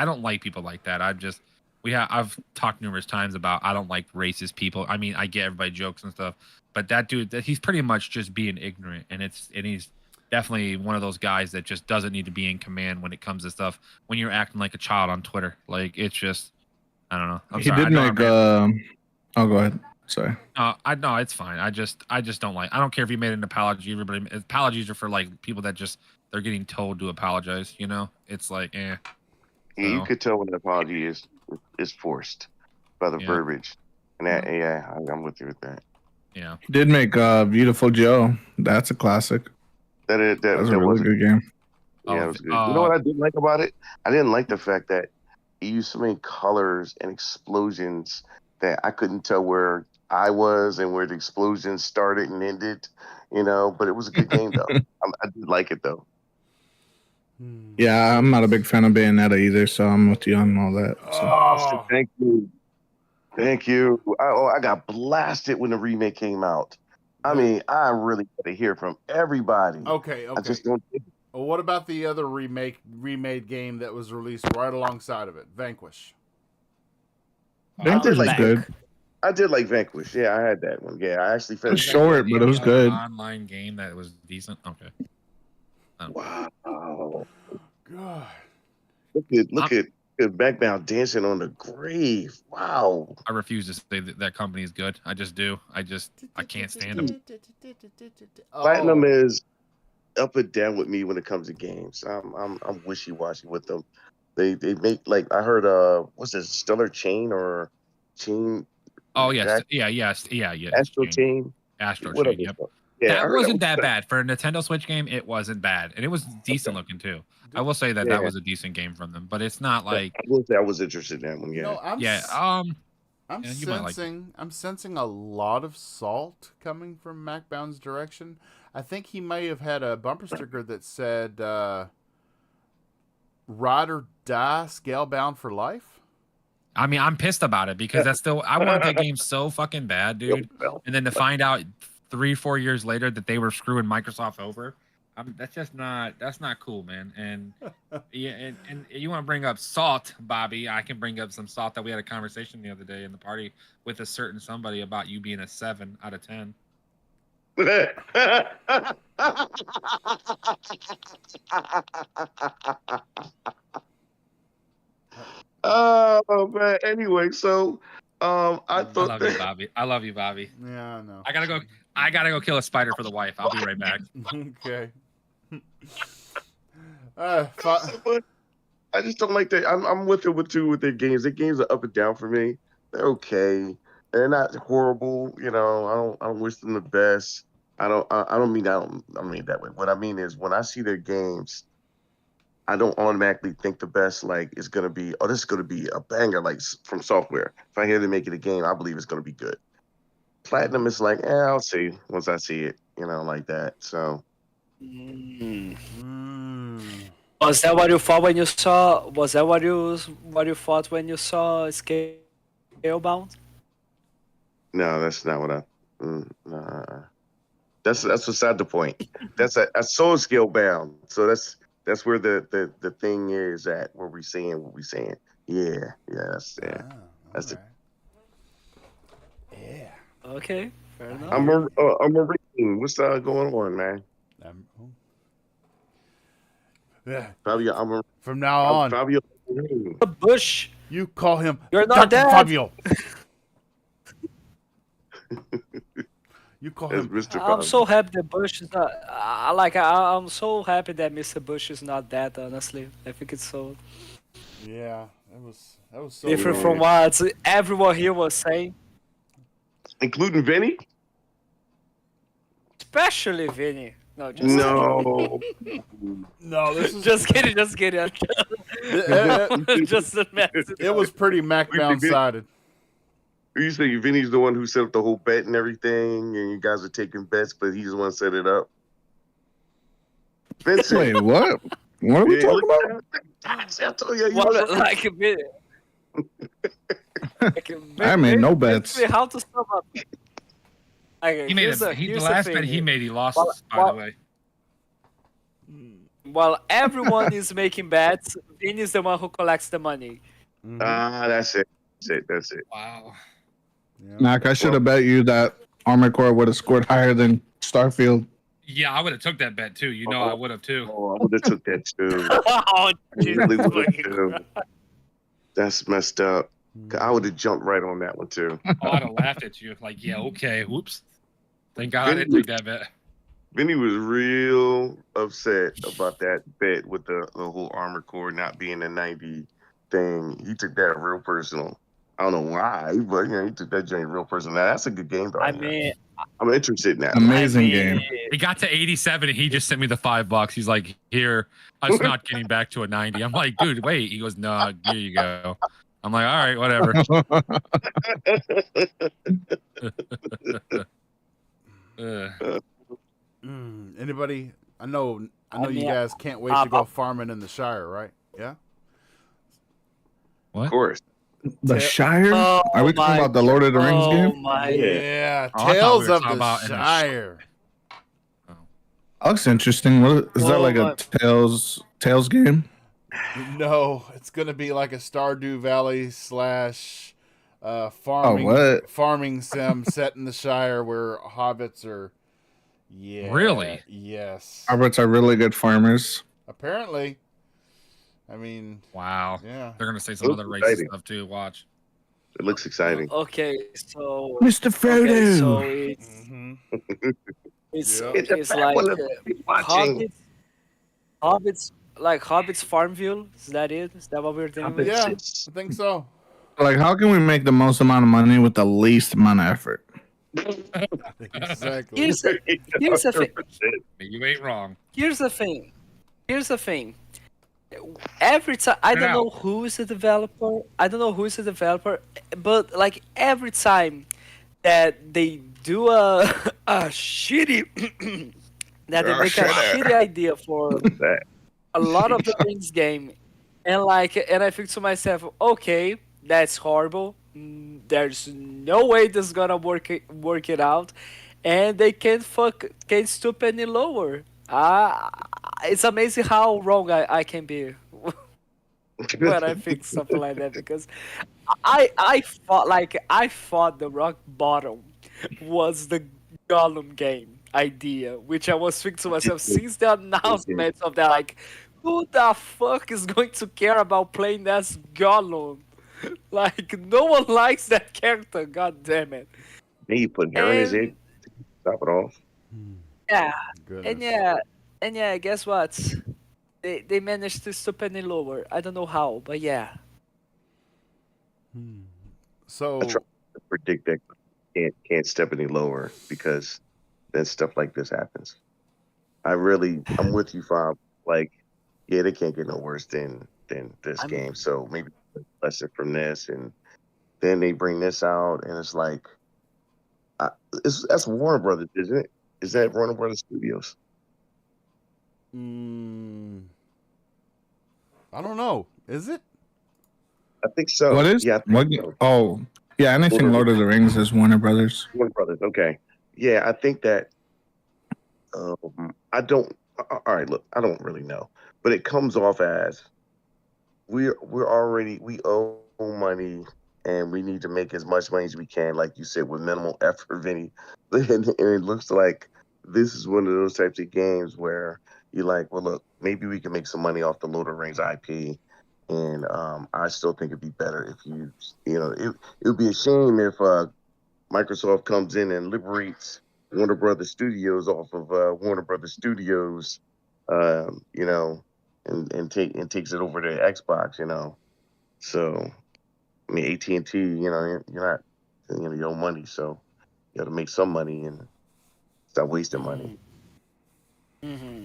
[SPEAKER 5] don't like people like that. I've talked numerous times about I don't like racist people. I mean, I get everybody jokes and stuff, but that dude, he's pretty much just being ignorant, and he's definitely one of those guys that just doesn't need to be in command when it comes to stuff. When you're acting like a child on Twitter, like it's just, I don't know. I'm sorry.
[SPEAKER 4] Did make. Oh, go ahead. Sorry.
[SPEAKER 5] No, it's fine. I just don't like. I don't care if you made an apology. Apologies are for like people that just they're getting told to apologize. It's like,
[SPEAKER 6] Yeah, you could tell when an apology is forced by the verbiage, and that, I'm with you with that.
[SPEAKER 5] Yeah.
[SPEAKER 4] He did make Beautiful Joe. That's a classic. That was a really good game.
[SPEAKER 6] Yeah, it was good. You know what I didn't like about it? I didn't like the fact that he used so many colors and explosions that I couldn't tell where I was and where the explosions started and ended. But it was a good game though. I did like it though.
[SPEAKER 4] Yeah, I'm not a big fan of Bayonetta either, so I'm with you on all that. So.
[SPEAKER 6] Thank you. I got blasted when the remake came out. I mean, I really got to hear from everybody.
[SPEAKER 2] Okay.
[SPEAKER 6] I just don't.
[SPEAKER 2] Well, what about the other remade game that was released right alongside of it, Vanquish?
[SPEAKER 4] Vanquish was good.
[SPEAKER 6] I did like Vanquish. Yeah, I had that one. Yeah, I actually finished.
[SPEAKER 4] It was short, but it was good.
[SPEAKER 5] Online game that was decent. Okay.
[SPEAKER 6] Wow.
[SPEAKER 2] God.
[SPEAKER 6] Look at Backbound dancing on the grave. Wow.
[SPEAKER 5] I refuse to say that company is good. I just do. I can't stand them.
[SPEAKER 6] Platinum is up and down with me when it comes to games. I'm wishy washy with them. They make like I heard what's this Stellar Chain or Chain
[SPEAKER 5] Oh yes,
[SPEAKER 6] Act-
[SPEAKER 5] yeah.
[SPEAKER 6] Astro Chain
[SPEAKER 5] Astro
[SPEAKER 6] whatever.
[SPEAKER 5] Chain. Yep.
[SPEAKER 6] Yeah, I
[SPEAKER 5] That
[SPEAKER 6] heard
[SPEAKER 5] wasn't that bad for a Nintendo Switch game. It wasn't bad, and it was decent looking too. I will say that
[SPEAKER 6] Yeah.
[SPEAKER 5] that was a decent game from them, but it's not like
[SPEAKER 6] I will say I was interested in that one.
[SPEAKER 2] You
[SPEAKER 6] Yeah.
[SPEAKER 2] know, I'm
[SPEAKER 5] yeah.
[SPEAKER 2] I'm
[SPEAKER 5] yeah, you might like
[SPEAKER 2] I'm sensing a lot of salt coming from MacBound's direction. I think he may have had a bumper sticker that said "Ride or Die, Scalebound for Life."
[SPEAKER 5] I mean, I'm pissed about it because that's still I wanted that game so fucking bad, dude. And then to find out 3-4 years later that they were screwing Microsoft over, that's not cool, man. And yeah, and you want to bring up salt, Bobby? I can bring up some salt that we had a conversation the other day in the party with a certain somebody about you being a 7 out of 10.
[SPEAKER 6] Oh man. Anyway, so I
[SPEAKER 5] I
[SPEAKER 6] thought
[SPEAKER 5] love you, Bobby. I love you, Bobby.
[SPEAKER 2] Yeah, I know.
[SPEAKER 5] I gotta go kill a spider for the wife. I'll be right back.
[SPEAKER 2] Okay.
[SPEAKER 6] But I just don't like that. I'm with it with their games. Their games are up and down for me. They're okay. They're not horrible. You know, I don't wish them the best. I don't mean that way. What I mean is when I see their games, I don't automatically think the best like is gonna be, oh, this is gonna be a banger like from software. If I hear them making a game, I believe it's gonna be good. Platinum is like, I'll see once I see it, like that. So
[SPEAKER 1] Was that what you thought when you saw? Was that what you thought when you saw Scalebound?
[SPEAKER 6] no, that's not what nah. That's beside the point. That's soul scale bound. So that's where the thing is at where we saying what we saying. Yeah, that's
[SPEAKER 2] Ah,
[SPEAKER 6] that's it.
[SPEAKER 2] Yeah.
[SPEAKER 1] Okay, fair enough.
[SPEAKER 6] I'm a reading. What's going on, man?
[SPEAKER 2] Yeah.
[SPEAKER 6] Fabio,
[SPEAKER 2] From now on,
[SPEAKER 6] Fabio.
[SPEAKER 1] The bush.
[SPEAKER 2] you call him
[SPEAKER 1] You're not
[SPEAKER 2] Dr.
[SPEAKER 1] dead.
[SPEAKER 2] Fabio. You call
[SPEAKER 6] That's
[SPEAKER 2] him.
[SPEAKER 6] Mr.
[SPEAKER 1] I'm
[SPEAKER 6] Fabio.
[SPEAKER 1] so happy the Bush is not. I'm so happy that Mr. Bush is not dead. Honestly, I think it's so
[SPEAKER 2] Yeah, that was so
[SPEAKER 1] different
[SPEAKER 2] weird.
[SPEAKER 1] from what everyone here was saying,
[SPEAKER 6] Including Vinny?
[SPEAKER 1] especially Vinny. No, just
[SPEAKER 6] No.
[SPEAKER 2] No, this is
[SPEAKER 1] just kidding. Just kidding. Just a mess.
[SPEAKER 2] it was pretty MacBound sided.
[SPEAKER 6] You say Vinny's the one who set up the whole bet and everything, and you guys are taking bets, but he's the one set it up. Vincent.
[SPEAKER 4] Wait, what? What are we talking about?
[SPEAKER 6] I told you,
[SPEAKER 1] Well, like Vinny.
[SPEAKER 4] I made no bets.
[SPEAKER 1] Vinny, how to sum up? Okay,
[SPEAKER 5] He made
[SPEAKER 1] here's
[SPEAKER 5] the
[SPEAKER 1] here's
[SPEAKER 5] last
[SPEAKER 1] thing
[SPEAKER 5] bet he
[SPEAKER 1] here.
[SPEAKER 5] made. He lost.
[SPEAKER 1] Well,
[SPEAKER 5] by the way.
[SPEAKER 1] While everyone is making bets, Vinny is the one who collects the money.
[SPEAKER 6] That's it. That's it.
[SPEAKER 5] Wow.
[SPEAKER 2] Yeah.
[SPEAKER 4] Mac, I should have bet you that Armored Core would have scored higher than Starfield.
[SPEAKER 5] Yeah, I would have took that bet too. You know, I would have too.
[SPEAKER 6] Oh, I would have took that too.
[SPEAKER 1] Oh,
[SPEAKER 6] I
[SPEAKER 1] Jesus.
[SPEAKER 6] really would have too. That's messed up. I would have jumped right on that one too.
[SPEAKER 5] Oh, I'd have laughed at you. Like, yeah, okay, whoops. Thank God I didn't take that bet.
[SPEAKER 6] Vinny was real upset about that bet with the whole Armored Core not being a 90 thing. He took that real personal. I don't know why, but he took that joint real personal. Now, that's a good game, though.
[SPEAKER 1] I mean,
[SPEAKER 6] I'm interested now.
[SPEAKER 4] Amazing game.
[SPEAKER 5] He got to 87 and he just sent me the $5. He's like, here, it's not getting back to a 90. I'm like, dude, wait. He goes, no, here you go. I'm like, all right, whatever.
[SPEAKER 2] Anybody? I know
[SPEAKER 1] I
[SPEAKER 2] you
[SPEAKER 1] mean,
[SPEAKER 2] guys can't wait to go farming in the Shire, right? Yeah.
[SPEAKER 6] Of course.
[SPEAKER 4] The Shire?
[SPEAKER 1] Oh
[SPEAKER 4] Are we talking
[SPEAKER 1] my-
[SPEAKER 4] about the Lord of the Rings
[SPEAKER 1] oh
[SPEAKER 4] game?
[SPEAKER 1] my!
[SPEAKER 2] Yeah.
[SPEAKER 5] Oh, I thought
[SPEAKER 2] Tales
[SPEAKER 5] we were
[SPEAKER 2] of
[SPEAKER 5] talking
[SPEAKER 2] the
[SPEAKER 5] about in the
[SPEAKER 2] Shire.
[SPEAKER 4] Looks interesting. What is that
[SPEAKER 1] Oh
[SPEAKER 4] like
[SPEAKER 1] my-
[SPEAKER 4] a Tales game?
[SPEAKER 2] No, it's gonna be like a Stardew Valley / farming
[SPEAKER 4] what?
[SPEAKER 2] farming sim set in the Shire where hobbits are. Yeah.
[SPEAKER 5] Really?
[SPEAKER 2] Yes.
[SPEAKER 4] Hobbits are really good farmers.
[SPEAKER 2] Apparently. I mean,
[SPEAKER 5] Wow.
[SPEAKER 2] yeah.
[SPEAKER 5] They're going to say some
[SPEAKER 6] Looks
[SPEAKER 5] other racist
[SPEAKER 6] exciting.
[SPEAKER 5] stuff too. Watch.
[SPEAKER 6] It looks exciting.
[SPEAKER 1] Okay, so
[SPEAKER 4] Mr. Frodo.
[SPEAKER 1] okay, so
[SPEAKER 2] Mm-hmm.
[SPEAKER 1] It's
[SPEAKER 2] Yeah.
[SPEAKER 6] It's a
[SPEAKER 1] it's
[SPEAKER 6] bad
[SPEAKER 1] like
[SPEAKER 6] one to be watching.
[SPEAKER 1] Hobbits, like Hobbits Farmville. Is that it? Is that what we're thinking of?
[SPEAKER 2] Yeah,
[SPEAKER 6] It's
[SPEAKER 2] I think so.
[SPEAKER 4] Like, how can we make the most amount of money with the least amount of effort?
[SPEAKER 2] Exactly.
[SPEAKER 1] Here's the here's the thing.
[SPEAKER 5] You ain't wrong.
[SPEAKER 1] Here's the thing. Here's the thing. Every time I
[SPEAKER 5] Turn
[SPEAKER 1] don't
[SPEAKER 5] out.
[SPEAKER 1] know who is the developer. I don't know who is the developer, but like every time that they do a a shitty that they make a shitty idea for
[SPEAKER 6] that.
[SPEAKER 1] a lot of the Rings game, and I think to myself, okay, that's horrible. There's no way this is gonna work it out, and they can't stoop any lower. It's amazing how wrong I can be when I think something like that because I thought the rock bottom was the Gollum game idea, which I was thinking to myself since the announcement of that, like, who the fuck is going to care about playing as Gollum? Like, no one likes that character. God damn it!
[SPEAKER 6] Then you put hair in his head,
[SPEAKER 1] And
[SPEAKER 6] top it off.
[SPEAKER 1] yeah, and
[SPEAKER 2] Goodness.
[SPEAKER 1] yeah, and yeah. Guess what? They managed to stoop any lower. I don't know how, but yeah.
[SPEAKER 2] So
[SPEAKER 6] I try to predict that can't step any lower because then stuff like this happens. I'm with you, Fob. Like, yeah, they can't get no worse than this
[SPEAKER 1] I'm
[SPEAKER 6] game. So maybe a lesson from this, and then they bring this out, and it's like, I, that's Warner Brothers, isn't it? Is that Warner Brothers Studios?
[SPEAKER 2] mm, I don't know. Is it?
[SPEAKER 6] I think so.
[SPEAKER 4] What is
[SPEAKER 6] Yeah, I think
[SPEAKER 4] what?
[SPEAKER 6] so.
[SPEAKER 4] Oh, yeah, anything Lord of the Rings is Warner Brothers.
[SPEAKER 6] Warner Brothers. Okay. Yeah, I think that. I don't. All right, look, I don't really know, but it comes off as we owe money and we need to make as much money as we can, like you said, with minimal effort, Vinny. And it looks like this is one of those types of games where you're like, well, look, maybe we can make some money off the Lord of the Rings IP. And I still think it'd be better if it would be a shame if Microsoft comes in and liberates Warner Brothers Studios off of Warner Brothers Studios, you know, and takes it over to Xbox, you know. So I mean, AT&T, you're not, your own money, so you got to make some money and stop wasting money.
[SPEAKER 1] hmm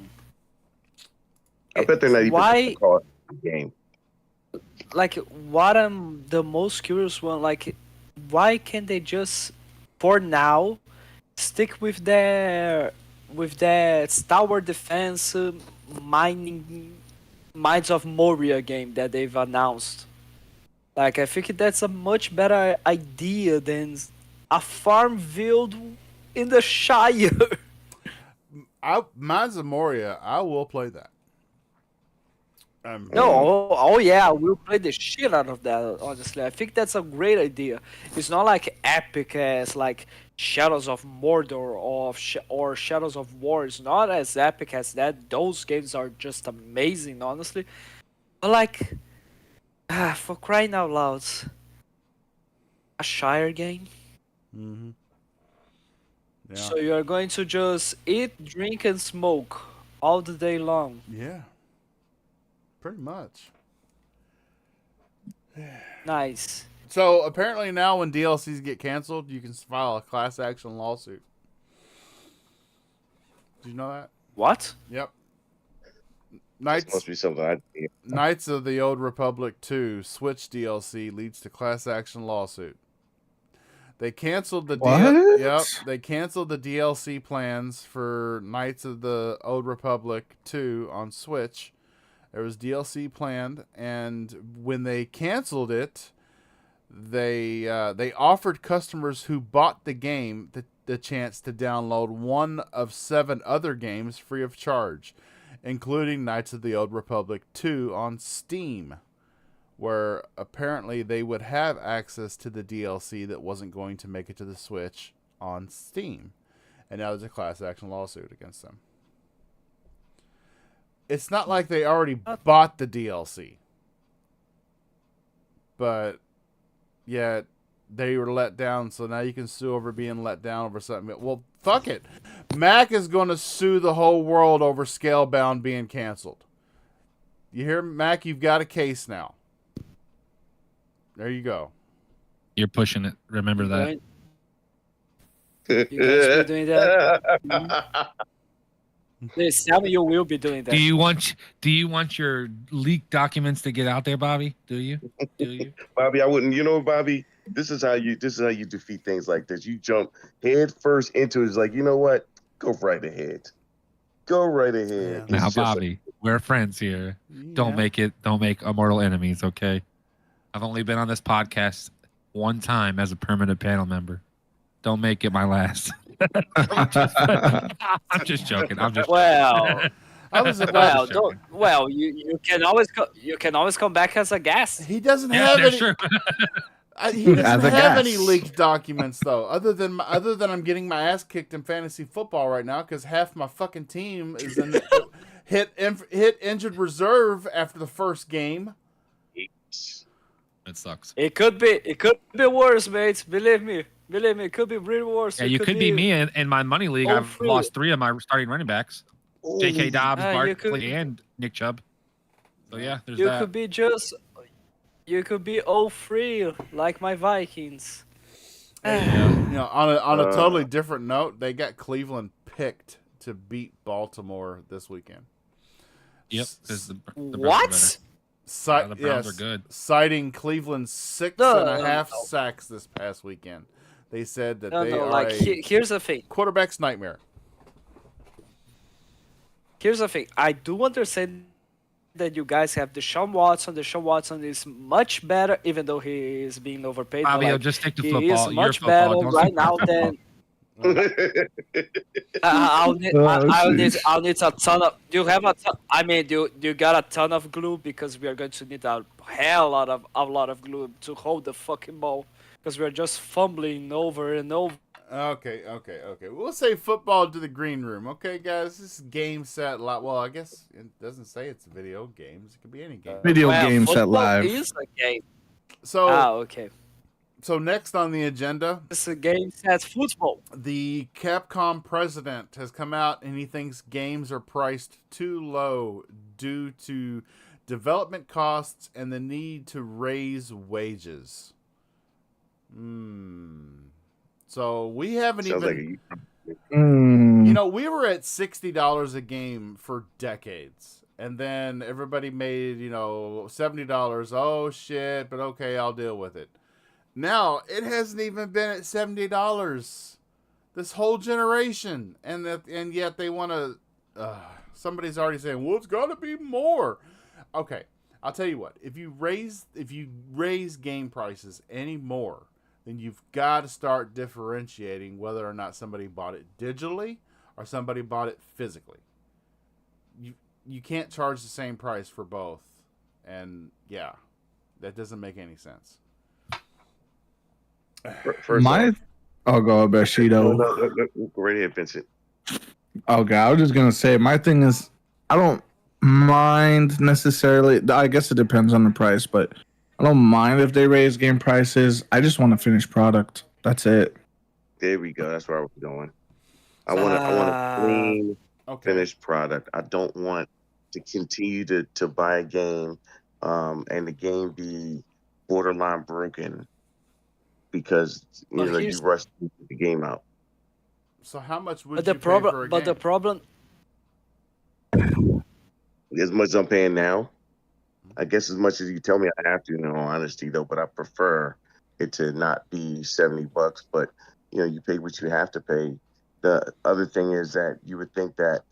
[SPEAKER 6] I bet they're not even going to
[SPEAKER 1] why
[SPEAKER 6] call it a game.
[SPEAKER 1] like what I'm the most curious one, like, why can't they just for now stick with their tower defense mining Mines of Moria game that they've announced? Like, I think that's a much better idea than a Farmville in the Shire.
[SPEAKER 2] Mine's a Moria. I will play that.
[SPEAKER 1] No,
[SPEAKER 6] Mm.
[SPEAKER 1] oh yeah, we'll play the shit out of that. Honestly, I think that's a great idea. It's not like epic as like Shadows of Mordor or Shadows of War. It's not as epic as that. Those games are just amazing, honestly. But like, for crying out loud, a Shire game.
[SPEAKER 2] Mm-hmm. Yeah.
[SPEAKER 1] So you are going to just eat, drink, and smoke all the day long.
[SPEAKER 2] Yeah. Pretty much.
[SPEAKER 1] Nice.
[SPEAKER 2] So apparently now when DLCs get canceled, you can file a class action lawsuit. Did you know that?
[SPEAKER 1] What?
[SPEAKER 2] Yep.
[SPEAKER 6] This must be something I
[SPEAKER 2] Knights of the Old Republic 2 Switch DLC leads to class action lawsuit. They canceled the
[SPEAKER 4] What?
[SPEAKER 2] they canceled the DLC plans for Knights of the Old Republic 2 on Switch. There was DLC planned, and when they canceled it, they offered customers who bought the game the chance to download one of 7 other games free of charge, including Knights of the Old Republic 2 on Steam, where apparently they would have access to the DLC that wasn't going to make it to the Switch on Steam. And now there's a class action lawsuit against them. It's not like they already bought the DLC. But, yeah, they were let down, so now you can sue over being let down over something. Well, fuck it. Mac is going to sue the whole world over Scalebound being canceled. You hear, Mac? You've got a case now. There you go.
[SPEAKER 3] You're pushing it. Remember that.
[SPEAKER 1] You guys be doing that? Please tell me you will be doing that.
[SPEAKER 3] Do you want your leaked documents to get out there, Bobby? Do you?
[SPEAKER 6] Bobby, I wouldn't. You know, Bobby, this is how you defeat things like this. You jump head first into it. It's like, you know what? Go right ahead. Go right ahead.
[SPEAKER 2] Yeah.
[SPEAKER 3] Now,
[SPEAKER 6] It's just
[SPEAKER 3] Bobby, we're friends here. Don't make immortal enemies, okay? I've only been on this podcast one time as a permanent panel member. Don't make it my last. I'm just joking.
[SPEAKER 1] Well,
[SPEAKER 2] I was about
[SPEAKER 1] you can always come back as a guest.
[SPEAKER 2] He doesn't
[SPEAKER 3] Yeah,
[SPEAKER 2] have
[SPEAKER 3] that's
[SPEAKER 2] any.
[SPEAKER 3] true.
[SPEAKER 2] He doesn't
[SPEAKER 4] As a
[SPEAKER 2] have
[SPEAKER 4] guest.
[SPEAKER 2] any leaked documents though, other than I'm getting my ass kicked in fantasy football right now because half my fucking team is in hit injured reserve after the first game.
[SPEAKER 3] It sucks.
[SPEAKER 1] It could be worse, mates. Believe me, it could be really worse.
[SPEAKER 3] Yeah,
[SPEAKER 1] It
[SPEAKER 3] you
[SPEAKER 1] could
[SPEAKER 3] could be me in my money league.
[SPEAKER 1] all
[SPEAKER 3] I've
[SPEAKER 1] free.
[SPEAKER 3] lost 3 of my starting running backs: J.K. Dobbs,
[SPEAKER 1] you could-
[SPEAKER 3] Barkley, and Nick Chubb. So yeah, there's
[SPEAKER 1] You
[SPEAKER 3] that.
[SPEAKER 1] could be all free like my Vikings.
[SPEAKER 2] You know, on a totally different note, they got Cleveland picked to beat Baltimore this weekend.
[SPEAKER 3] Yep. 'Cause the Browns are
[SPEAKER 1] What?
[SPEAKER 3] better. The Browns are good.
[SPEAKER 2] Citing Cleveland's 6.5 sacks this past weekend. They said that they are
[SPEAKER 1] like
[SPEAKER 2] a
[SPEAKER 1] here's the thing.
[SPEAKER 2] quarterback's nightmare.
[SPEAKER 1] Here's the thing. I do understand that you guys have Deshaun Watson. Deshaun Watson is much better, even though he is being overpaid.
[SPEAKER 3] Bobby,
[SPEAKER 1] but,
[SPEAKER 3] I'll just stick to
[SPEAKER 1] he
[SPEAKER 3] football.
[SPEAKER 1] is
[SPEAKER 3] Your
[SPEAKER 1] much
[SPEAKER 3] football.
[SPEAKER 1] better
[SPEAKER 3] Don't
[SPEAKER 1] right
[SPEAKER 3] stick to
[SPEAKER 1] now
[SPEAKER 3] football.
[SPEAKER 1] than. I'll need a ton of. Do you have a ton? I mean, do you got a ton of glue because we are going to need a lot of glue to hold the fucking ball because we are just fumbling over and over.
[SPEAKER 2] Okay. We'll say football to the green room. Okay, guys, this is game set lot. Well, I guess it doesn't say it's video games. It could be any game.
[SPEAKER 4] Video games set
[SPEAKER 1] football
[SPEAKER 4] live.
[SPEAKER 1] is a game.
[SPEAKER 2] So,
[SPEAKER 1] Okay.
[SPEAKER 2] so next on the agenda,
[SPEAKER 1] It's a game that's football.
[SPEAKER 2] the Capcom president has come out and he thinks games are priced too low due to development costs and the need to raise wages. So we haven't
[SPEAKER 6] Sounds
[SPEAKER 2] even.
[SPEAKER 6] like
[SPEAKER 2] You know, we were at $60 a game for decades. And then everybody made, $70. Oh, shit, but okay, I'll deal with it. Now, it hasn't even been at $70 this whole generation. And yet they want to... somebody's already saying, well, it's got to be more. Okay, I'll tell you what. If you raise game prices any more, then you've got to start differentiating whether or not somebody bought it digitally or somebody bought it physically. You can't charge the same price for both. And yeah, that doesn't make any sense.
[SPEAKER 6] first off,
[SPEAKER 4] I'll go Bushido.
[SPEAKER 6] no, go right ahead, Vincent.
[SPEAKER 4] Okay, I was just gonna say my thing is I don't mind necessarily. I guess it depends on the price, but I don't mind if they raise game prices. I just want a finished product. That's it.
[SPEAKER 6] There we go. That's where I was going. I want a clean, finished product. I don't want to continue to buy a game and the game be borderline broken because you rushed the game out.
[SPEAKER 2] So how much would
[SPEAKER 1] But
[SPEAKER 2] you
[SPEAKER 1] the
[SPEAKER 2] pay
[SPEAKER 1] problem,
[SPEAKER 2] for a
[SPEAKER 1] but
[SPEAKER 2] game?
[SPEAKER 1] the problem,
[SPEAKER 6] As much as I'm paying now, I guess as much as you tell me I have to, in all honesty, though, but I prefer it to not be $70. But you pay what you have to pay. The other thing is that you would think that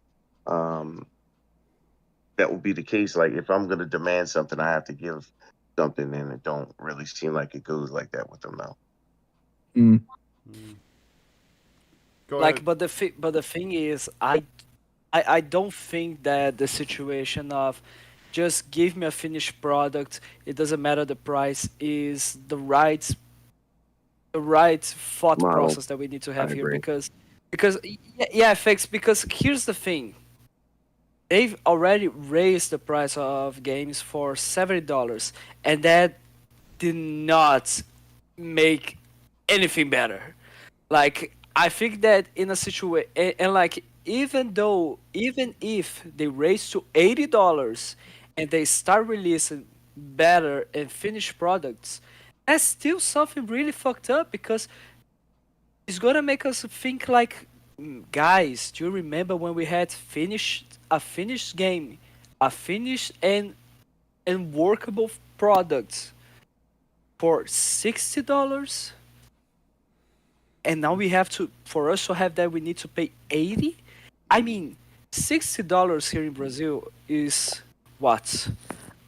[SPEAKER 6] that would be the case. Like if I'm going to demand something, I have to give something, and it don't really seem like it goes like that with them now.
[SPEAKER 2] Go
[SPEAKER 1] like,
[SPEAKER 2] ahead.
[SPEAKER 1] but the thing is, I don't think that the situation of just give me a finished product, it doesn't matter the price, is the right thought
[SPEAKER 6] Model.
[SPEAKER 1] process that we need to have
[SPEAKER 6] I
[SPEAKER 1] here
[SPEAKER 6] agree.
[SPEAKER 1] because yeah, thanks. Because here's the thing, they've already raised the price of games for $70, and that did not make anything better. Like I think that in a situation, and like even if they raise to $80 and they start releasing better and finished products, that's still something really fucked up because it's gonna make us think like, guys, do you remember when we had finished a finished game, a finished and workable product for $60? And now we have to, for us to have that, we need to pay 80. I mean, $60 here in Brazil is what?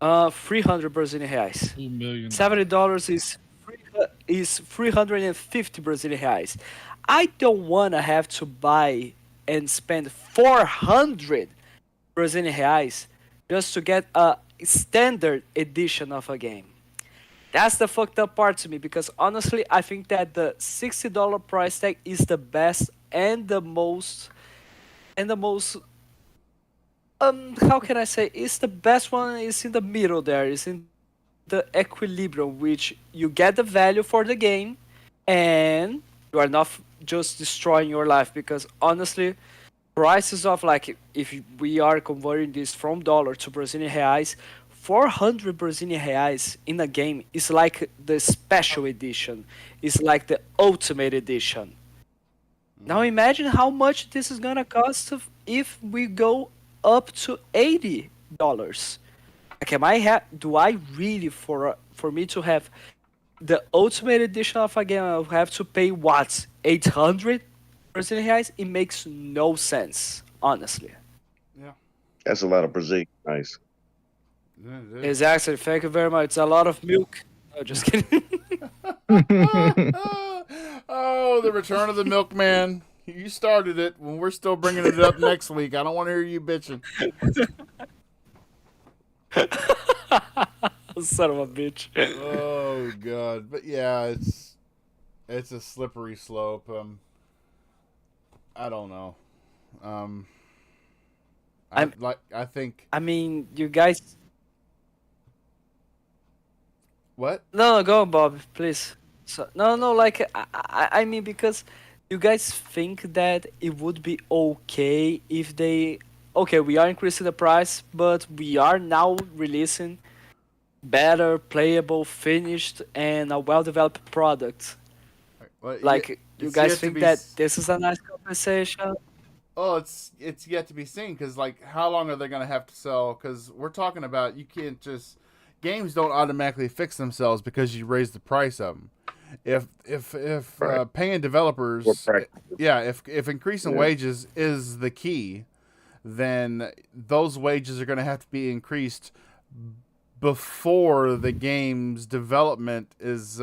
[SPEAKER 1] 300 Brazilian reais.
[SPEAKER 5] 2 million.
[SPEAKER 1] $70 is 350 Brazilian reais. I don't wanna have to buy and spend 400 Brazilian reais just to get a standard edition of a game. That's the fucked up part to me because honestly, I think that the $60 price tag is the best and the most how can I say, it's the best one is in the middle there, is in the equilibrium which you get the value for the game and you are not just destroying your life because honestly prices of like if we are converting this from dollar to Brazilian reais, 400 Brazilian reais in a game is like the special edition, is like the ultimate edition. Now imagine how much this is gonna cost if we go up to $80. Like, do I really for me to have the ultimate edition of a game? I'll have to pay what, 800 Brazilian reais? It makes no sense, honestly.
[SPEAKER 2] Yeah.
[SPEAKER 6] That's a lot of Brazilian ice.
[SPEAKER 2] Yeah, it is.
[SPEAKER 1] Exactly. Thank you very much. It's a lot of milk. No, just kidding.
[SPEAKER 2] Oh, the return of the milkman. You started it when we're still bringing it up next week. I don't want to hear you bitching.
[SPEAKER 1] Son of a bitch.
[SPEAKER 2] Oh god, but yeah, it's a slippery slope. I don't know.
[SPEAKER 1] I'm-
[SPEAKER 2] I think
[SPEAKER 1] I mean, you guys.
[SPEAKER 2] what?
[SPEAKER 1] No, go on, Bob, please. So, no, like I mean because you guys think that it would be okay if they. Okay, we are increasing the price, but we are now releasing better, playable, finished, and a well-developed product.
[SPEAKER 2] Well,
[SPEAKER 1] Like, you
[SPEAKER 2] it's
[SPEAKER 1] guys
[SPEAKER 2] yet to
[SPEAKER 1] think
[SPEAKER 2] be
[SPEAKER 1] that this is a nice compensation?
[SPEAKER 2] Oh, it's yet to be seen because like how long are they going to have to sell? Because we're talking about you can't just games don't automatically fix themselves because you raise the price of them. If
[SPEAKER 6] Right.
[SPEAKER 2] paying
[SPEAKER 6] More
[SPEAKER 2] developers,
[SPEAKER 6] practical.
[SPEAKER 2] yeah, if increasing
[SPEAKER 6] Yeah.
[SPEAKER 2] wages is the key, then those wages are going to have to be increased before the game's development is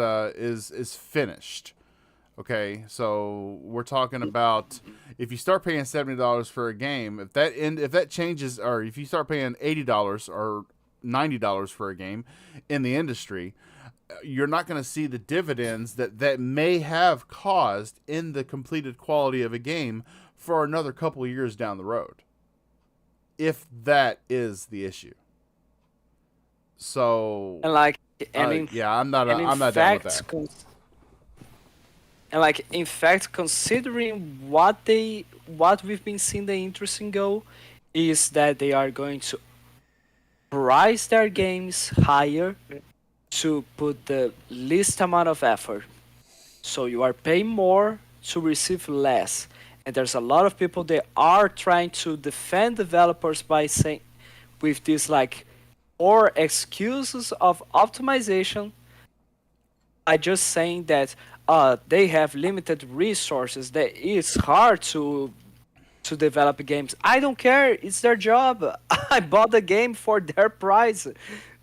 [SPEAKER 2] finished. Okay, so we're talking about if you start paying $70 for a game, if that changes, or if you start paying $80 or $90 for a game in the industry, you're not going to see the dividends that may have caused in the completed quality of a game for another couple of years down the road, if that is the issue. So,
[SPEAKER 1] And like, and in
[SPEAKER 2] yeah, I'm not
[SPEAKER 1] and in
[SPEAKER 2] I'm not down with
[SPEAKER 1] fact,
[SPEAKER 2] that.
[SPEAKER 1] and like in fact, considering what we've been seeing the interesting go, is that they are going to price their games higher to put the least amount of effort. So you are paying more to receive less. And there's a lot of people that are trying to defend developers by saying with this like or excuses of optimization by just saying that they have limited resources, that it's hard to develop games. I don't care. It's their job. I bought the game for their price.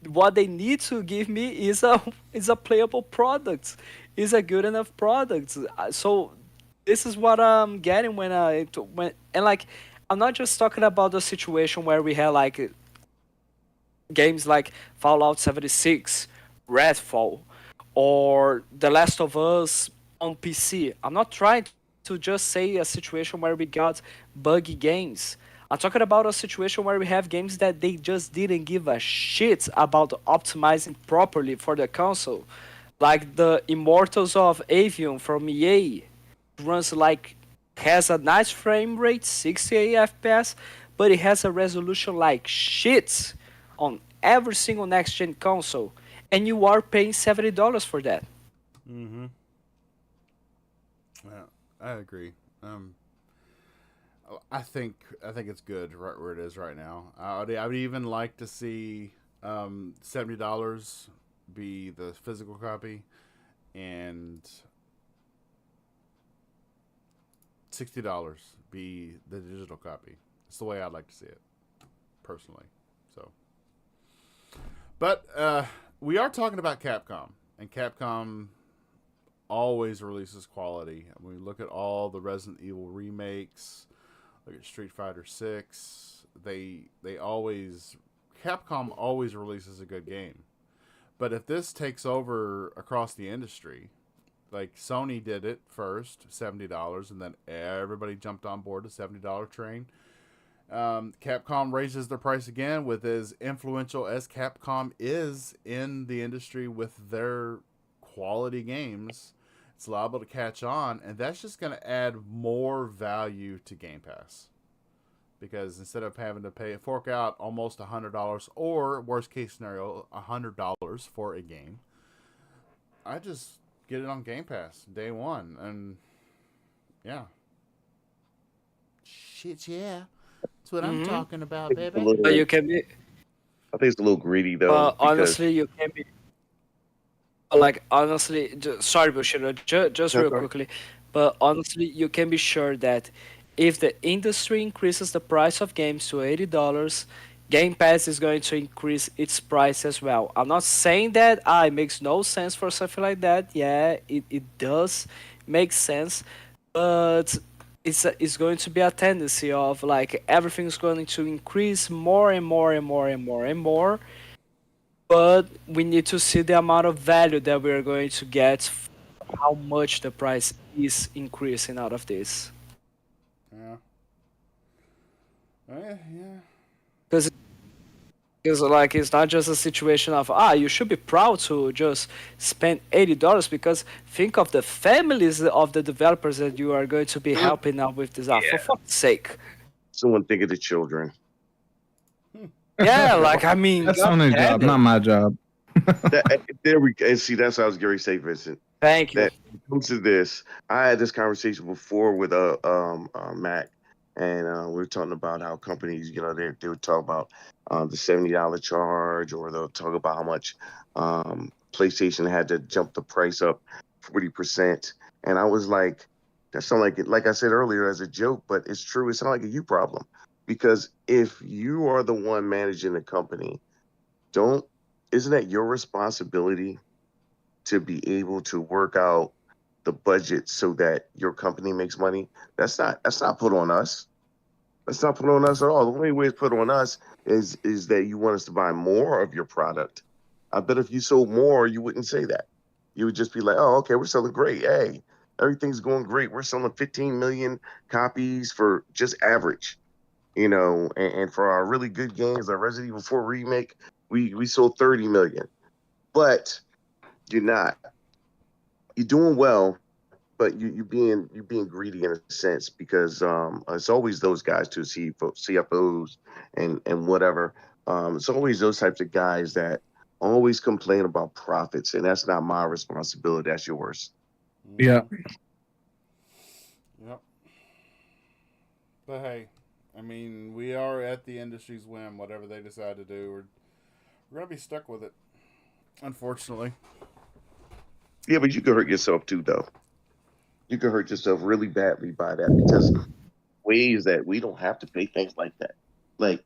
[SPEAKER 1] What they need to give me is a playable product. Is a good enough product. So this is what I'm getting when and like I'm not just talking about the situation where we had like games like Fallout 76, Redfall, or The Last of Us on PC. I'm not trying to just say a situation where we got buggy games. I'm talking about a situation where we have games that they just didn't give a shit about optimizing properly for the console. Like the Immortals of Avium from EA runs like has a nice frame rate, 60 FPS, but it has a resolution like shit on every single next gen console, and you are paying $70 for that.
[SPEAKER 2] Mm-hmm. Yeah, I agree. Um, I think it's good right where it is right now. I would even like to see $70 be the physical copy and $60 be the digital copy. It's the way I'd like to see it personally. So, but we are talking about Capcom, and Capcom always releases quality. I mean, look at all the Resident Evil remakes. Look at Street Fighter 6. They always Capcom always releases a good game. But if this takes over across the industry, like Sony did it first, $70, and then everybody jumped on board the $70 train. Capcom raises their price again with as influential as Capcom is in the industry with their quality games. It's liable to catch on, and that's just going to add more value to Game Pass. Because instead of having to fork out almost $100 or worst case scenario $100 for a game, I just get it on Game Pass day one, and yeah, shit, yeah, that's what I'm
[SPEAKER 1] Hmm.
[SPEAKER 2] talking about,
[SPEAKER 6] It's a
[SPEAKER 2] baby.
[SPEAKER 1] But
[SPEAKER 6] little,
[SPEAKER 1] you can be,
[SPEAKER 6] I think it's a little greedy though,
[SPEAKER 1] but
[SPEAKER 6] because
[SPEAKER 1] honestly, you can be like honestly. Sorry, Bushido, just real
[SPEAKER 6] okay.
[SPEAKER 1] quickly, but honestly, you can be sure that if the industry increases the price of games to $80, Game Pass is going to increase its price as well. I'm not saying that it makes no sense for something like that. Yeah, it does make sense, but it's going to be a tendency of like everything's going to increase more and more and more and more and more, but we need to see the amount of value that we're going to get, how much the price is increasing out of this.
[SPEAKER 2] Yeah. Yeah.
[SPEAKER 1] Because like it's not just a situation of you should be proud to just spend $80, because think of the families of the developers that you are going to be helping out with this. For
[SPEAKER 6] Yeah,
[SPEAKER 1] fuck's sake.
[SPEAKER 6] someone think of the children.
[SPEAKER 1] Yeah, like I mean,
[SPEAKER 4] That's
[SPEAKER 1] god
[SPEAKER 4] Sony's
[SPEAKER 1] damn
[SPEAKER 4] job, not
[SPEAKER 1] it.
[SPEAKER 4] my job.
[SPEAKER 6] There we and see that's what I was going to say, Vincent.
[SPEAKER 1] Thank you.
[SPEAKER 6] That when it comes to this, I had this conversation before with Mac, and we were talking about how companies, they would talk about the $70 charge, or they'll talk about how much PlayStation had to jump the price up 40%, and I was like, that sound like it, like I said earlier, as a joke, but it's true. It's not like a you problem, because if you are the one managing the company, don't isn't that your responsibility to be able to work out the budget so that your company makes money? That's not put on us. That's not put on us at all. The only way it's put on us is that you want us to buy more of your product. I bet if you sold more, you wouldn't say that. You would just be like, "Oh, okay, we're selling great. Hey, everything's going great. We're selling 15 million copies for just average, and for our really good games, our Resident Evil 4 remake, we sold 30 million." But you're not. You're doing well, but you're being greedy in a sense, because it's always those guys too, CFOs and whatever. It's always those types of guys that always complain about profits, and that's not my responsibility. That's yours.
[SPEAKER 4] Yeah.
[SPEAKER 2] Mm-hmm. Yep. But hey, I mean, we are at the industry's whim. Whatever they decide to do, we're gonna be stuck with it. Unfortunately.
[SPEAKER 6] Yeah, but you could hurt yourself too, though. You could hurt yourself really badly by that, because ways that we don't have to pay things like that. Like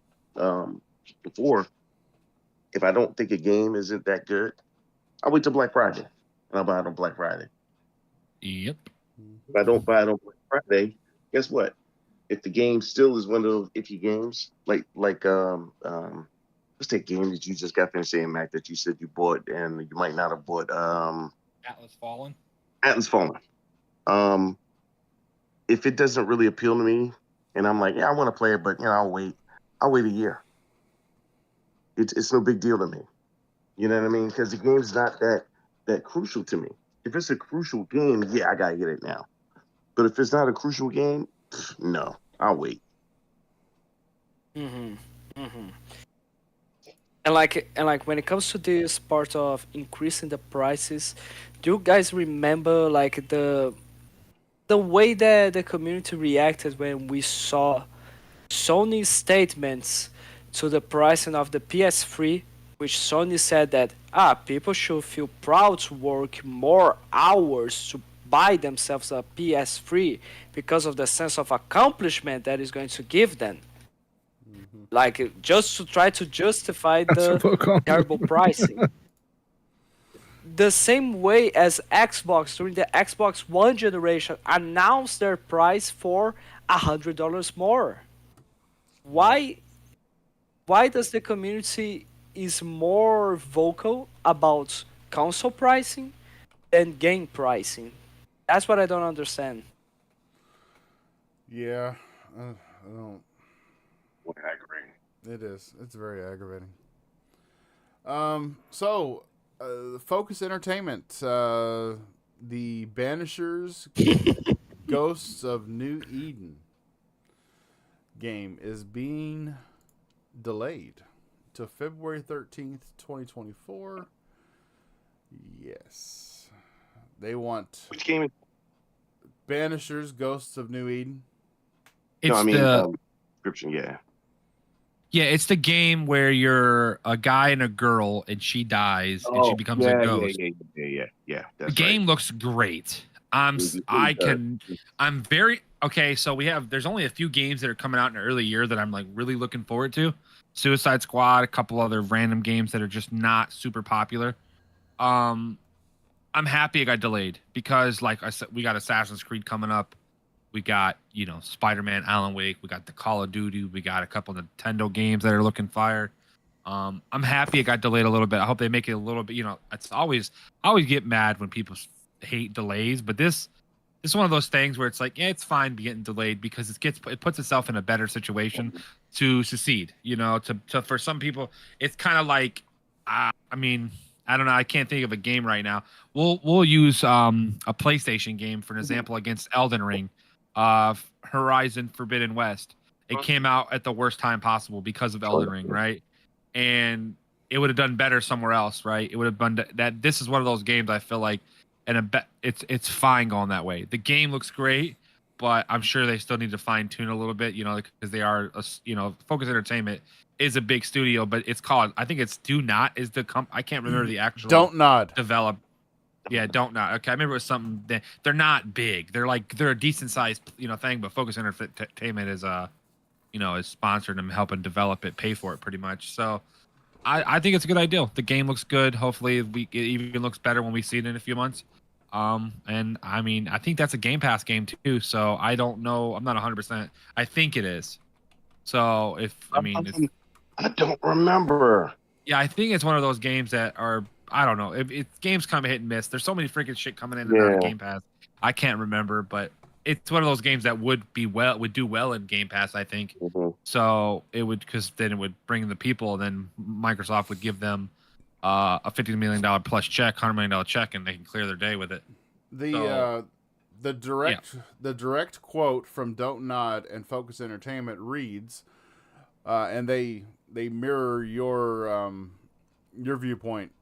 [SPEAKER 6] before, if I don't think a game isn't that good, I wait till Black Friday and I'll buy it on Black Friday.
[SPEAKER 5] Yep.
[SPEAKER 6] If I don't buy it on Black Friday, guess what? If the game still is one of those iffy games, what's that game that you just got finished saying, Mac, that you said you bought and you might not have bought?
[SPEAKER 5] Atlas Fallen.
[SPEAKER 6] Atlas Fallen. Um, if it doesn't really appeal to me, and I'm like, yeah, I want to play it, but I'll wait. I'll wait a year. It's no big deal to me. You know what I mean? Because the game's not that crucial to me. If it's a crucial game, yeah, I gotta get it now. But if it's not a crucial game, no, I'll wait.
[SPEAKER 1] Mm-hmm. Mm-hmm. And like when it comes to this part of increasing the prices, do you guys remember like the way that the community reacted when we saw Sony's statements to the pricing of the PS3, which Sony said that people should feel proud to work more hours to buy themselves a PS3 because of the sense of accomplishment that is going to give them. Like just to try to justify
[SPEAKER 4] That's a
[SPEAKER 1] the
[SPEAKER 4] full
[SPEAKER 1] terrible
[SPEAKER 4] compliment.
[SPEAKER 1] pricing. The same way as Xbox during the Xbox One generation announced their price for $100 more. Why why does the community is more vocal about console pricing than game pricing? That's what I don't understand.
[SPEAKER 2] Yeah, I don't.
[SPEAKER 6] What I agree.
[SPEAKER 2] It is. It's very aggravating. So, Focus Entertainment, the Banishers, Ghosts of New Eden game is being delayed to February 13th, 2024. Yes. They want
[SPEAKER 6] Which game is
[SPEAKER 2] Banishers, Ghosts of New Eden.
[SPEAKER 5] It's
[SPEAKER 6] no, I mean
[SPEAKER 5] the
[SPEAKER 6] description, yeah.
[SPEAKER 5] yeah, it's the game where you're a guy and a girl, and she dies, and she becomes a ghost.
[SPEAKER 6] Yeah.
[SPEAKER 5] The
[SPEAKER 6] That's
[SPEAKER 5] game
[SPEAKER 6] right.
[SPEAKER 5] looks great. I'm s-
[SPEAKER 6] Mhm.
[SPEAKER 5] I can I'm very okay. So there's only a few games that are coming out in the early year that I'm like really looking forward to. Suicide Squad, a couple other random games that are just not super popular. Um, I'm happy it got delayed because, like I said, we got Assassin's Creed coming up. We got, Spider-Man, Alan Wake. We got the Call of Duty. We got a couple of Nintendo games that are looking fire. I'm happy it got delayed a little bit. I hope they make it a little bit. It's I always get mad when people hate delays, but this is one of those things where it's like, yeah, it's fine getting delayed because it puts itself in a better situation to succeed. To for some people, it's kind of like, I mean, I don't know. I can't think of a game right now. We'll use a PlayStation game for an example against Elden Ring, Horizon Forbidden West. It came out at the worst time possible because of Elden Ring, right? And it would have done better somewhere else, right? It would have been that. This is one of those games I feel like, it's fine going that way. The game looks great, but I'm sure they still need to fine tune a little bit, because they are, Focus Entertainment is a big studio, but it's called, I think it's Do Not is the I can't remember the actual
[SPEAKER 2] Don't Nod.
[SPEAKER 5] develop. Yeah, Don't Not. Okay, I remember it was something they're not big. They're a decent sized thing, but Focus Entertainment is sponsored and helping develop it, pay for it pretty much. So I think it's a good idea. The game looks good. Hopefully, it even looks better when we see it in a few months. And I mean, I think that's a Game Pass game too. So I don't know. I'm not 100%. I think it is. So
[SPEAKER 6] I don't remember.
[SPEAKER 5] yeah, I think it's one of those games that are, I don't know. Games come hit and miss. There's so many freaking shit coming in and out of
[SPEAKER 6] Yeah.
[SPEAKER 5] Game Pass. I can't remember, but it's one of those games that would do well in Game Pass, I think.
[SPEAKER 6] Mhm.
[SPEAKER 5] So it would, because then it would bring the people, and then Microsoft would give them a $50 million plus check, $100 million check, and they can clear their day with it.
[SPEAKER 2] The direct quote from Don't Nod and Focus Entertainment reads, and they mirror your viewpoint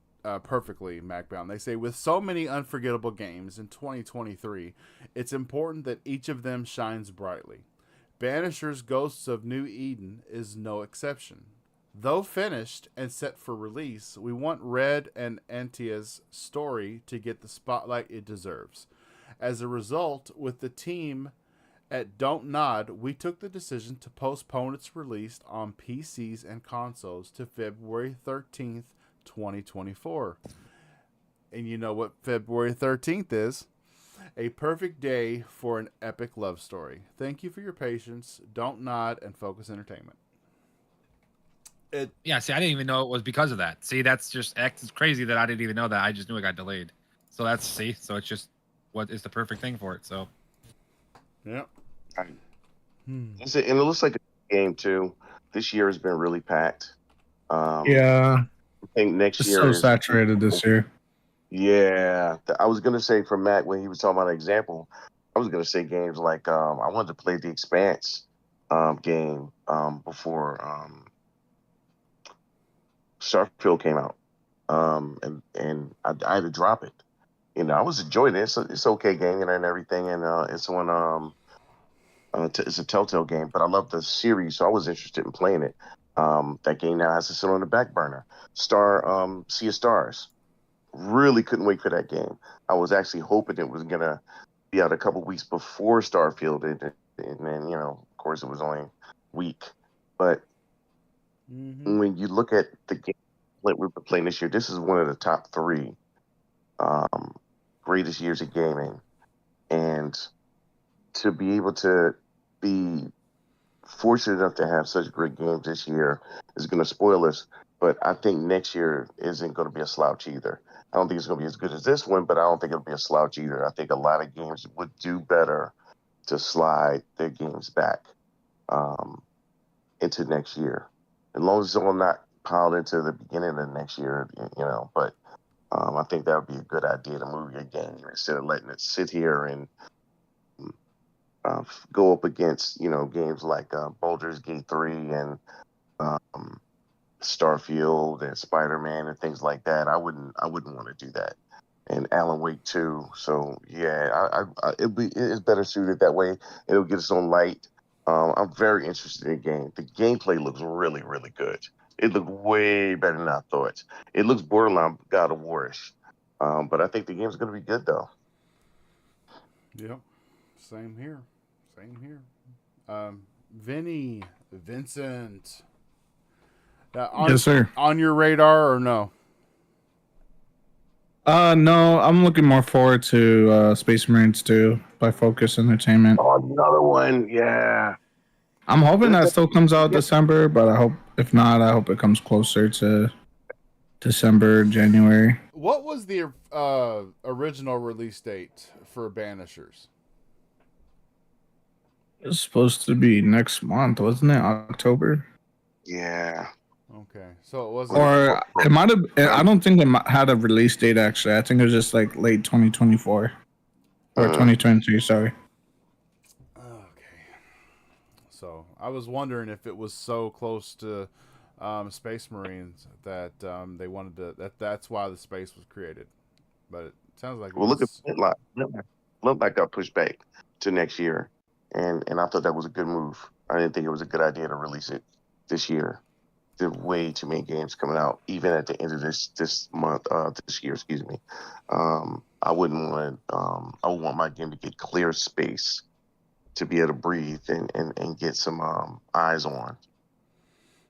[SPEAKER 2] perfectly, MacBound. They say, with so many unforgettable games in 2023, it's important that each of them shines brightly. Banisher's Ghosts of New Eden is no exception. Though finished and set for release, we want Red and Antia's story to get the spotlight it deserves. As a result, with the team at Don't Nod, we took the decision to postpone its release on PCs and consoles to February 13th, 2024. And you know what February 13th is? A perfect day for an epic love story. Thank you for your patience. Don't Nod and Focus Entertainment.
[SPEAKER 5] Yeah, see, I didn't even know it was because of that. See, that's just it's crazy that I didn't even know that. I just knew it got delayed. So so it's just what is the perfect thing for it. So
[SPEAKER 2] yeah.
[SPEAKER 6] And it looks like a game too. This year has been really packed.
[SPEAKER 4] Yeah,
[SPEAKER 6] I think next
[SPEAKER 4] it's
[SPEAKER 6] year
[SPEAKER 4] so
[SPEAKER 6] is
[SPEAKER 4] saturated this year.
[SPEAKER 6] Yeah, I was gonna say for Matt when he was talking about an example, I was gonna say games like I wanted to play the Expanse game before Starfield came out, and I had to drop it. I was enjoying it. It's okay game and everything, and it's on it's a Telltale game, but I love the series, so I was interested in playing it. That game now has to sit on the back burner. Sea of Stars. Really couldn't wait for that game. I was actually hoping it was gonna be out a couple weeks before Starfield, and then of course, it was only a week. But when you look at the game that we've been playing this year, this is one of the top three um, greatest years of gaming, and to be able to be fortunate enough to have such great games this year is going to spoil us. But I think next year isn't going to be a slouch either. I don't think it's going to be as good as this one, but I don't think it'll be a slouch either. I think a lot of games would do better to slide their games back um, into next year, as long as it's all not piled into the beginning of next year, But I think that would be a good idea to move your game instead of letting it sit here and go up against games like Baldur's Gate 3 and um, Starfield and Spider-Man and things like that. I wouldn't want to do that. And Alan Wake 2. So yeah, it's better suited that way. It'll get its own light. I'm very interested in the game. The gameplay looks really, really good. It looked way better than I thought. It looks borderline God of War-ish. But I think the game's going to be good though.
[SPEAKER 2] Yep. Same here. Same here. Vincent.
[SPEAKER 4] Yes, sir.
[SPEAKER 2] On your radar or no?
[SPEAKER 4] No, I'm looking more forward to Space Marines 2 by Focus Entertainment.
[SPEAKER 6] Oh, another one. Yeah.
[SPEAKER 4] I'm hoping that still comes out December, but if not, I hope it comes closer to December, January.
[SPEAKER 2] What was the original release date for Banishers?
[SPEAKER 4] It was supposed to be next month, wasn't it? October?
[SPEAKER 6] Yeah.
[SPEAKER 2] Okay, so it was,
[SPEAKER 4] or it might have. I don't think it had a release date. Actually, I think it was just like late 2024 or 2023. Sorry.
[SPEAKER 2] Okay. So I was wondering if it was so close to Space Marines that they wanted to. That's why the space was created. But it sounds like
[SPEAKER 6] look at Flintlock got pushed back to next year, and I thought that was a good move. I didn't think it was a good idea to release it this year. There are way too many games coming out, even at the end of this year. Excuse me. I wouldn't want. I would want my game to get clear space to be able to breathe and get some eyes on.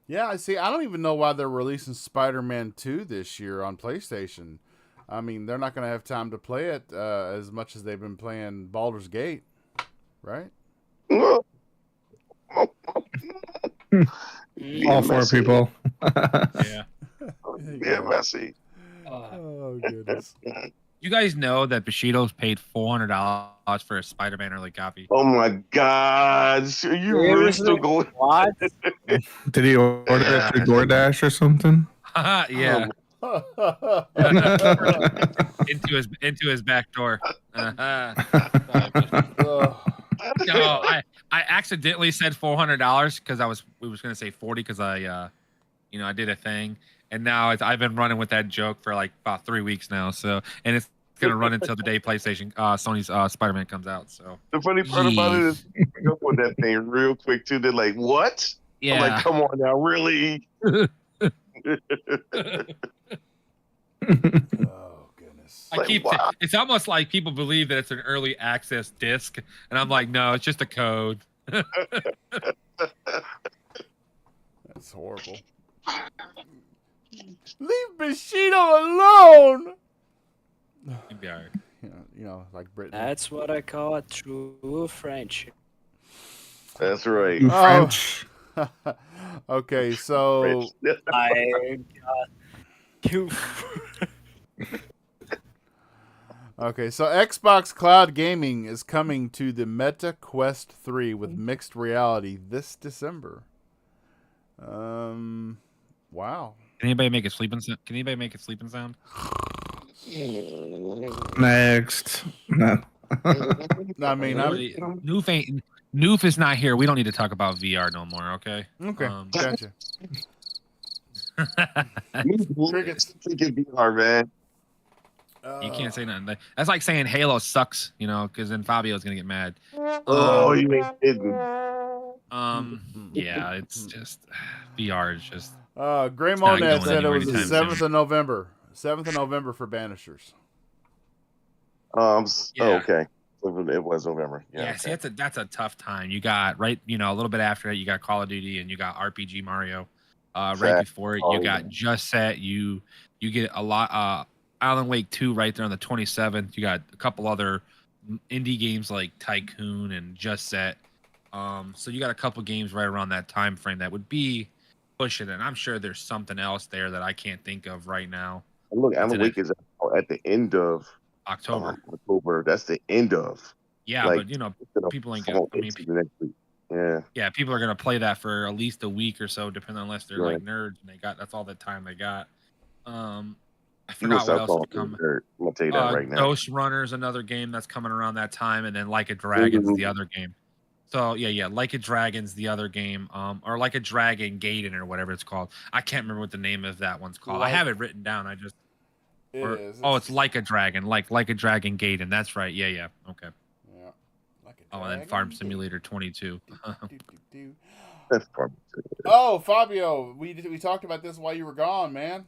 [SPEAKER 2] Yeah, I see. I don't even know why they're releasing Spider-Man 2 this year on PlayStation. I mean, they're not going to have time to play it as much as they've been playing Baldur's Gate, right?
[SPEAKER 4] All four people.
[SPEAKER 5] Yeah.
[SPEAKER 6] Yeah, messy.
[SPEAKER 2] Oh, goodness.
[SPEAKER 5] You guys know that Bushido's paid $400 for a Spider-Man early copy.
[SPEAKER 6] Oh my God! Are you really still going?
[SPEAKER 1] What?
[SPEAKER 4] Did he order it through DoorDash or something?
[SPEAKER 5] Yeah. into his back door. No, I accidentally said $400 because we was gonna say 40 because I did a thing, and now I've been running with that joke for like about 3 weeks now. So, and it's gonna run until the day PlayStation Sony's Spider-Man comes out. So
[SPEAKER 6] The funny part about it is you pick up on that thing real quick too. They're like, "What?"
[SPEAKER 5] yeah.
[SPEAKER 6] I'm like, "Come on now, really?"
[SPEAKER 2] Oh, goodness.
[SPEAKER 5] It's almost like people believe that it's an early access disc, and I'm like, no, it's just a code.
[SPEAKER 2] That's horrible. Leave Bushido alone!
[SPEAKER 5] You'd be all right.
[SPEAKER 2] Like Britain.
[SPEAKER 1] That's what I call a true friendship.
[SPEAKER 6] That's right.
[SPEAKER 4] You French.
[SPEAKER 2] Okay, so
[SPEAKER 1] I got you.
[SPEAKER 2] okay, so Xbox Cloud Gaming is coming to the Meta Quest 3 with mixed reality this December. Wow.
[SPEAKER 5] Can anybody make a sleeping sound?
[SPEAKER 4] Next. No.
[SPEAKER 2] I mean,
[SPEAKER 5] Noof is not here. We don't need to talk about VR no more. Okay.
[SPEAKER 2] okay, gotcha. Crickets.
[SPEAKER 6] Freaking VR, man.
[SPEAKER 5] You can't say nothing. That's like saying Halo sucks, you know, because then Fabio's gonna get mad.
[SPEAKER 6] Oh, you ain't kidding.
[SPEAKER 5] Yeah, it's just VR is just.
[SPEAKER 2] Gray
[SPEAKER 5] It's not
[SPEAKER 2] Monad
[SPEAKER 5] going
[SPEAKER 2] said it
[SPEAKER 5] anywhere
[SPEAKER 2] was the
[SPEAKER 5] anytime
[SPEAKER 2] 7th
[SPEAKER 5] soon.
[SPEAKER 2] of November. 7th of November for Banishers.
[SPEAKER 6] Oh,
[SPEAKER 5] Yeah.
[SPEAKER 6] okay. It was November. Yeah.
[SPEAKER 5] See,
[SPEAKER 6] Okay.
[SPEAKER 5] that's a tough time. You got a little bit after it, you got Call of Duty and you got RPG Mario. Right
[SPEAKER 6] Fact.
[SPEAKER 5] before it, you got Just Set. You get a lot. Alan Wake 2 right there on the 27th. You got a couple other indie games like Tycoon and Just Set. So you got a couple games right around that time frame that would be pushing it. I'm sure there's something else there that I can't think of right now.
[SPEAKER 6] Look, Alan Wake is at the end of
[SPEAKER 5] October.
[SPEAKER 6] October. That's the end of.
[SPEAKER 5] Yeah,
[SPEAKER 6] like,
[SPEAKER 5] but people ain't gonna. I mean,
[SPEAKER 6] next week. Yeah.
[SPEAKER 5] People are gonna play that for at least a week or so, depending unless they're
[SPEAKER 6] Right.
[SPEAKER 5] like nerds and that's all the time they got. I
[SPEAKER 6] You will
[SPEAKER 5] forgot what
[SPEAKER 6] stop
[SPEAKER 5] else
[SPEAKER 6] calling
[SPEAKER 5] to come.
[SPEAKER 6] me nerd. I'm gonna tell you that right now.
[SPEAKER 5] Ghost Runner's another game that's coming around that time, and then Like a Dragon's the other game. So Like a Dragon's the other game, or Like a Dragon Gaiden or whatever it's called. I can't remember what the name of that one's called. I have it written down. It's Like a Dragon, like a Dragon Gaiden. That's right. Yeah. Okay.
[SPEAKER 2] Yeah. Like
[SPEAKER 5] and then Farm Simulator 22.
[SPEAKER 6] That's Farm Simulator.
[SPEAKER 2] Oh, Fabio, we talked about this while you were gone, man.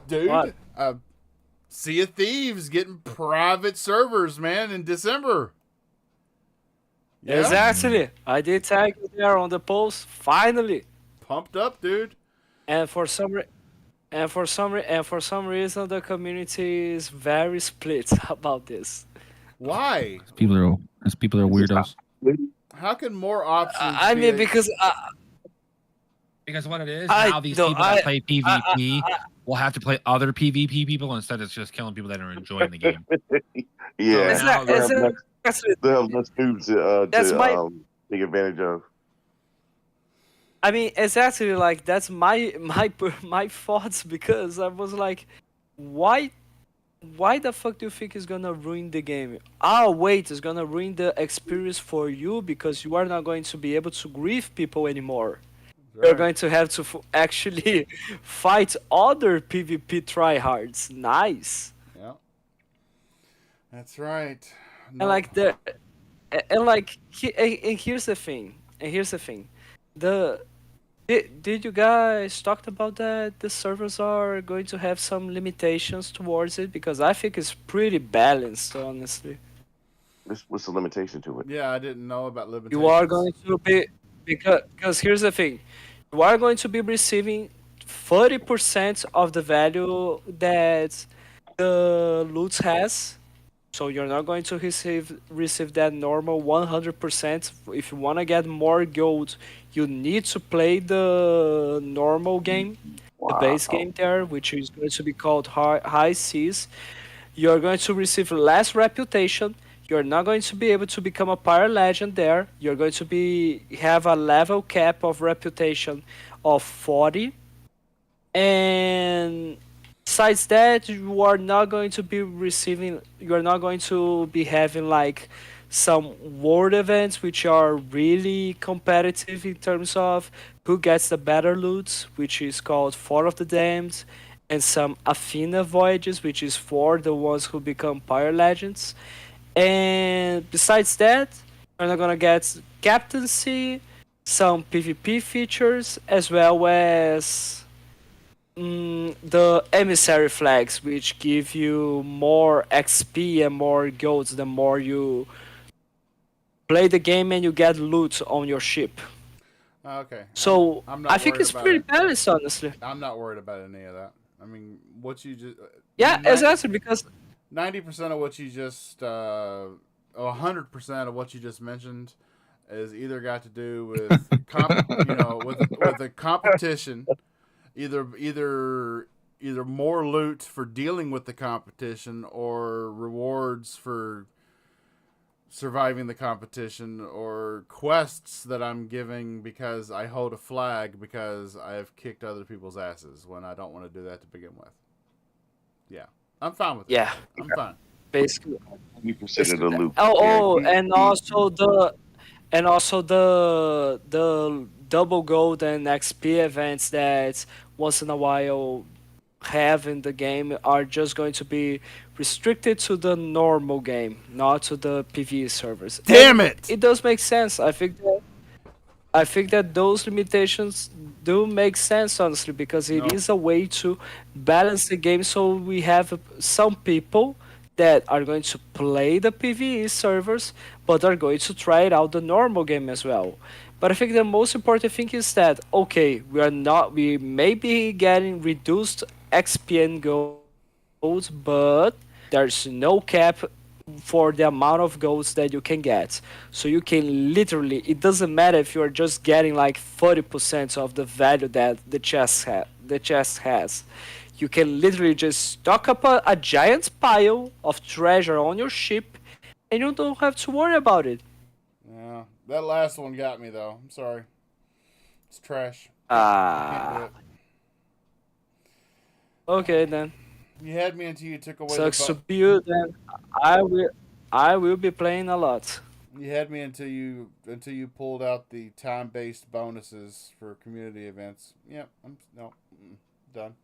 [SPEAKER 2] Dude,
[SPEAKER 1] What?
[SPEAKER 2] Sea of Thieves getting private servers, man, in December. Yeah?
[SPEAKER 1] Exactly. I did tag you there on the post. Finally.
[SPEAKER 2] Pumped up, dude.
[SPEAKER 1] And for some reason, the community is very split about this.
[SPEAKER 2] Why?
[SPEAKER 5] People are weirdos.
[SPEAKER 2] How can more options?
[SPEAKER 1] I
[SPEAKER 2] be
[SPEAKER 1] mean,
[SPEAKER 2] a-
[SPEAKER 1] because
[SPEAKER 5] Because what it is
[SPEAKER 1] I
[SPEAKER 5] now, these
[SPEAKER 1] don't-
[SPEAKER 5] people that play PvP will have to play other PvP people instead of just killing people that are enjoying the game.
[SPEAKER 6] Yeah.
[SPEAKER 1] it's
[SPEAKER 5] now
[SPEAKER 1] not, it's
[SPEAKER 6] they'll have
[SPEAKER 1] exactly-
[SPEAKER 6] They'll have less dudes
[SPEAKER 1] That's
[SPEAKER 6] to take advantage of.
[SPEAKER 1] I mean, exactly, like that's my thoughts, because I was like, why the fuck do you think it's gonna ruin the game? Oh wait, it's gonna ruin the experience for you because you are not going to be able to grieve people anymore. You're
[SPEAKER 2] Right.
[SPEAKER 1] going to have to actually fight other PvP tryhards. Nice.
[SPEAKER 2] Yeah. That's right.
[SPEAKER 1] And like and here's the thing. Did you guys talked about that? The servers are going to have some limitations towards it, because I think it's pretty balanced, honestly.
[SPEAKER 6] What's the limitation to it?
[SPEAKER 2] Yeah, I didn't know about limitations.
[SPEAKER 1] You are going to be, because here's the thing, you are going to be receiving 30% of the value that the loot has. So you're not going to receive that normal 100%. If you want to get more gold, you need to play the normal game, the base game there, which is going to be called High Seas. You're going to receive less reputation. You're not going to be able to become a Pyre Legend there. You're going to have a level cap of reputation of 40. And besides that, you are not going to be having like some world events which are really competitive in terms of who gets the better loot, which is called Fort of the Damned, and some Athena voyages, which is for the ones who become Pyre Legends. And besides that, you're not gonna get captaincy, some PvP features, as well as the emissary flags, which give you more XP and more golds the more you play the game and you get loot on your ship.
[SPEAKER 2] Okay.
[SPEAKER 1] So
[SPEAKER 2] I'm not
[SPEAKER 1] I think
[SPEAKER 2] worried
[SPEAKER 1] it's
[SPEAKER 2] about
[SPEAKER 1] pretty
[SPEAKER 2] it.
[SPEAKER 1] balanced, honestly.
[SPEAKER 2] I'm not worried about any of that. I mean, what you just
[SPEAKER 1] Yeah, exactly, because
[SPEAKER 2] 90% of what you just 100% of what you just mentioned is either got to do with with the competition, either more loot for dealing with the competition or rewards for surviving the competition or quests that I'm giving because I hold a flag because I've kicked other people's asses when I don't want to do that to begin with. Yeah, I'm fine with that.
[SPEAKER 1] Yeah,
[SPEAKER 2] I'm fine.
[SPEAKER 1] basically.
[SPEAKER 6] 100% of the loop.
[SPEAKER 1] Oh,
[SPEAKER 6] Guaranteed.
[SPEAKER 1] and also the double gold and XP events that once in a while have in the game are just going to be restricted to the normal game, not to the PvE servers.
[SPEAKER 2] Damn
[SPEAKER 1] And
[SPEAKER 2] it!
[SPEAKER 1] it does make sense. I think that those limitations do make sense, honestly, because it
[SPEAKER 2] No.
[SPEAKER 1] is a way to balance the game. So we have some people that are going to play the PvE servers, but are going to try it out the normal game as well. But I think the most important thing is that okay, we may be getting reduced XP and golds, but there's no cap for the amount of golds that you can get. So you can literally, it doesn't matter if you're just getting like 40% of the value that the chest has. You can literally just stock up a giant pile of treasure on your ship and you don't have to worry about it.
[SPEAKER 2] Yeah, that last one got me though. I'm sorry. It's trash. Can't do
[SPEAKER 1] Ah,
[SPEAKER 2] it.
[SPEAKER 1] okay then.
[SPEAKER 2] You had me until you took away
[SPEAKER 1] Sucks to
[SPEAKER 2] the.
[SPEAKER 1] be you then. I will I will be playing a lot.
[SPEAKER 2] You had me until you pulled out the time-based bonuses for community events. Yep. Done.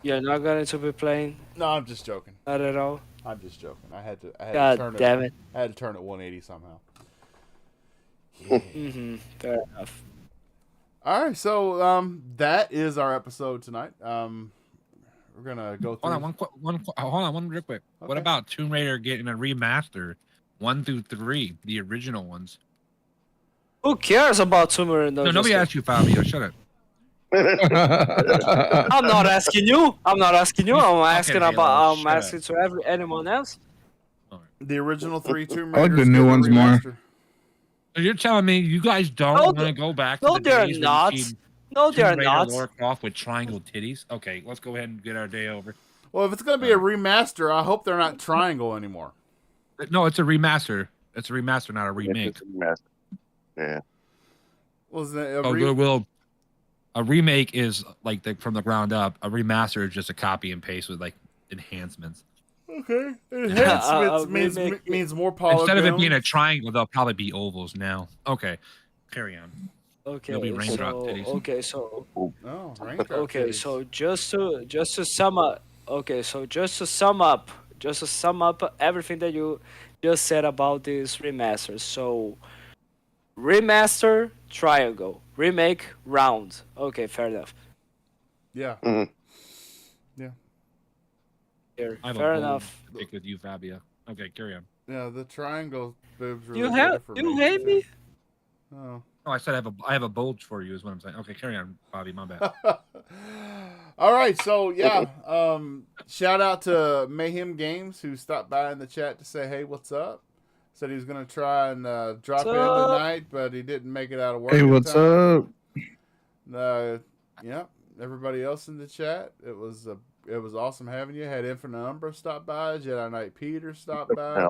[SPEAKER 1] You're not going to be playing,
[SPEAKER 2] No, I'm just joking.
[SPEAKER 1] not at all.
[SPEAKER 2] I'm just joking. I had to
[SPEAKER 1] God
[SPEAKER 2] turn
[SPEAKER 1] damn
[SPEAKER 2] it.
[SPEAKER 1] it.
[SPEAKER 2] I had to turn it 180 somehow. Yeah.
[SPEAKER 1] Fair enough.
[SPEAKER 2] All right, so that is our episode tonight. We're gonna go through.
[SPEAKER 5] Hold on, one real quick. What
[SPEAKER 2] Okay.
[SPEAKER 5] about Tomb Raider getting a remaster, 1 through 3, the original ones?
[SPEAKER 1] Who cares about Tumor?
[SPEAKER 5] No, nobody asked you, Fabio. Shut up.
[SPEAKER 1] I'm not asking you. I'm asking
[SPEAKER 5] Halo, shut
[SPEAKER 1] asking to anyone else.
[SPEAKER 2] The original 3 Tomb
[SPEAKER 4] I like
[SPEAKER 2] Raiders
[SPEAKER 4] the new
[SPEAKER 2] get a
[SPEAKER 4] ones more.
[SPEAKER 2] remaster.
[SPEAKER 5] So you're telling me you guys don't
[SPEAKER 1] No,
[SPEAKER 5] want to go back to
[SPEAKER 1] No,
[SPEAKER 5] the
[SPEAKER 1] they're
[SPEAKER 5] days
[SPEAKER 1] not.
[SPEAKER 5] when you seen
[SPEAKER 1] No, they're
[SPEAKER 5] Tomb Raider
[SPEAKER 1] not.
[SPEAKER 5] Lara Croft with triangle titties? Okay, let's go ahead and get our day over.
[SPEAKER 2] Well, if it's gonna be a remaster, I hope they're not triangle anymore.
[SPEAKER 5] No, it's a remaster. It's a remaster, not a remake.
[SPEAKER 6] Yeah.
[SPEAKER 2] Was that
[SPEAKER 5] A remake is like from the ground up. A remaster is just a copy and paste with like enhancements.
[SPEAKER 2] okay? Enhancements
[SPEAKER 1] remake-
[SPEAKER 2] means more polygons.
[SPEAKER 5] Instead of it being a triangle, they'll probably be ovals now. Okay, carry on.
[SPEAKER 1] Okay,
[SPEAKER 5] It'll be raindrop
[SPEAKER 1] so
[SPEAKER 5] titties.
[SPEAKER 2] Oh, raindrop
[SPEAKER 1] okay,
[SPEAKER 2] titties.
[SPEAKER 1] so just to sum up. Okay, so just to sum up everything that you just said about these remasters. So remaster triangle, remake round. Okay, fair enough.
[SPEAKER 2] Yeah.
[SPEAKER 6] Mhm.
[SPEAKER 1] Here,
[SPEAKER 5] I have
[SPEAKER 1] fair
[SPEAKER 5] a bold
[SPEAKER 1] enough.
[SPEAKER 5] pick with you, Fabio. Okay, carry on.
[SPEAKER 2] Yeah, the triangle boobs really
[SPEAKER 1] You
[SPEAKER 2] did
[SPEAKER 1] have
[SPEAKER 2] it for
[SPEAKER 1] you
[SPEAKER 2] me,
[SPEAKER 1] hate
[SPEAKER 2] too.
[SPEAKER 1] me?
[SPEAKER 2] Oh.
[SPEAKER 5] Oh, I said I have a bulge for you is what I'm saying. Okay, carry on, Bobby. My bad.
[SPEAKER 2] All right, so yeah, shout out to Mayhem Games who stopped by in the chat to say, "Hey, what's up?" Said he was gonna try and drop in
[SPEAKER 1] up?
[SPEAKER 2] tonight, but he didn't make it out of work.
[SPEAKER 4] Hey,
[SPEAKER 2] in
[SPEAKER 4] what's
[SPEAKER 2] time.
[SPEAKER 4] up?
[SPEAKER 2] Yeah, everybody else in the chat, it was awesome having you. Had Infinite Umbra stop by, Jedi Knight Peter stopped by.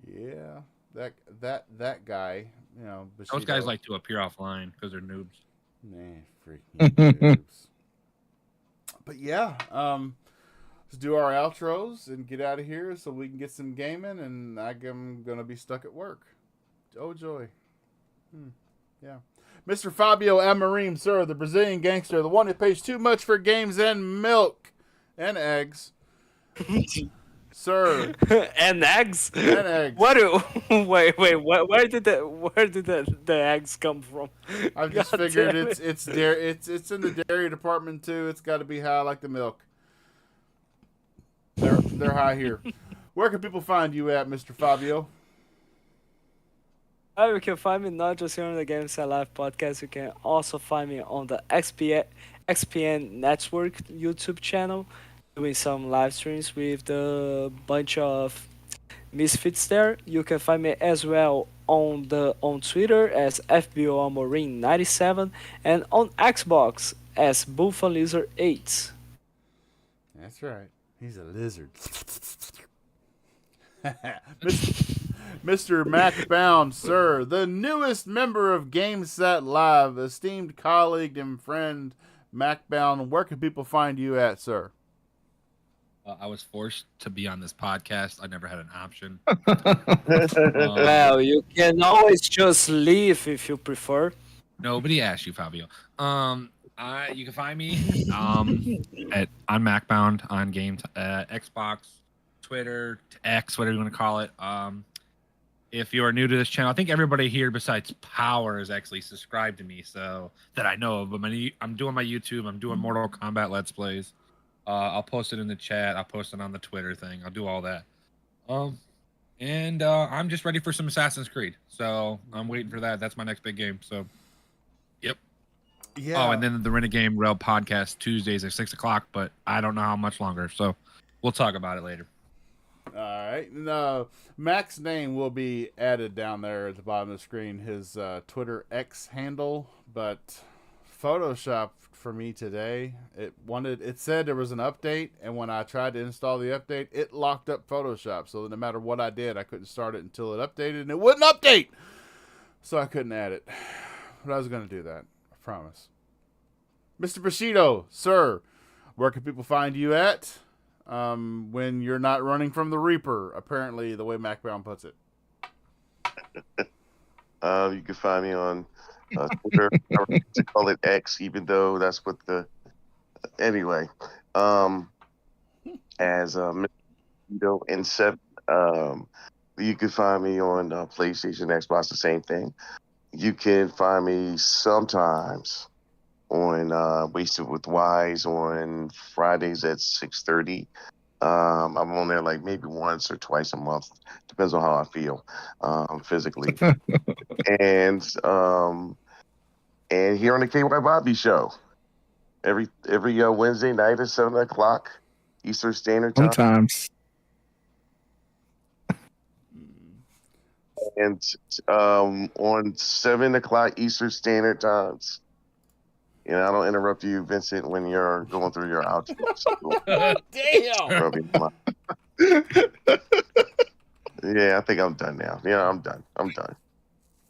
[SPEAKER 2] Yeah, that guy,
[SPEAKER 5] Those
[SPEAKER 2] Bushido.
[SPEAKER 5] guys like to appear offline because they're noobs.
[SPEAKER 2] Nah, freaking noobs. But yeah, let's do our outros and get out of here so we can get some gaming. And I'm gonna be stuck at work. Oh joy. Yeah, Mr. Fabio Amorim, sir, the Brazilian gangster, the one who pays too much for games and milk and eggs, sir.
[SPEAKER 1] And eggs.
[SPEAKER 2] And eggs.
[SPEAKER 1] What do? Wait. Where did the eggs come from?
[SPEAKER 2] I've just
[SPEAKER 1] God
[SPEAKER 2] figured
[SPEAKER 1] damn it.
[SPEAKER 2] it's in the dairy department too. It's got to be high like the milk. They're high here. Where can people find you at, Mr. Fabio?
[SPEAKER 1] You can find me not just here on the Games Live podcast. You can also find me on the XPN Network YouTube channel, doing some live streams with the bunch of misfits there. You can find me as well on Twitter as FBOAmorin97 and on Xbox as BuffaloLizard8.
[SPEAKER 2] That's right. He's a lizard. Mr. Mac Bound, sir, the newest member of GameSet Live, esteemed colleague and friend Mac Bound. Where can people find you at, sir?
[SPEAKER 5] I was forced to be on this podcast. I never had an option.
[SPEAKER 1] Well, you can always just leave if you prefer.
[SPEAKER 5] Nobody asked you, Fabio. You can find me at on MacBound on game Xbox, Twitter, X, whatever you want to call it. If you are new to this channel, I think everybody here besides Power is actually subscribed to me, so that I know of. But I'm doing my YouTube. I'm doing Mortal Kombat Let's Plays. I'll post it in the chat. I'll post it on the Twitter thing. I'll do all that. And I'm just ready for some Assassin's Creed. So I'm waiting for that. That's my next big game. So, yep.
[SPEAKER 2] Yeah.
[SPEAKER 5] Oh, and then the Renegade Rail podcast Tuesdays at 6:00, but I don't know how much longer. So we'll talk about it later.
[SPEAKER 2] All right. No, Mac's name will be added down there at the bottom of the screen, his Twitter X handle, but Photoshop for me today, it said there was an update, and when I tried to install the update, it locked up Photoshop, so no matter what I did, I couldn't start it until it updated, and it wouldn't update, so I couldn't add it. But I was going to do that, I promise. Mr. Bushido, sir, where can people find you at when you're not running from the Reaper, apparently the way Mac Brown puts it?
[SPEAKER 6] You can find me on Twitter. I like to call it X, even though that's what the anyway. As Mr. Bushido in 7. You can find me on PlayStation, Xbox, the same thing. You can find me sometimes on Wasted with Wise on Fridays at 6:30. I'm on there like maybe once or twice a month, depends on how I feel physically. and here on the KY Bobby Show every Wednesday night at 7:00 Eastern Standard Time.
[SPEAKER 4] Sometimes.
[SPEAKER 6] And on 7:00 Eastern Standard Times. I don't interrupt you, Vincent, when you're going through your outro.
[SPEAKER 2] Damn!
[SPEAKER 6] Yeah, I think I'm done now. Yeah, I'm done.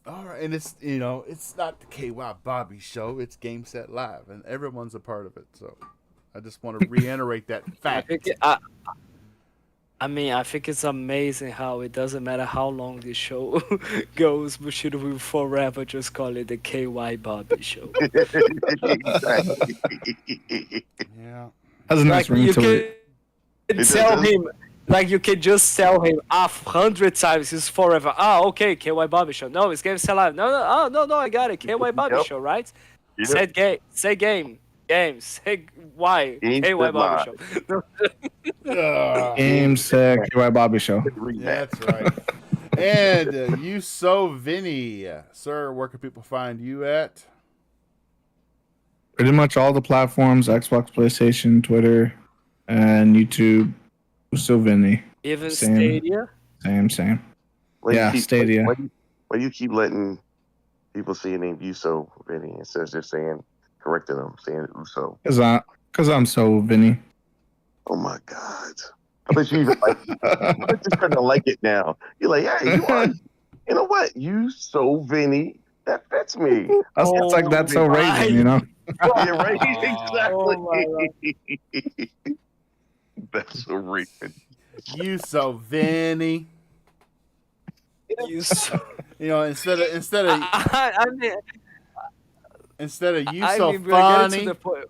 [SPEAKER 2] All right, and it's it's not the KY Bobby Show. It's Game Set Live, and everyone's a part of it. So I just want to reiterate that fact.
[SPEAKER 1] I mean, I think it's amazing how it doesn't matter how long the show goes, we should will forever just call it the KY Bobby Show.
[SPEAKER 6] Exactly.
[SPEAKER 2] Yeah.
[SPEAKER 4] Has a nice ring
[SPEAKER 1] you
[SPEAKER 4] to it.
[SPEAKER 1] can tell him, like you can just tell him 100 times, it's forever. Okay, KY Bobby Show. No, it's Game Set Live. No, I got it. KY Bobby Show, right?
[SPEAKER 6] Yep.
[SPEAKER 1] Say game. Games. Say why.
[SPEAKER 6] Game
[SPEAKER 1] KY
[SPEAKER 6] Set
[SPEAKER 1] Bobby
[SPEAKER 6] Live.
[SPEAKER 1] Show.
[SPEAKER 4] Game Set KY Bobby Show.
[SPEAKER 2] Yeah, that's right. And you so Vinny, sir, where can people find you at?
[SPEAKER 4] Pretty much all the platforms: Xbox, PlayStation, Twitter, and YouTube. Still Vinny.
[SPEAKER 1] Even
[SPEAKER 4] Same.
[SPEAKER 1] Stadia.
[SPEAKER 4] Same.
[SPEAKER 6] Why do you
[SPEAKER 4] Yeah,
[SPEAKER 6] keep-
[SPEAKER 4] Stadia.
[SPEAKER 6] Why do you keep letting people say your name Uso, Vinny, instead of just correcting them, saying Uso?
[SPEAKER 4] Cause I'm so Vinny.
[SPEAKER 6] Oh my God. I bet you even like it. I bet you're starting to like it now. You're like, hey, you are. You know what? You so Vinny. That fits me.
[SPEAKER 4] It's like that's so Raven, you know.
[SPEAKER 6] Yeah, right?
[SPEAKER 1] Oh
[SPEAKER 6] Exactly. That's so Raven.
[SPEAKER 2] You so Vinny.
[SPEAKER 1] You so,
[SPEAKER 2] Instead of
[SPEAKER 1] I mean,
[SPEAKER 2] instead of you
[SPEAKER 1] I
[SPEAKER 2] so
[SPEAKER 1] mean, we're getting to
[SPEAKER 2] funny.
[SPEAKER 1] the point.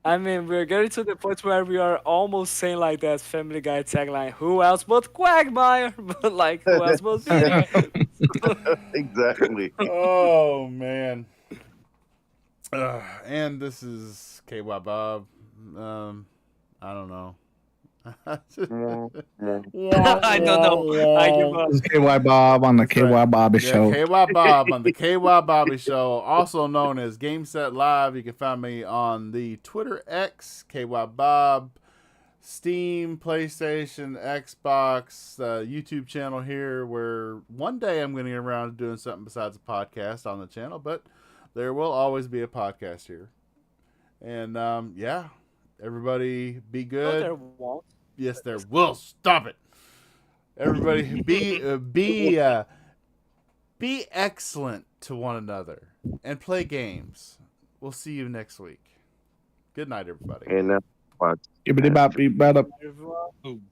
[SPEAKER 1] I mean, we're getting to the point where we are almost saying like that Family Guy tagline, "Who else but Quagmire?" But like, who else but Vinny?
[SPEAKER 6] Exactly.
[SPEAKER 2] Oh man. And this is KY Bob. I don't know.
[SPEAKER 1] I don't know. I give up.
[SPEAKER 4] This is KY Bob on the
[SPEAKER 2] That's
[SPEAKER 4] KY
[SPEAKER 2] right.
[SPEAKER 4] Bobby
[SPEAKER 2] Yeah,
[SPEAKER 4] Show.
[SPEAKER 2] KY Bob on the KY Bobby Show, also known as Game Set Live. You can find me on the Twitter X, KY Bob, Steam, PlayStation, Xbox, YouTube channel here, where one day I'm going to get around to doing something besides a podcast on the channel, but there will always be a podcast here. And yeah, everybody be
[SPEAKER 1] No,
[SPEAKER 2] good.
[SPEAKER 1] there won't.
[SPEAKER 2] Yes, there will. Stop it. Everybody, be excellent to one another and play games. We'll see you next week. Good night, everybody.
[SPEAKER 6] And Watch.
[SPEAKER 4] Gibbity bop beep bop.
[SPEAKER 5] Boom.